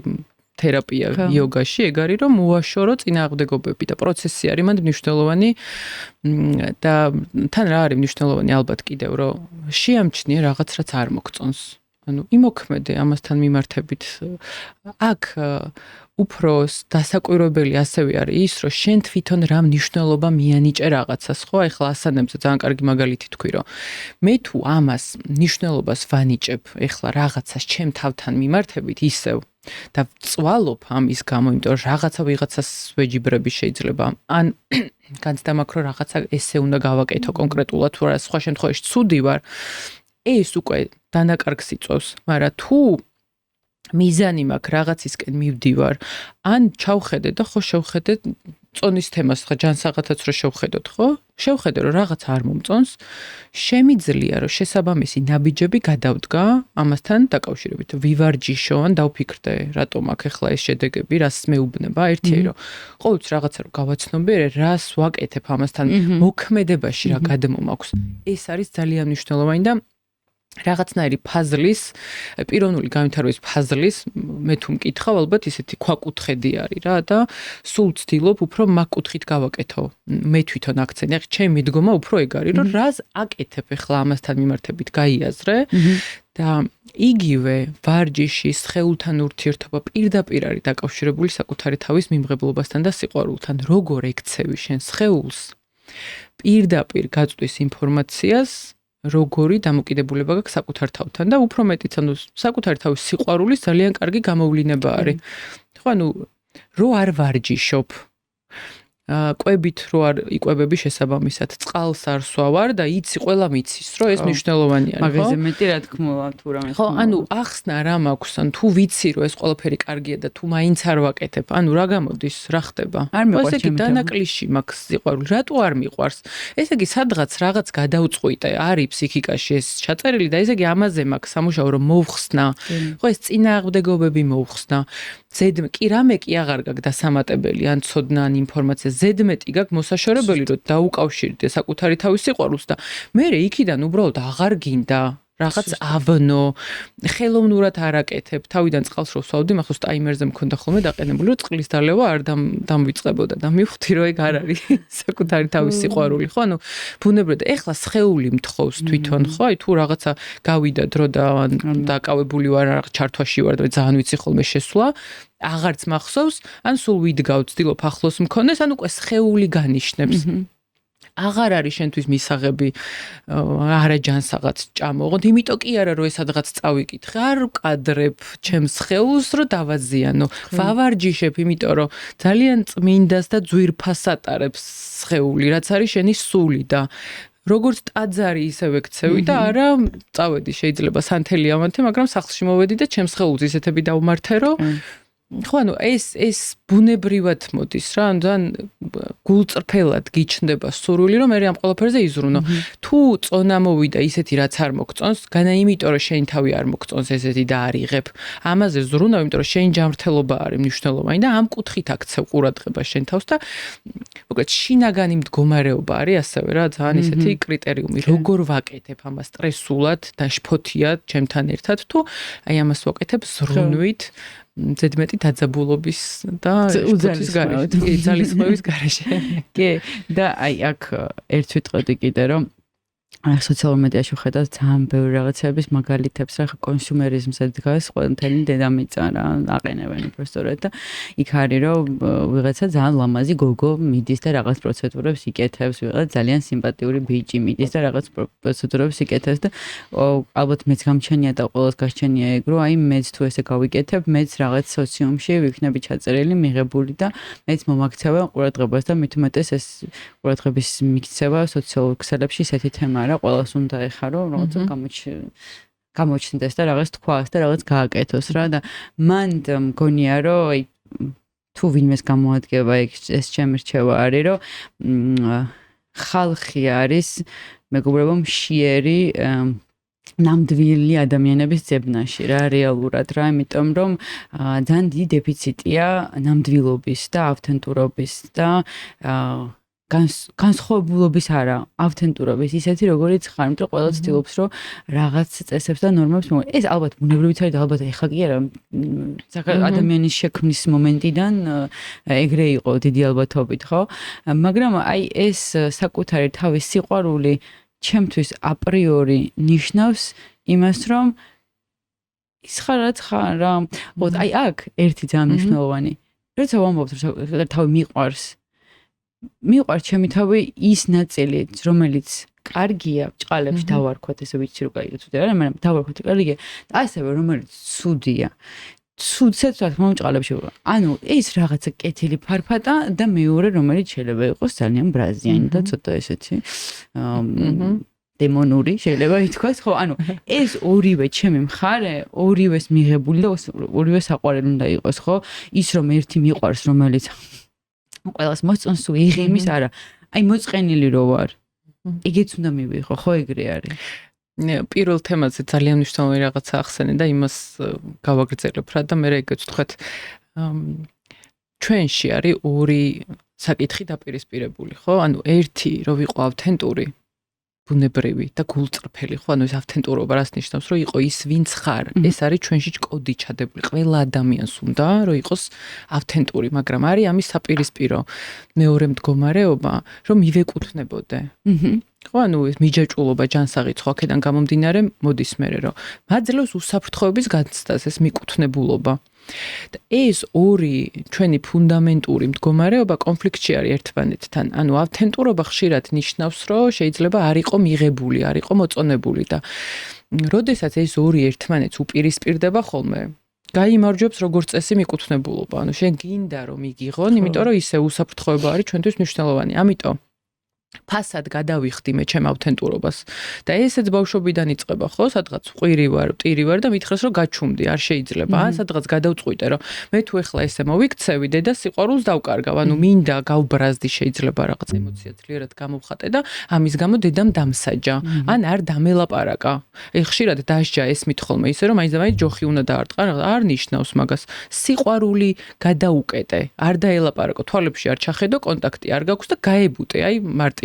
თერაპია იოგაში ეგ არის რომ უაშორო წინააღმდეგობები და პროცესი არის მანდ მნიშვნელოვანი და თან რა არის მნიშვნელოვანი ალბათ კიდევ რომ შეამჩნიე რაღაც რაც არ მოგწონს ანუ იმოქმედე ამასთან მიმართებით აქ უფრო დასაკვირვებელი ასევე არის ის რომ შენ თვითონ რა მნიშვნელობა მიანიჭე რაღაცას ხო ეხლა ასანებზე ძალიან კარგი მაგალითი თქვი რომ მე თუ ამას მნიშვნელობას ვანიჭებ ეხლა რაღაცას ჩემ თავთან მიმართებით ისევ და ვწვალობ ამის გამო იმიტომ რომ რაღაცა ვიღაცას ვეჯიბრები შეიძლება ან განცდა მაქვს რომ რაღაცა ესე უნდა გავაკეთო კონკრეტულად თუ რა სხვა შემთხვევაში ცუდი ვარ ეს უკვე დანაკარგს იწვევს, მაგრამ თუ მიზანი მაქვს რაღაცისკენ მივდივარ, ან ჩავხედე და ხო შევხედე წონის თემას, ხა ჯანსაღათაც რო შევხედოთ, ხო? შევხედე რომ რაღაც არ მომწონს, შემიძლია რომ შესაბამისი ნაბიჯები გადავდგა ამასთან დაკავშირებით. ვივარჯიშო ან დავფიქრდე, რატომ აქ ახლა ეს შედეგები, რას მეუბნება, ერთია რომ ყოველთვის რაღაცა რო გავაცნობიერე, რას ვაკეთებ ამასთან მოქმედებაში რა გადმომაქვს. ეს არის ძალიან მნიშვნელოვანი და რაღაცნაირი ფაზლის, პიროვნული განვითარების ფაზლის, მე თუ მკითხავ, ალბათ ისეთი ქვაკუთხედი არის რა და სულ ვცდილობ უფრო მაგ კუთხით გავაკეთო. მე თვითონ აქცენტი, ახლა ჩემი მიდგომა უფრო ეგ არის, რომ რას აკეთებ ახლა ამასთან მიმართებით გაიაზრე და იგივე ვარჯიში, სხეულთან ურთიერთობა პირდაპირ არის დაკავშირებული საკუთარი თავის მიმღებლობასთან და სიყვარულთან. როგორ ექცევი შენ სხეულს პირდაპირ გაწვდის ინფორმაციას როგორი დამოკიდებულება გაქვს საკუთარ თავთან და უფრო მეტიც ანუ საკუთარი თავის სიყვარულის ძალიან კარგი გამოვლინება არის. ხო ანუ რო არ ვარჯიშობ კვებით რო არ იკვებები შესაბამისად წყალს არ სვავარ და იცი ყველა მიცის რომ ეს მნიშვნელოვანი არის ხო? მაგაზე მეტი რა თქმულა თუ რამე ხო ანუ ახსნა რა მაქვს ან თუ ვიცი რომ ეს ყველაფერი კარგია და თუ მაინც არ ვაკეთებ ანუ რა გამოდის რა ხდება? არ მიყვარს ესე იგი დანაკლისში მაქვს სიყვარული რატო არ მიყვარს? ესე იგი სადღაც რაღაც გადაუწყვიტე არის ფსიქიკაში ეს ჩაწერილი და ესე იგი ამაზე მაქვს სამუშაო რომ მოვხსნა ხო ეს წინააღმდეგობები მოვხსნა ზედმეტი კი რამე კი აღარ გაქვს დასამატებელი ან ცოდნა ან ინფორმაცია ზედმეტი გაქვს მოსაშორებელი რომ დაუკავშირდე საკუთარი თავის სიყვარულს და მე იქიდან უბრალოდ აღარ გინდა რაღაც ავნო ხელოვნურად არ აკეთებ თავიდან წყალს რო ვსვავდი მახსოვს ტაიმერზე მქონდა ხოლმე დაყენებული რომ წყლის დალევა არ დამვიწყებოდა და მივხვდი რომ ეგ არ არის საკუთარი თავის სიყვარული ხო ანუ ბუნებრივად ეხლა სხეული მთხოვს თვითონ ხო აი თუ რაღაცა გავიდა დრო და დაკავებული ვარ რაღაც ჩართვაში ვარ და ძალიან ვიცი ხოლმე შესვლა აღარც მახსოვს, ან სულ ვიდგავ, ვცდილობ ახლოს მქონდეს, ან უკვე სხეული განიშნებს. აღარ არის შენთვის მისაღები არაჯანსაღაც ჭამოღოთ, იმიტომ კი არა რომ ეს სადღაც წავიკითხე, არ ვკადრებ ჩემს სხეულს რომ დავაზიანო, ვავარჯიშებ, იმიტომ რომ ძალიან წმინდას და ძვირფას ატარებს სხეული, რაც არის შენი სული და როგორც ტაძარი ისე ვექცევი და არა წავედი შეიძლება სანთელი ამათი, მაგრამ სახლში მოვედი და ჩემს სხეულს ისეთები დავმართე რომ ხო, ეს ბუნებრივად მოდის რა, ძალიან გულწრფელად გიჩნდება სურვილი, რომ მე ამ ყველაფერზე იზრუნო. თუ წონა მოვიდა ისეთი რაც არ მოგწონს, განა იმიტომ რომ შენი თავი არ მოგწონს ესეთი და არიღებ. ამაზე ზრუნავ, იმიტომ რომ შენი ჯანმრთელობა არის მნიშვნელოვანი და ამ კუთხით აქცევ ყურადღებას შენ თავს და მოკლედ შინაგანი მდგომარეობა არის ასევე რა, ძალიან ისეთი კრიტერიუმი. როგორ ვაკეთებ ამას სტრესულად და შფოთიად ჩემთან ერთად, თუ აი ამას ვაკეთებ ზრუნვით ზედმეტი დაძაბულობის და უძალის გარეშე, ძალისხმევის გარეშე. კი, და აი აქ ერთ ვიტყოდი კიდე რომ სოციალურ მედიაში ვხედავ ძალიან ბევრი რაღაცების მაგალითებს რა კონსუმერიზმზე დგას ყველანი დედამიწა რა აყენებენ უბრალოდ და იქ არის რომ ვიღაცა ძალიან ლამაზი გოგო მიდის და რაღაც პროცედურებს იკეთებს, ვიღაცა ძალიან სიმპათიური ბიჭი მიდის და რაღაც პროცედურებს იკეთებს და ალბათ მეც გამჩენია და ყველას გასჩენია ეგ რომ აი მეც თუ ესე გავიკეთებ, მეც რაღაც სოციუმში ვიქნები ჩაწერილი, მიღებული და მეც მომაქცევა ყურადღებას და მით უმეტეს ეს ყურადღების მიქცევა სოციალურ ქსელებში ესეთი თემა რა ყველას უნდა ეხარო, რაღაცა გამოჩნდეს და რაღაც თქვას და რაღაც გააკეთოს რა და მან მგონია რომ აი თუ ვინმეს გამოადგება ეს ჩემი რჩევა არის რომ ხალხი არის მეგობრებო მშიერი ნამდვილი ადამიანების ძებნაში რა რეალურად რა იმიტომ რომ ძალიან დიდი დეფიციტია ნამდვილობის და ავთენტურობის და განსხვავებულობის არა, ავთენტურობის, ისეთი როგორიც ხარ, იმიტომ ყველა ცდილობს რომ რაღაც წესებს და ნორმებს ეს ალბათ ბუნებრივიც არის და ალბათ ეხლა კი არა ადამიანის შექმნის მომენტიდან ეგრე იყო დიდი ალბათობით, ხო? მაგრამ აი ეს საკუთარი თავის სიყვარული ჩემთვის აპრიორი ნიშნავს იმას, რომ ის ხარ რაც ხარ რა. აი აქ ერთი ძალიან მნიშვნელოვანი. როცა ვამბობთ რომ თავი მიყვარს მიყვარს ჩემი თავი ის ნაწილი, რომელიც კარგია, ბჭყალებში დავარქვათ, ესე ვიცი რომ კარგია, ცუდია, მაგრამ დავარქვათ კარგია, და ასევე რომელიც ცუდია. ცუდსაც რა თქმა უნდა ბჭყალებში. ანუ ეს რაღაცა კეთილი ფარფატა და მეორე რომელიც შეიძლება იყოს ძალიან ბრაზიანი და ცოტა ესეთი დემონური შეიძლება ითქვას, ხო, ანუ ეს ორივე ჩემი მხარე, ორივეს მიღებული და ორივე საყვარელი უნდა იყოს, ხო? ის რომ ერთი მიყვარს, რომელიც ყველას მოსწონს თუ იღიმის არა. აი მოწყენილი რო ვარ. იგიც უნდა მივიღო, ხო ეგრე არის. პირველ თემაზე ძალიან მნიშვნელოვანი რაღაცა ახსენე და იმას გავაგრძელებ რა და მე ეგეც ვთქვათ ჩვენში არის ორი საკითხი დაპირისპირებული, ხო? ანუ ერთი რო ვიყო ავთენტური ბუნებრივი და გულწრფელი, ხო, ანუ ეს ავთენტურობა რას ნიშნავს, რომ იყო ის ვინც ხარ. ეს არის ჩვენში კოდი ჩადებული. ყველა ადამიანს უნდა რომ იყოს ავთენტური, მაგრამ არის ამის საპირისპირო მეორე მდგომარეობა, რომ მივეკუთვნებოდე. ხო, ანუ ეს მიჯაჭულობა, ჯანსაღი ცხოქედან გამომდინარე მოდის მერე, რომ მაძლევს უსაფრთხოების განცდას ეს მიკუთვნებულობა. და ეს ორი ჩვენი ფუნდამენტური მდგომარეობა კონფლიქტში არის ერთმანეთთან. ანუ ავთენტურობა ხშირად ნიშნავს, რომ შეიძლება არ იყო მიღებული, არ იყო მოწონებული და როდესაც ეს ორი ერთმანეთს უპირისპირდება ხოლმე, გაიმარჯვებს როგორც წესი მიკუთვნებულობა. ანუ შენ გინდა რომ იგიღონ, იმიტომ რომ ისე უსაფრთხოება არის ჩვენთვის მნიშვნელოვანი. ამიტომ ფასად გადავიხდი მე ჩემ ავთენტურობას და ესეც ბავშვობიდან იწყება, ხო? სადღაც ყვირი ვარ, ტირი ვარ და მითხრეს რომ გაჩუმდი, არ შეიძლება. სადღაც გადავწყვიტე რომ მე თუ ეხლა ესე მოვიქცევი, დედა სიყვარულს დავკარგავ, ანუ მინდა გავბრაზდი შეიძლება რაღაც ემოცია ძლიერად გამოვხატე და ამის გამო დედამ დამსაჯა. ან არ დამელაპარაკა. ხშირად დასჯა ესმით ხოლმე ისე რომ მაინც ჯოხი უნდა დაარტყა, არ ნიშნავს მაგას. სიყვარული გადაუკეტე, არ დაელაპარაკო, თვალებში არ ჩახედო, კონტაქტი არ გაქვს და გაებუტე, აი მარტივად.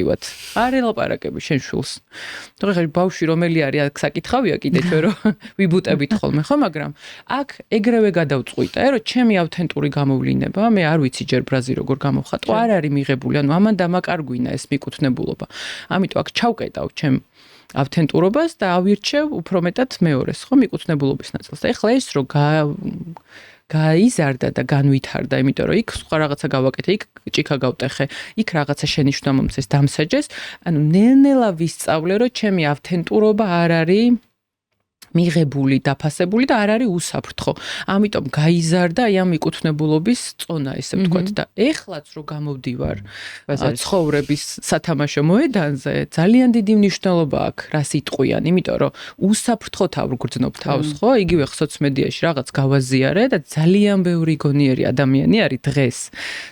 არ ელაპარაკები შენ შულს. თუ ხარ ბავშვი რომელი არის, აქ საკითხავია კიდე ჩვენ რომ ვიბუტებით ხოლმე, ხო, მაგრამ აქ ეგრევე გადავწყვიტე, რომ ჩემი ავთენტური გამოვლინება, მე არ ვიცი ჯერ ბრაზი როგორ გამოვხატო, არ არის მიღებული, ანუ ამან დამაკარგვინა ეს მიკუთვნებულობა. ამიტომ აქ ჩავკეტავ ჩემ ავთენტურობას და ავირჩევ უფრო მეტად მეორეს, ხო, მიკუთვნებულობის ნაწილს. და ეხლა ეს რომ გაიზარდა და განვითარდა, იმიტომ რომ იქ სხვა რაღაცა გავაკეთე, იქ ჭიქა გავტეხე, იქ რაღაცა შენი შთვა მომწეს, დამსაჯეს. ანუ ნელ-ნელა ვისწავლე, რომ ჩემი ავთენტურობა არ არის მიღებული, დაფასებული და არ არის უსაფრთხო. ამიტომ გაიზარდა აი ამ მიკუთვნებულობის წონა, ესე ვთქვათ და ეხლაც რო გამოვდივარ ცხოვრების სათამაშო მოედანზე, ძალიან დიდი მნიშვნელობა აქვს რას იტყვიან, იმიტომ რომ უსაფრთხოდ ავგრძნობ თავს, ხო? იგივე სოციმედიაში რაღაც გავაზიარე და ძალიან ბევრი გონიერი ადამიანი არის დღეს,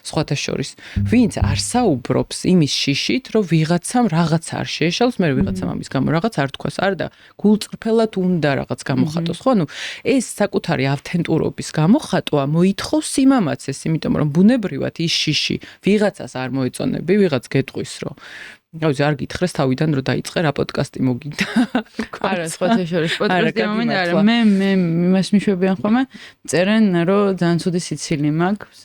სხვათა შორის, ვინც არ საუბრობს იმის შიშით, რომ ვიღაცამ რაღაც არ შეეშალოს, მე ვიღაცამ ამის გამო რაღაც არ თქვას, არ და გულწრფელად უნდა რაღაც გამოხატოს, ხო? ანუ ეს საკუთარი ავთენტურობის გამოხატვა მოითხოვს სიმამაცეს, იმიტომ რომ ბუნებრივად ის შიში ვიღაცას არ მოეწონები, ვიღაც გეტყვის, რომ გავიცი არ გითხრეს თავიდან რომ დაიწყე რა პოდკასტი მოგინდა. არა, სხვათა შორის პოდკასტი მომენტ არა, მე იმას მიშვებიან ხოლმე, წერენ რომ ძალიან ცუდი სიცილი მაქვს.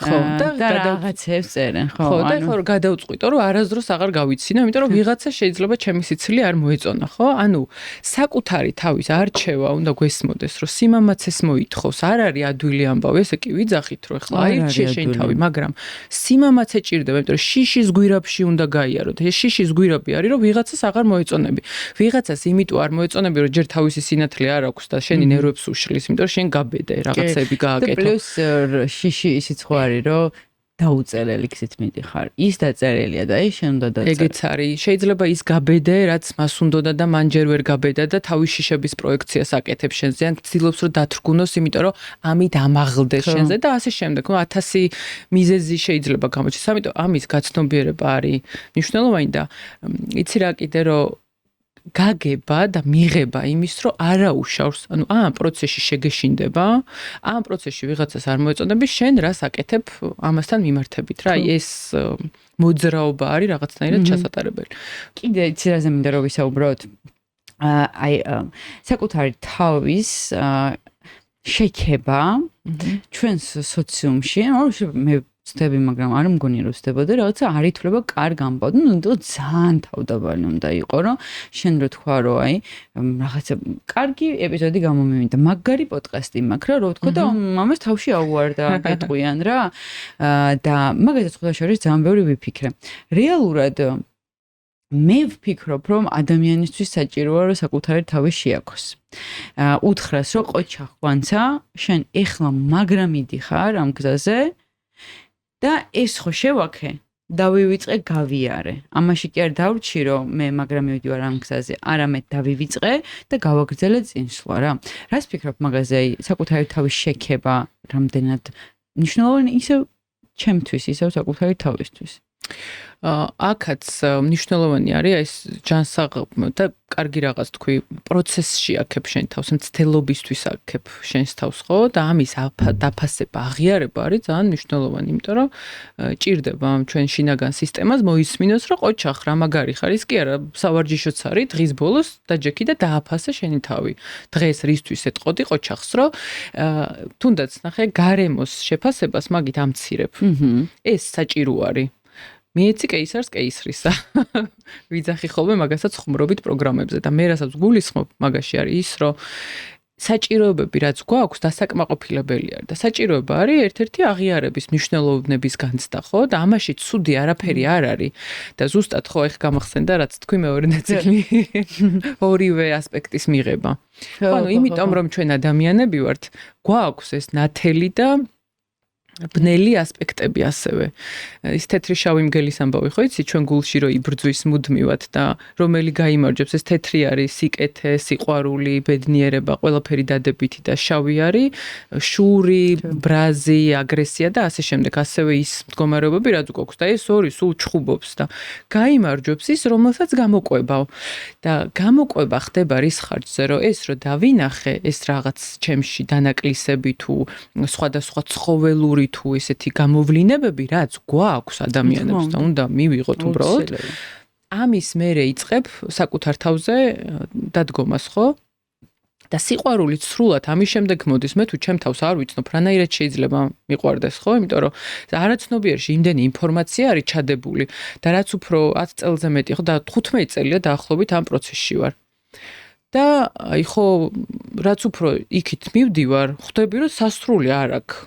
ხო, და რაღაცებს წერენ, ხო. ხო, და ხო გადავწყვიტო, რომ არასდროს აღარ გავიცინო, იმიტომ რომ ვიღაცა შეიძლება ჩემი სიცილი არ მოეწონა, ხო? ანუ საკუთარი თავის არჩევა უნდა გვესმოდეს, რომ სიმამაცეს მოითხოვს, არ არის ადვილი ამბავი, ესე კი ვიძახით, რომ ეხლა აირჩიე შენ თავი, მაგრამ სიმამაცე ჭირდება, იმიტომ რომ შიშის გვირაბში უნდა გაიაროთ. ეს შიშის გვირაბი არის, რომ ვიღაცას აღარ მოეწონები. ვიღაცას იმიტომ არ მოეწონები, რომ ჯერ თავისი სინათლე არ აქვს და შენი ნერვებს უშლის, იმიტომ რომ შენ გაბედე, რაღაცები გააკეთო. და პლუს შიში ისიც ხო არის, რომ დაუწერელი გზით მიდიხარ. ის დაწერილია და ის შენ უნდა დაწერე. ეგეც არის. შეიძლება ის გაბედე, რაც მას უნდოდა და მან ჯერ ვერ გაბედა და თავის შიშების პროექციას აკეთებს შენზე, ან ცდილობს რომ დათრგუნოს, იმიტომ რომ ამით ამაღლდეს შენზე და ასე შემდეგ. 1000 მიზეზი შეიძლება გამოჩნდეს. ამიტომ ამის გაცნობიერება არის მნიშვნელოვანი და იცი რა კიდე რომ გაგება და მიღება იმის, რომ არაუშავს, ანუ ამ პროცესში შეგეშინდება, ამ პროცესში ვიღაცას არ მოეწონები, შენ რას აკეთებ ამასთან მიმართებით, რა, ეს მოძრაობა არის რაღაცნაირად ჩასატარებელი. კიდე იცი რაზე მინდა რომ ვისაუბროთ? აი საკუთარი თავის შექება ჩვენს სოციუმში, მე ვწდები, მაგრამ არ მგონია რომ ვწდებოდა, რაღაცა არ ითვლება კარგ ამბავად. ნუ ძალიან თავდაბალი უნდა იყო, რომ შენ რო თქვა, რომ აი რაღაცა კარგი ეპიზოდი გამომივიდა, მაგარი პოდკასტი მაქვს რა, რო ვთქვა და ამას თავში აუვარდა, გეტყვიან რა. და მაგასაც ხოდა შორის ძალიან ბევრი ვიფიქრე. რეალურად მე ვფიქრობ, რომ ადამიანისთვის საჭიროა, რომ საკუთარი თავი შეაქოს. უთხრას, რომ ყოჩა ხვანცა, შენ ეხლა მაგრამ მიდიხარ ამ გზაზე და ეს ხო შევაქე, დავივიწყე, გავიარე. ამაში კი არ დავრჩი, რომ მე მაგრამ მივიდივარ ამ გზაზე, არამედ დავივიწყე და გავაგრძელე წინსვლა რა. რას ფიქრობ მაგაზე, საკუთარი თავის შექება, რამდენად მნიშვნელოვანი ისევ ჩემთვის, ისევ საკუთარი თავისთვის? აქაც მნიშვნელოვანი არის ეს ჯანსაღმა და კარგი რაღაც თქვი პროცესში აქებ შენ თავს, მცდელობისთვის აქებ შენს თავს, ხო? და ამის დაფასება, აღიარება არის ძალიან მნიშვნელოვანი, იმიტომ რომ ჭირდება ჩვენ შინაგან სისტემას მოისმინოს, რომ ყოჩახ რა მაგარი ხარ, ის კი არა, სავარჯიშოც არის, დღის ბოლოს დაჯექი და დააფასე შენი თავი. დღეს რისთვის ეტყოდი ყოჩახს, რომ თუნდაც ნახე გარემოს შეფასებას მაგით ამცირებ. ეს საჭირო არის. მიეცი კეისარს კეისრისა. ვიძახი ხოლმე მაგასაც ხუმრობით პროგრამებზე და მე რასაც გულისხმობ მაგაში არის ის, რომ საჭიროებები რაც გვაქვს დასაკმაყოფილებელი არის და საჭიროება არის ერთ-ერთი აღიარების მნიშვნელოვნების განცდა, ხო? და ამაში ცუდი არაფერი არ არის და ზუსტად ხო ეხ გამახსენდა რაც თქვი მეორე ნაწილი ორივე ასპექტის მიღება. ხო, ანუ იმიტომ რომ ჩვენ ადამიანები ვართ, გვაქვს ეს ნათელი და ბნელი ასპექტები ასევე. ის თეთრი შავი მგელის ამბავი ხო იცი ჩვენ გულში რო იბრძვის მუდმივად და რომელი გაიმარჯვებს ეს თეთრი არის სიკეთე, სიყვარული, ბედნიერება, ყველაფერი დადებითი და შავი არის შური, ბრაზი, აგრესია და ასე შემდეგ. ასევე ის მდგომარეობები რაც გვაქვს და ეს ორი სულ ჩხუბობს და გაიმარჯვებს ის რომელსაც გამოყვებავ. და გამოყვება ხდება რის ხარჯზე რომ ეს რო დავინახე ეს რაღაც ჩემში დანაკლისები თუ სხვადასხვა ცხოველური თუ ესეთი გამოვლინებები, რაც გვაქვს ადამიანებს და უნდა მივიღოთ უბრალოდ. ამის მერე იწყებ საკუთარ თავზე დადგომას, ხო? და სიყვარულით სრულად ამის შემდეგ მოდის, მე თუ ჩემ თავს არ ვიცნობ, რანაირად შეიძლება მიყვარდეს, ხო? იმიტომ რომ არაცნობიერში იმდენი ინფორმაცია არის ჩადებული და რაც უფრო 10 წელზე მეტი, ხო, და 15 წელია დაახლოებით ამ პროცესში ვარ. და აი ხო რაც უფრო იქით მივდივარ, ხვდები რომ სასრული არ აქვს.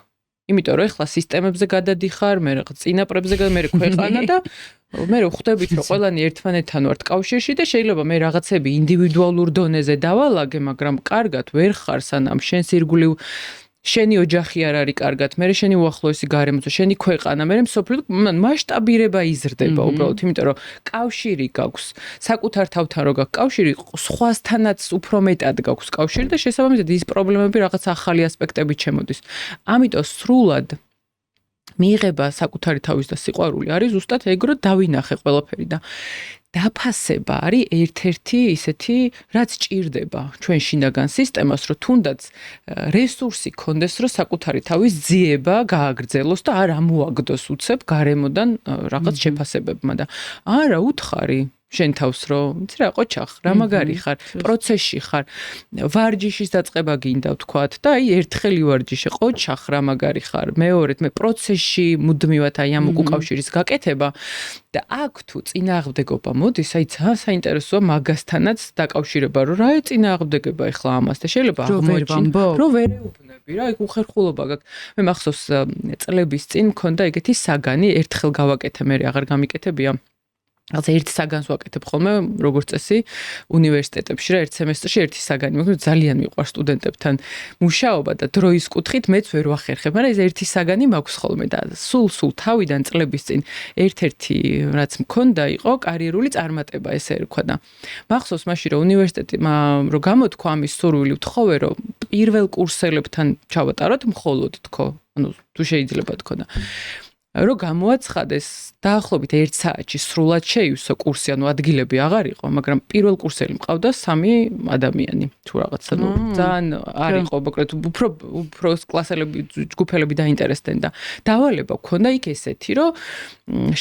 იმიტომ რომ ეხლა სისტემებზე გადადიხარ, მე რაღაც წინაპრებზე მე ქვეყანა და მე ხვდებით რომ ყველანი ერთმანეთთან ვართ კავშირში და შეიძლება მე რაღაცები ინდივიდუალურ დონეზე დავალაგე, მაგრამ კარგად ვერ ხარ სანამ შენს ირგვლივ შენი ოჯახი არ არის კარგად, მე შენი უახლოესი გარემოწო, შენი ქვეყანა, მე მსოფლიო მასშტაბირება იზრდება უბრალოდ, იმიტომ რომ კავშირი გაქვს, საკუთარ თავთან რო გაქვს კავშირი, სხვასთანაც უფრო მეტად გაქვს კავშირი და შესაბამისად ის პრობლემები რაღაც ახალი ასპექტებით შემოდის. ამიტომ სრულად მიიღება საკუთარი თავის და სიყვარული არის ზუსტად ეგ რომ დავინახე ყველაფერი და დაფასება არის ერთ-ერთი ისეთი, რაც ჭირდება ჩვენ შინაგან სისტემას, რომ თუნდაც რესურსი გქონდეს, რომ საკუთარი თავის ძიება გააგრძელოს და არ ამოაგდოს უცებ გარემოდან რაღაც შეფასებებმა და არა უთხარი შენ თავს რომ იცი რა ყოჩახ რა მაგარი ხარ პროცესში ხარ ვარჯიშის დაწყება გინდა ვთქვათ და აი ერთხელი ვარჯიში ყოჩახ რა მაგარი ხარ მეორედ მე პროცესში მუდმივად აი ამ უკავშირის გაკეთება და აქ თუ წინააღმდეგობა მოდის აი ძალიან საინტერესოა მაგასთანაც დაკავშირება რომ რა წინააღმდეგება ეხლა ამას და შეიძლება აღმოჩინო რომ ვერ ეუბნები რა იქ უხერხულობა გაქვს მე მახსოვს წლების წინ მქონდა ეგეთი საგანი ერთხელ გავაკეთე მე აღარ გამიკეთებია რაც ერთ საგანს ვაკეთებ ხოლმე როგორც წესი უნივერსიტეტებში რა ერთ სემესტრში ერთი საგანი მაგრამ ძალიან მიყვარს სტუდენტებთან მუშაობა და დროის კუთხით მეც ვერ ვახერხებ მაგრამ ეს ერთი საგანი მაქვს ხოლმე და სულ თავიდან წლების წინ ერთ-ერთი რაც მქონდა იყო კარიერული წარმატება ესე ერქვა და მახსოვს მაშინ რომ უნივერსიტეტმა რომ გამოთქვა ამის სურვილი ვთხოვე რომ პირველ კურსელებთან ჩავატაროთ მხოლოდ თქო ანუ თუ შეიძლება თქო და რომ გამოაცხადეს დაახლოებით 1 საათში სრულად შეივსო კურსი, ანუ ადგილები აღარ იყო, მაგრამ პირველ კურსელი მყავდა 3 ადამიანი, თუ რაღაცა, ну, ძალიან არ იყო, მოკლედ უფრო კლასელები, ჯგუფელები დაინტერესდნენ და დავალება გქონდა იქ ესეთი, რომ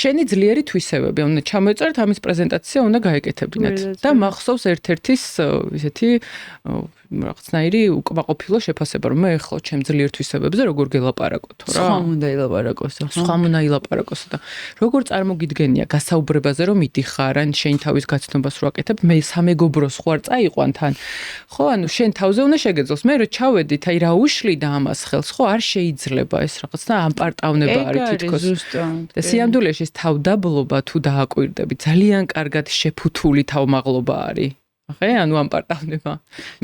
შენი ძლიერი თვისებები, უნდა ჩამოეწერთ ამის პრეზენტაცია, უნდა გაეკეთებინათ და მახსოვს ერთ-ერთის ისეთი რაღაცნაირი უკმაყოფილო შეფასება, რომ მე ეხლა ჩემ ძლიერ თვისებებზე როგორ გელაპარაკოთო რა. სხვა უნდა ილაპარაკოსო. სხვა უნდა ილაპარაკოსო და როგორ წარმოგიდგენია გასაუბრებაზე რომ მიდიხარ ან შენ თავის გაცნობას რო აკეთებ მე სამეგობროს ხوار წაიყვან თან ხო ანუ შენ თავზე უნდა შეგეძლოს მე რო ჩავედით აი რა უშლიდა ამას ხელს ხო არ შეიძლება ეს რაღაცა ამპარტავნება არის თითქოს და სიამდვილეში თავდაბლობა თუ დააკვირდები ძალიან კარგად შეფუთული თავმაღლობა არის ხე ანუ ამპარტავნება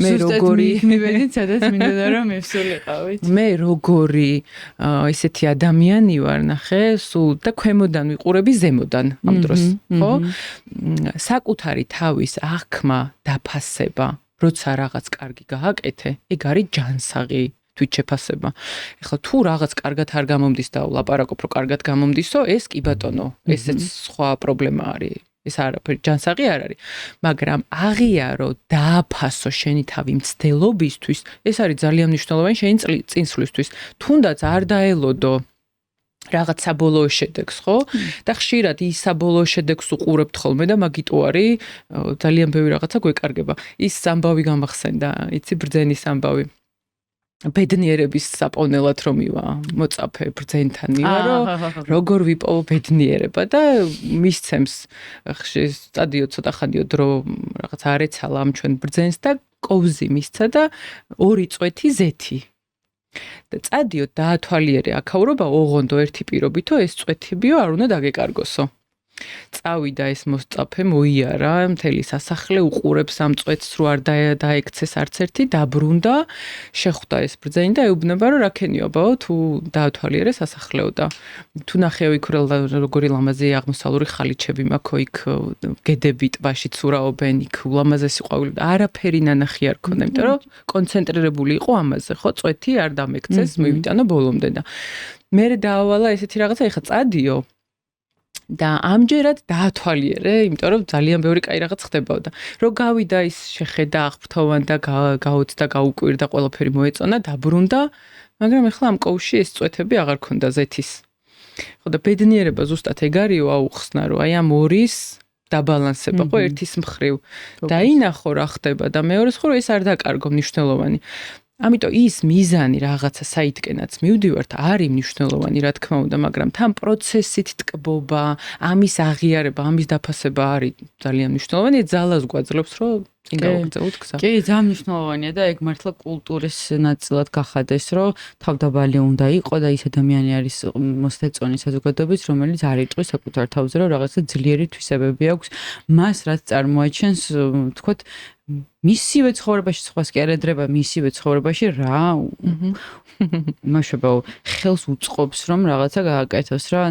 მე როგორი მივედით სადაც მინდოდა რომ მივსულიყავით მე როგორი ესეთი ადამიანი ვარ ნახე სულ და ქვემოდან ვიყურები ზემოდან ამ დროს ხო საკუთარი თავის აღქმა დაფასება როცა რაღაც კარგი გააკეთე ეგ არის ჯანსაღი თვით შეფასება ეხლა თუ რაღაც კარგად არ გამომდის და ვლაპარაკობ რომ კარგად გამომდისო ეს კი ბატონო ესეც სხვა პრობლემა არის ეს არაფერი ჯანსაღი არ არის მაგრამ აღიარო დააფასო შენი თავი მცდელობისთვის ეს არის ძალიან მნიშვნელოვანი შენი წინსვლისთვის თუნდაც არ დაელოდო რაღაც საბოლოო შედეგს ხო და ხშირად ის საბოლოო შედეგს უყურებთ ხოლმე და მაგიტო არის ძალიან ბევრი რაღაცა გვეკარგება ის ამბავი გამახსენდა იცი ბრძენის ამბავი ბედნიერების საპოვნელად რომ ივა მოწაფე ბრძენთან ივა რომ როგორ ვიპოვო ბედნიერება და მისცემს ხშირ სტადიო ცოტა ხანიო დრო რაღაც არ ეცალა ამ ჩვენ ბრძენს და კოვზი მისცა და 2 წვეთი ზეთი და წადიო დაათვალიერე აქაურობა ოღონდო ერთი პირობითო ეს წვეთებიო არ უნდა დაგეკარგოსო წავიდა ეს მოსწაფე მოიარა მთელი სასახლე უყურებს ამ წვეთს რო არ დაექცეს არც ერთი დაბრუნდა შეხვდა ეს ბრძენი და ეუბნება რომ რაკენიო ბაო თუ დაათვალიერე სასახლეო და თუ ნახეო იქ როგორი ლამაზი აღმოსავლური ხალიჩები მაქვს იქ გედები ტბაში ცურაობენ იქ ულამაზესი ყვავილი არაფერი ნანახი არ ქონდა იმიტომ რომ კონცენტრირებული იყო ამაზე ხო წვეთი არ დამექცეს მივიტანო ბოლომდე და მე დაავალა ესეთი რაღაცა ეხა წადიო და ამჯერად დაათვალიერე, იმიტომ რომ ძალიან ბევრი კაი რაღაც ხდებოდა და რო გავიდა ის შეხედა აღფრთოვან და გაუწდა გაუკვირდა ყველაფერი მოეწონა დაბრუნდა, მაგრამ ეხლა ამ კოვში ეს წვეთები აღარ ქონდა ზეთის. ხო და ბედნიერება ზუსტად ეგ არისო აუხსნა რომ აი ამ ორის დაბალანსება ხო ერთის მხრივ დაინახო რა ხდება და მეორეს ხო ეს არ დაკარგო მნიშვნელოვანი. ამიტომ ის მიზანი რაღაცა საითკენაც მივდივართ არის მნიშვნელოვანი რა თქმა უნდა, მაგრამ თან პროცესით ტკბობა, ამის აღიარება, ამის დაფასება არის ძალიან მნიშვნელოვანი, ძალას გვაძლევს რომ წინ გავაგრძელოთ გზა. კი, ძალიან მნიშვნელოვანია და ეგ მართლა კულტურის ნაწილად გახადეს, რომ თავდაბალი უნდა იყოს და ის ადამიანი არის მოსთეწონი საზოგადოების, რომელიც არ იტყვის საკუთარ თავზე, რომ რაღაცა ძლიერი თვისებები აქვს მას, რაც წარმოაჩენს, თქვათ, მისივე ცხოვრებაში, სხვას კი არ ედრება მისივე ცხოვრებაში რა მაშებაო ხელს უწყობს რომ რაღაცა გააკეთოს რა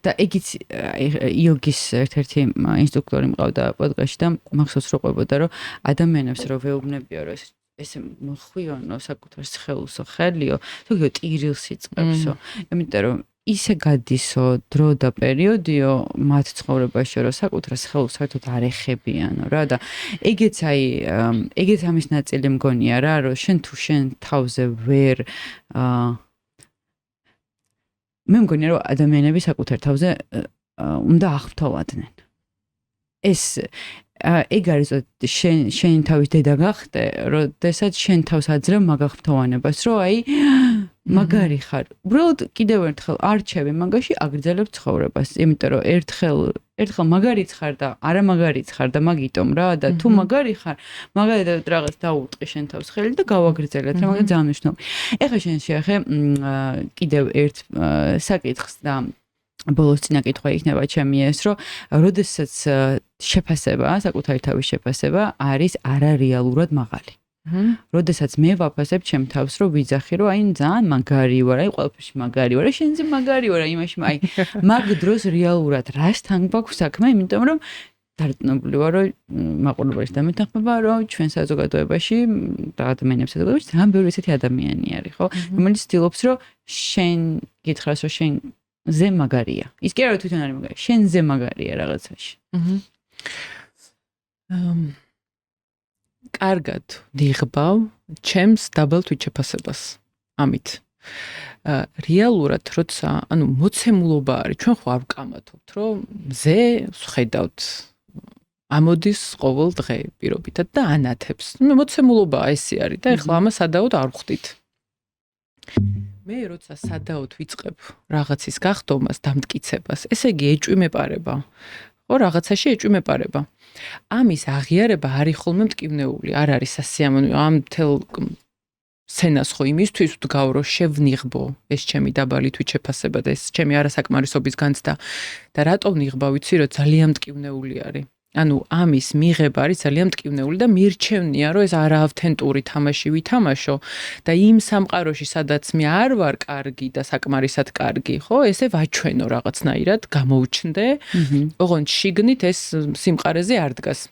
და ეგიც იოგის ერთ-ერთი ინსტრუქტორი მყავდა პოდკასტში და მახსოვს რო ყვებოდა რომ ადამიანებს რო ვეუბნებიო რომ ესე მოხვიონო საკუთარ სხეულსო ხელიო ზოგადად ტირილს იწყებსო იმიტომ რომ ისე გადისო დრო და პერიოდიო მათ ცხოვრებაში რომ საკუთარ სხეულს საერთოდ არ ეხებიანო რა და ეგეც ამის ნაწილი მგონია რა რომ შენ თუ შენ თავზე ვერ მე მგონია რომ ადამიანები საკუთარ თავზე უნდა აღფრთოვადნენ ეს ეგ არის შენ თავის დედა გახდე როდესაც შენ თავს აძლევ მაგაღფრთოვანებას რომ აი მაგარი ხარ. უბრალოდ კიდევ ერთხელ არჩევი მაგაში აგრძელებ ცხოვრებას. იმიტომ რომ ერთხელ მაგარიც ხარ და არა მაგარიც ხარ და მაგიტომ რა და თუ მაგარი ხარ, მაგალითად რაღაც დაუწყი შენ თავს ხელი და გავაგრძელეთ რა, მაგა ძალიან მნიშვნელოვანია. ეხლა შენ შეახე კიდევ ერთ საკითხს და ბოლოს წინა კითხვა იქნება ჩემი ეს, რომ როდესაც შეფასება, საკუთარი თავის შეფასება არის არარეალურად მაღალი. როდესაც მე ვაფასებ ჩემ თავს რომ ვიძახი რომ აი ძალიან მაგარი ვარ, აი ყველაფერში მაგარი ვარ, შენზე მაგარი ვარ, იმაში აი მაგ დროს რეალურად რასთან გვაქვს საქმე, იმიტომ რომ დარწმუნებული ვარ რომ მაყურებელს დამეთანხმება რომ ჩვენ საზოგადოებაში და ადამიანებს საზოგადოებაში ძალიან ბევრი ესეთი ადამიანი არის, ხო? რომელიც ცდილობს რომ შენ გითხრას რომ შენზე მაგარია. ის კი არა რომ თვითონ არის მაგარი, შენზე მაგარია რაღაცაში. კარგად დიღბავ ჩემს დაბალ თვითშეფასებას ამით. რეალურად როცა ანუ მოცემულობა არის, ჩვენ ხო არ ვკამათობთ, რომ მზე ხედავთ ამოდის ყოველ დღე პირობითად და ანათებს. მოცემულობა ესე არის და ეხლა ამას სადაოდ არ ვხვდით. მე როცა სადაოდ ვიწყებ რაღაცის გახდომას, დამტკიცებას, ესე იგი ეჭვმეპარება. ხო რაღაცაში ეჭვმეპარება. ამის აღიარება არის ხოლმე მტკივნეული, არ არის სასიამოვნო. ამ თელ სცენას ხო იმისთვის ვდგავ, რომ შევნიღბო ეს ჩემი დაბალი თვითშეფასება და ეს ჩემი არასაკმარისობის განცდა და რატო ვნიღბა, ვიცი, რომ ძალიან მტკივნეული არის. ანუ ამის მიღება არის ძალიან მტკივნეული და მირჩევნია, რომ ეს არაავთენტური თამაში ვითამაშო და იმ სამყაროში, სადაც მე არ ვარ კარგი და საკმარისად კარგი, ხო, ესე ვაჩვენო რაღაცნაირად, გამოვჩნდე, ოღონდ შიგნით ეს სიმყარეზე არ დგას.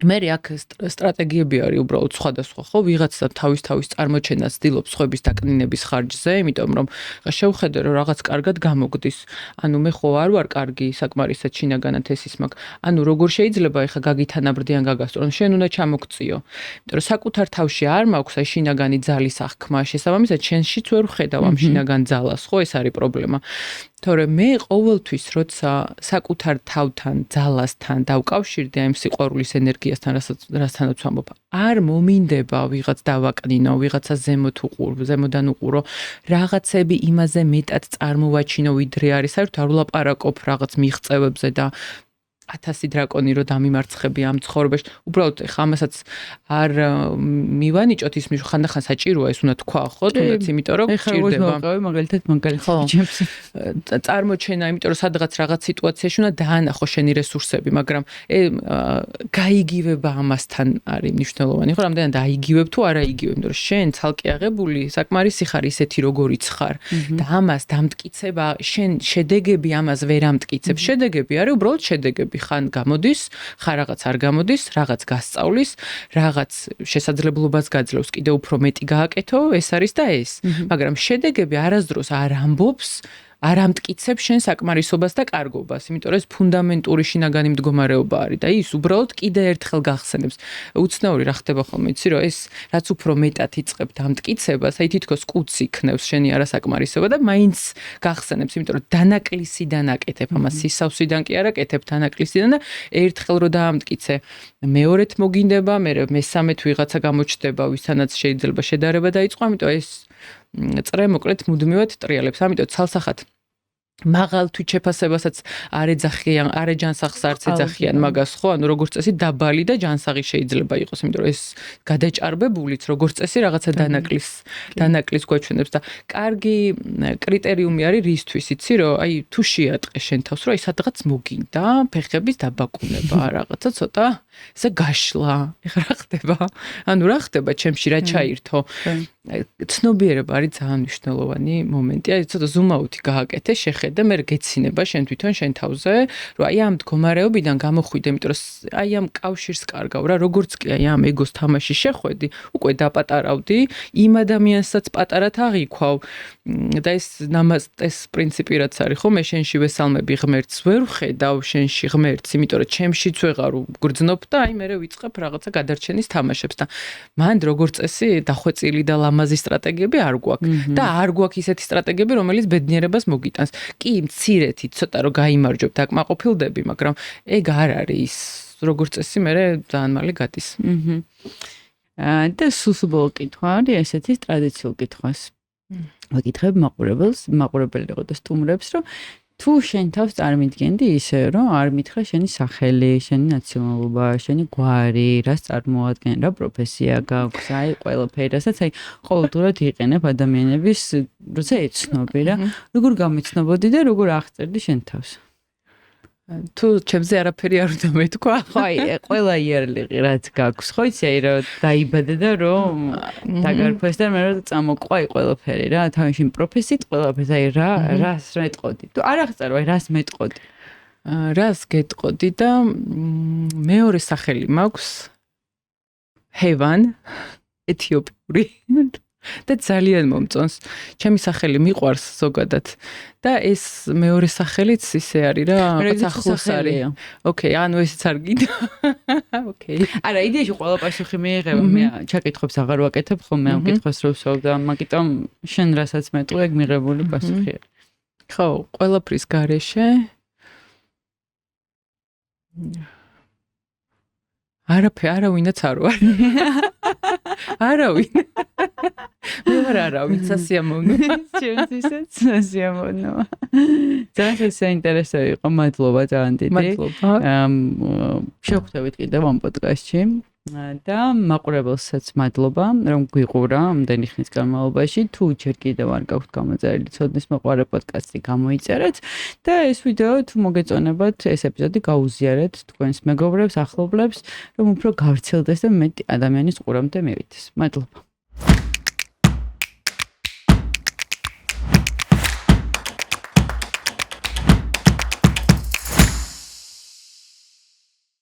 მე აქ სტრატეგიები არის უბრალოდ სხვადასხვა, ხო, ვიღაცა თავის წარმოჩენას ცდილობს სხვების დაკნინების ხარჯზე, იმიტომ რომ შევხედე რომ რაღაც კარგად გამოგდის. ანუ მე ხო არ ვარ კარგი საკმარისად შინაგანად ესის მაგ. ანუ როგორ შეიძლება ეხა გაგითანაბრდიან გაგასწორონ, შენ უნდა ჩამოგწიო. იმიტომ რომ საკუთარ თავში არ მაქვს აი შინაგანი ძალის აღქმა, შესაბამისად შენშიც ვერ ვხედავ ამ შინაგან ძალას, ხო, ეს არის პრობლემა. თორე მე ყოველთვის როცა საკუთარ თავთან, ძალასთან დავკავშირდი ამ სიყვარულის ენერგიასთან, რასთანაც ვამბობ, არ მომინდება ვიღაც დავაკნინო, ვიღაცა ზემოდან უყურო, რაღაცები იმაზე მეტად წარმოვაჩინო, ვიდრე არის, საერთოდ არ ვლაპარაკობ რაღაც მიღწევებზე და 1000 დრაკონი რო დამიმარცხები ამ ცხოვრებაში. უბრალოდ ეხა ამასაც არ მივანიჭოთ ის ხანდახან საჭიროა ეს უნდა თქვა, ხო, თუნდაც იმიტომ რომ ჭირდება. მაგალითად ჯემს წარმოჩენა, იმიტომ რომ სადღაც რაღაც სიტუაციაში უნდა დაანახო შენი რესურსები, მაგრამ გაიგივება ამასთან არის მნიშვნელოვანი. ხო, რამდენად აიგივებ თუ არ აიგივებ, იმიტომ რომ შენ ცალკე აღებული საკმარისი ხარ ისეთი როგორიც ხარ და ამას დამტკიცება, შენ შედეგები ამას ვერ ამტკიცებ. შედეგები არის უბრალოდ შედეგები. ხან გამოდის, ხან რაღაც არ გამოდის, რაღაც გასწავლის, რაღაც შესაძლებლობას გაძლევს კიდევ უფრო მეტი გააკეთო, ეს არის და ეს. მაგრამ შედეგები არასდროს არ ამბობს არ ამტკიცებს შენ საკმარისობას და კარგობას, იმიტომ რომ ეს ფუნდამენტური შინაგანი მდგომარეობა არის და ის უბრალოდ კიდე ერთხელ გახსენებს. უცნაური რა ხდება ხოლმე, იცი რომ ეს რაც უფრო მეტად იწყებთ ამტკიცებას, აი თითქოს კუც იქნევს შენი არასაკმარისობა და მაინც გახსენებს, იმიტომ რომ დანაკლისიდან აკეთებ ამას, სისავსიდან კი არ აკეთებ, დანაკლისიდან და ერთხელ რო დაამტკიცე, მეორედ მოგინდება, მესამედ ვიღაცა გამოჩნდება, ვისთანაც შეიძლება შედარება დაიწყო, ამიტომ ეს წრე მოკლედ მუდმივად ტრიალებს. ამიტომ ცალსახად მაღალ თვით შეფასებასაც არ ეძახიან, არ ეჯანსაღს არც ეძახიან მაგას, ხო? ანუ როგორც წესი დაბალი და ჯანსაღი შეიძლება იყოს, იმიტომ რომ ეს გადაჭარბებულიც როგორც წესი რაღაცა დანაკლის გვაჩვენებს და კარგი კრიტერიუმი არის რისთვის, იცი რომ აი თუ შეატყე შენ თავს, რომ აი სადღაც მოგინდა ფეხების დაბაკუნება, რაღაცა ცოტა ესე გაშლა. ეხლა რა ხდება? ანუ რა ხდება ჩემში რა ჩაირთო? ცნობიერება არის ძალიან მნიშვნელოვანი მომენტი. აი ცოტა ზუმაუთი გააკეთე, შეხედე, მე გეცინება შენ თვითონ შენ თავზე, რომ აი ამ მდგომარეობიდან გამოხვიდე, იმიტომ რომ აი ამ კავშირს კარგავ რა, როგორც კი აი ამ ეგოს თამაში შეხვედი, უკვე დაპატარავდი, იმ ადამიანსაც პატარად აღიქვავ და ეს პრინციპი რაც არის, ხო, მე შენში ვესალმები ღმერთს, ვერ ვხედავ შენში ღმერთს, იმიტომ რომ ჩემშიც ვეღარ ვგრძნობ და აი მე ვიწყებ რაღაცა გადარჩენის თამაშებს და მანდ როგორც წესი დახვეწილი და ლამაზი სტრატეგიები არ გვაქვს და არ გვაქვს ისეთი სტრატეგიები, რომელიც ბედნიერებას მოგიტანს. კი, მცირეთი ცოტა რომ გაიმარჯვებთ, აკმაყოფილდები, მაგრამ ეგ არ არის როგორც წესი მე ძალიან მალე გადის. და სულსუბოლო კითხვა არის ესეთი ტრადიციულ კითხვას. ვაკითხებ მაყურებელი იყო და სტუმრებს, რომ თუ შენ თავს წარმიდგენდი ისე, რომ არ მითხრა შენი სახელი, შენი ნაციონალობა, შენი გვარი, რას წარმოადგენს, რა პროფესია გაქვს, აი ყველაფერი, რასაც აი ყოველდღურად იყენებ ადამიანების, როცა ეცნობი რა, როგორ გამიცნობოდი და როგორ აღწერდი შენ თავს? თუ ჩემზე არაფერი არ უნდა მეთქვა, ხო აი ყველა იარლიყი რაც გაქვს, ხო იცი აი რომ დაიბადე და რომ დაგარქვეს და მე რომ წამოყვა აი ყველაფერი რა, თავში პროფესიით ყველაფერს აი რას მეტყოდი. თუ არ აღწერო აი რას მეტყოდი. რას გეტყოდი და მეორე სახელი მაქვს ჰევან ეთიოპიური და ძალიან მომწონს. ჩემი სახელი მიყვარს ზოგადად და ეს მეორე სახელიც ისე არის რა, რაღაც ახლოს არის. ოკეი, ანუ ესეც არ გინდა. ოკეი. არა, იდეაში ყველა პასუხი მიიღება, მე ჩაკითხებს აღარ ვაკეთებ ხოლმე ამ კითხვას რო ვსვავ და მაგიტომ შენ რასაც მეტყვი, ეგ მიღებული პასუხი არის. ხო, ყველაფრის გარეშე არავინაც არ ვარ. არავინ. მე ვარ არავინ, სასიამოვნო. ჩემთვისაც სასიამოვნო. ძალიან საინტერესო იყო, მადლობა ძალიან დიდი. მადლობა. შევხვდებით კიდევ ამ პოდკასტში. და მაყურებელსაც მადლობა, რომ გვიყურა ამდენი ხნის განმავლობაში. თუ ჯერ კიდევ არ გაქვთ გამოწერილი ცოდნის მოყვარე პოდკასტი, გამოიწერეთ და ეს ვიდეო თუ მოგეწონებათ, ეს ეპიზოდი გაუზიარეთ თქვენს მეგობრებს, ახლობლებს, რომ უფრო გავრცელდეს და მეტი ადამიანის ყურამდე მივიდეს. მადლობა.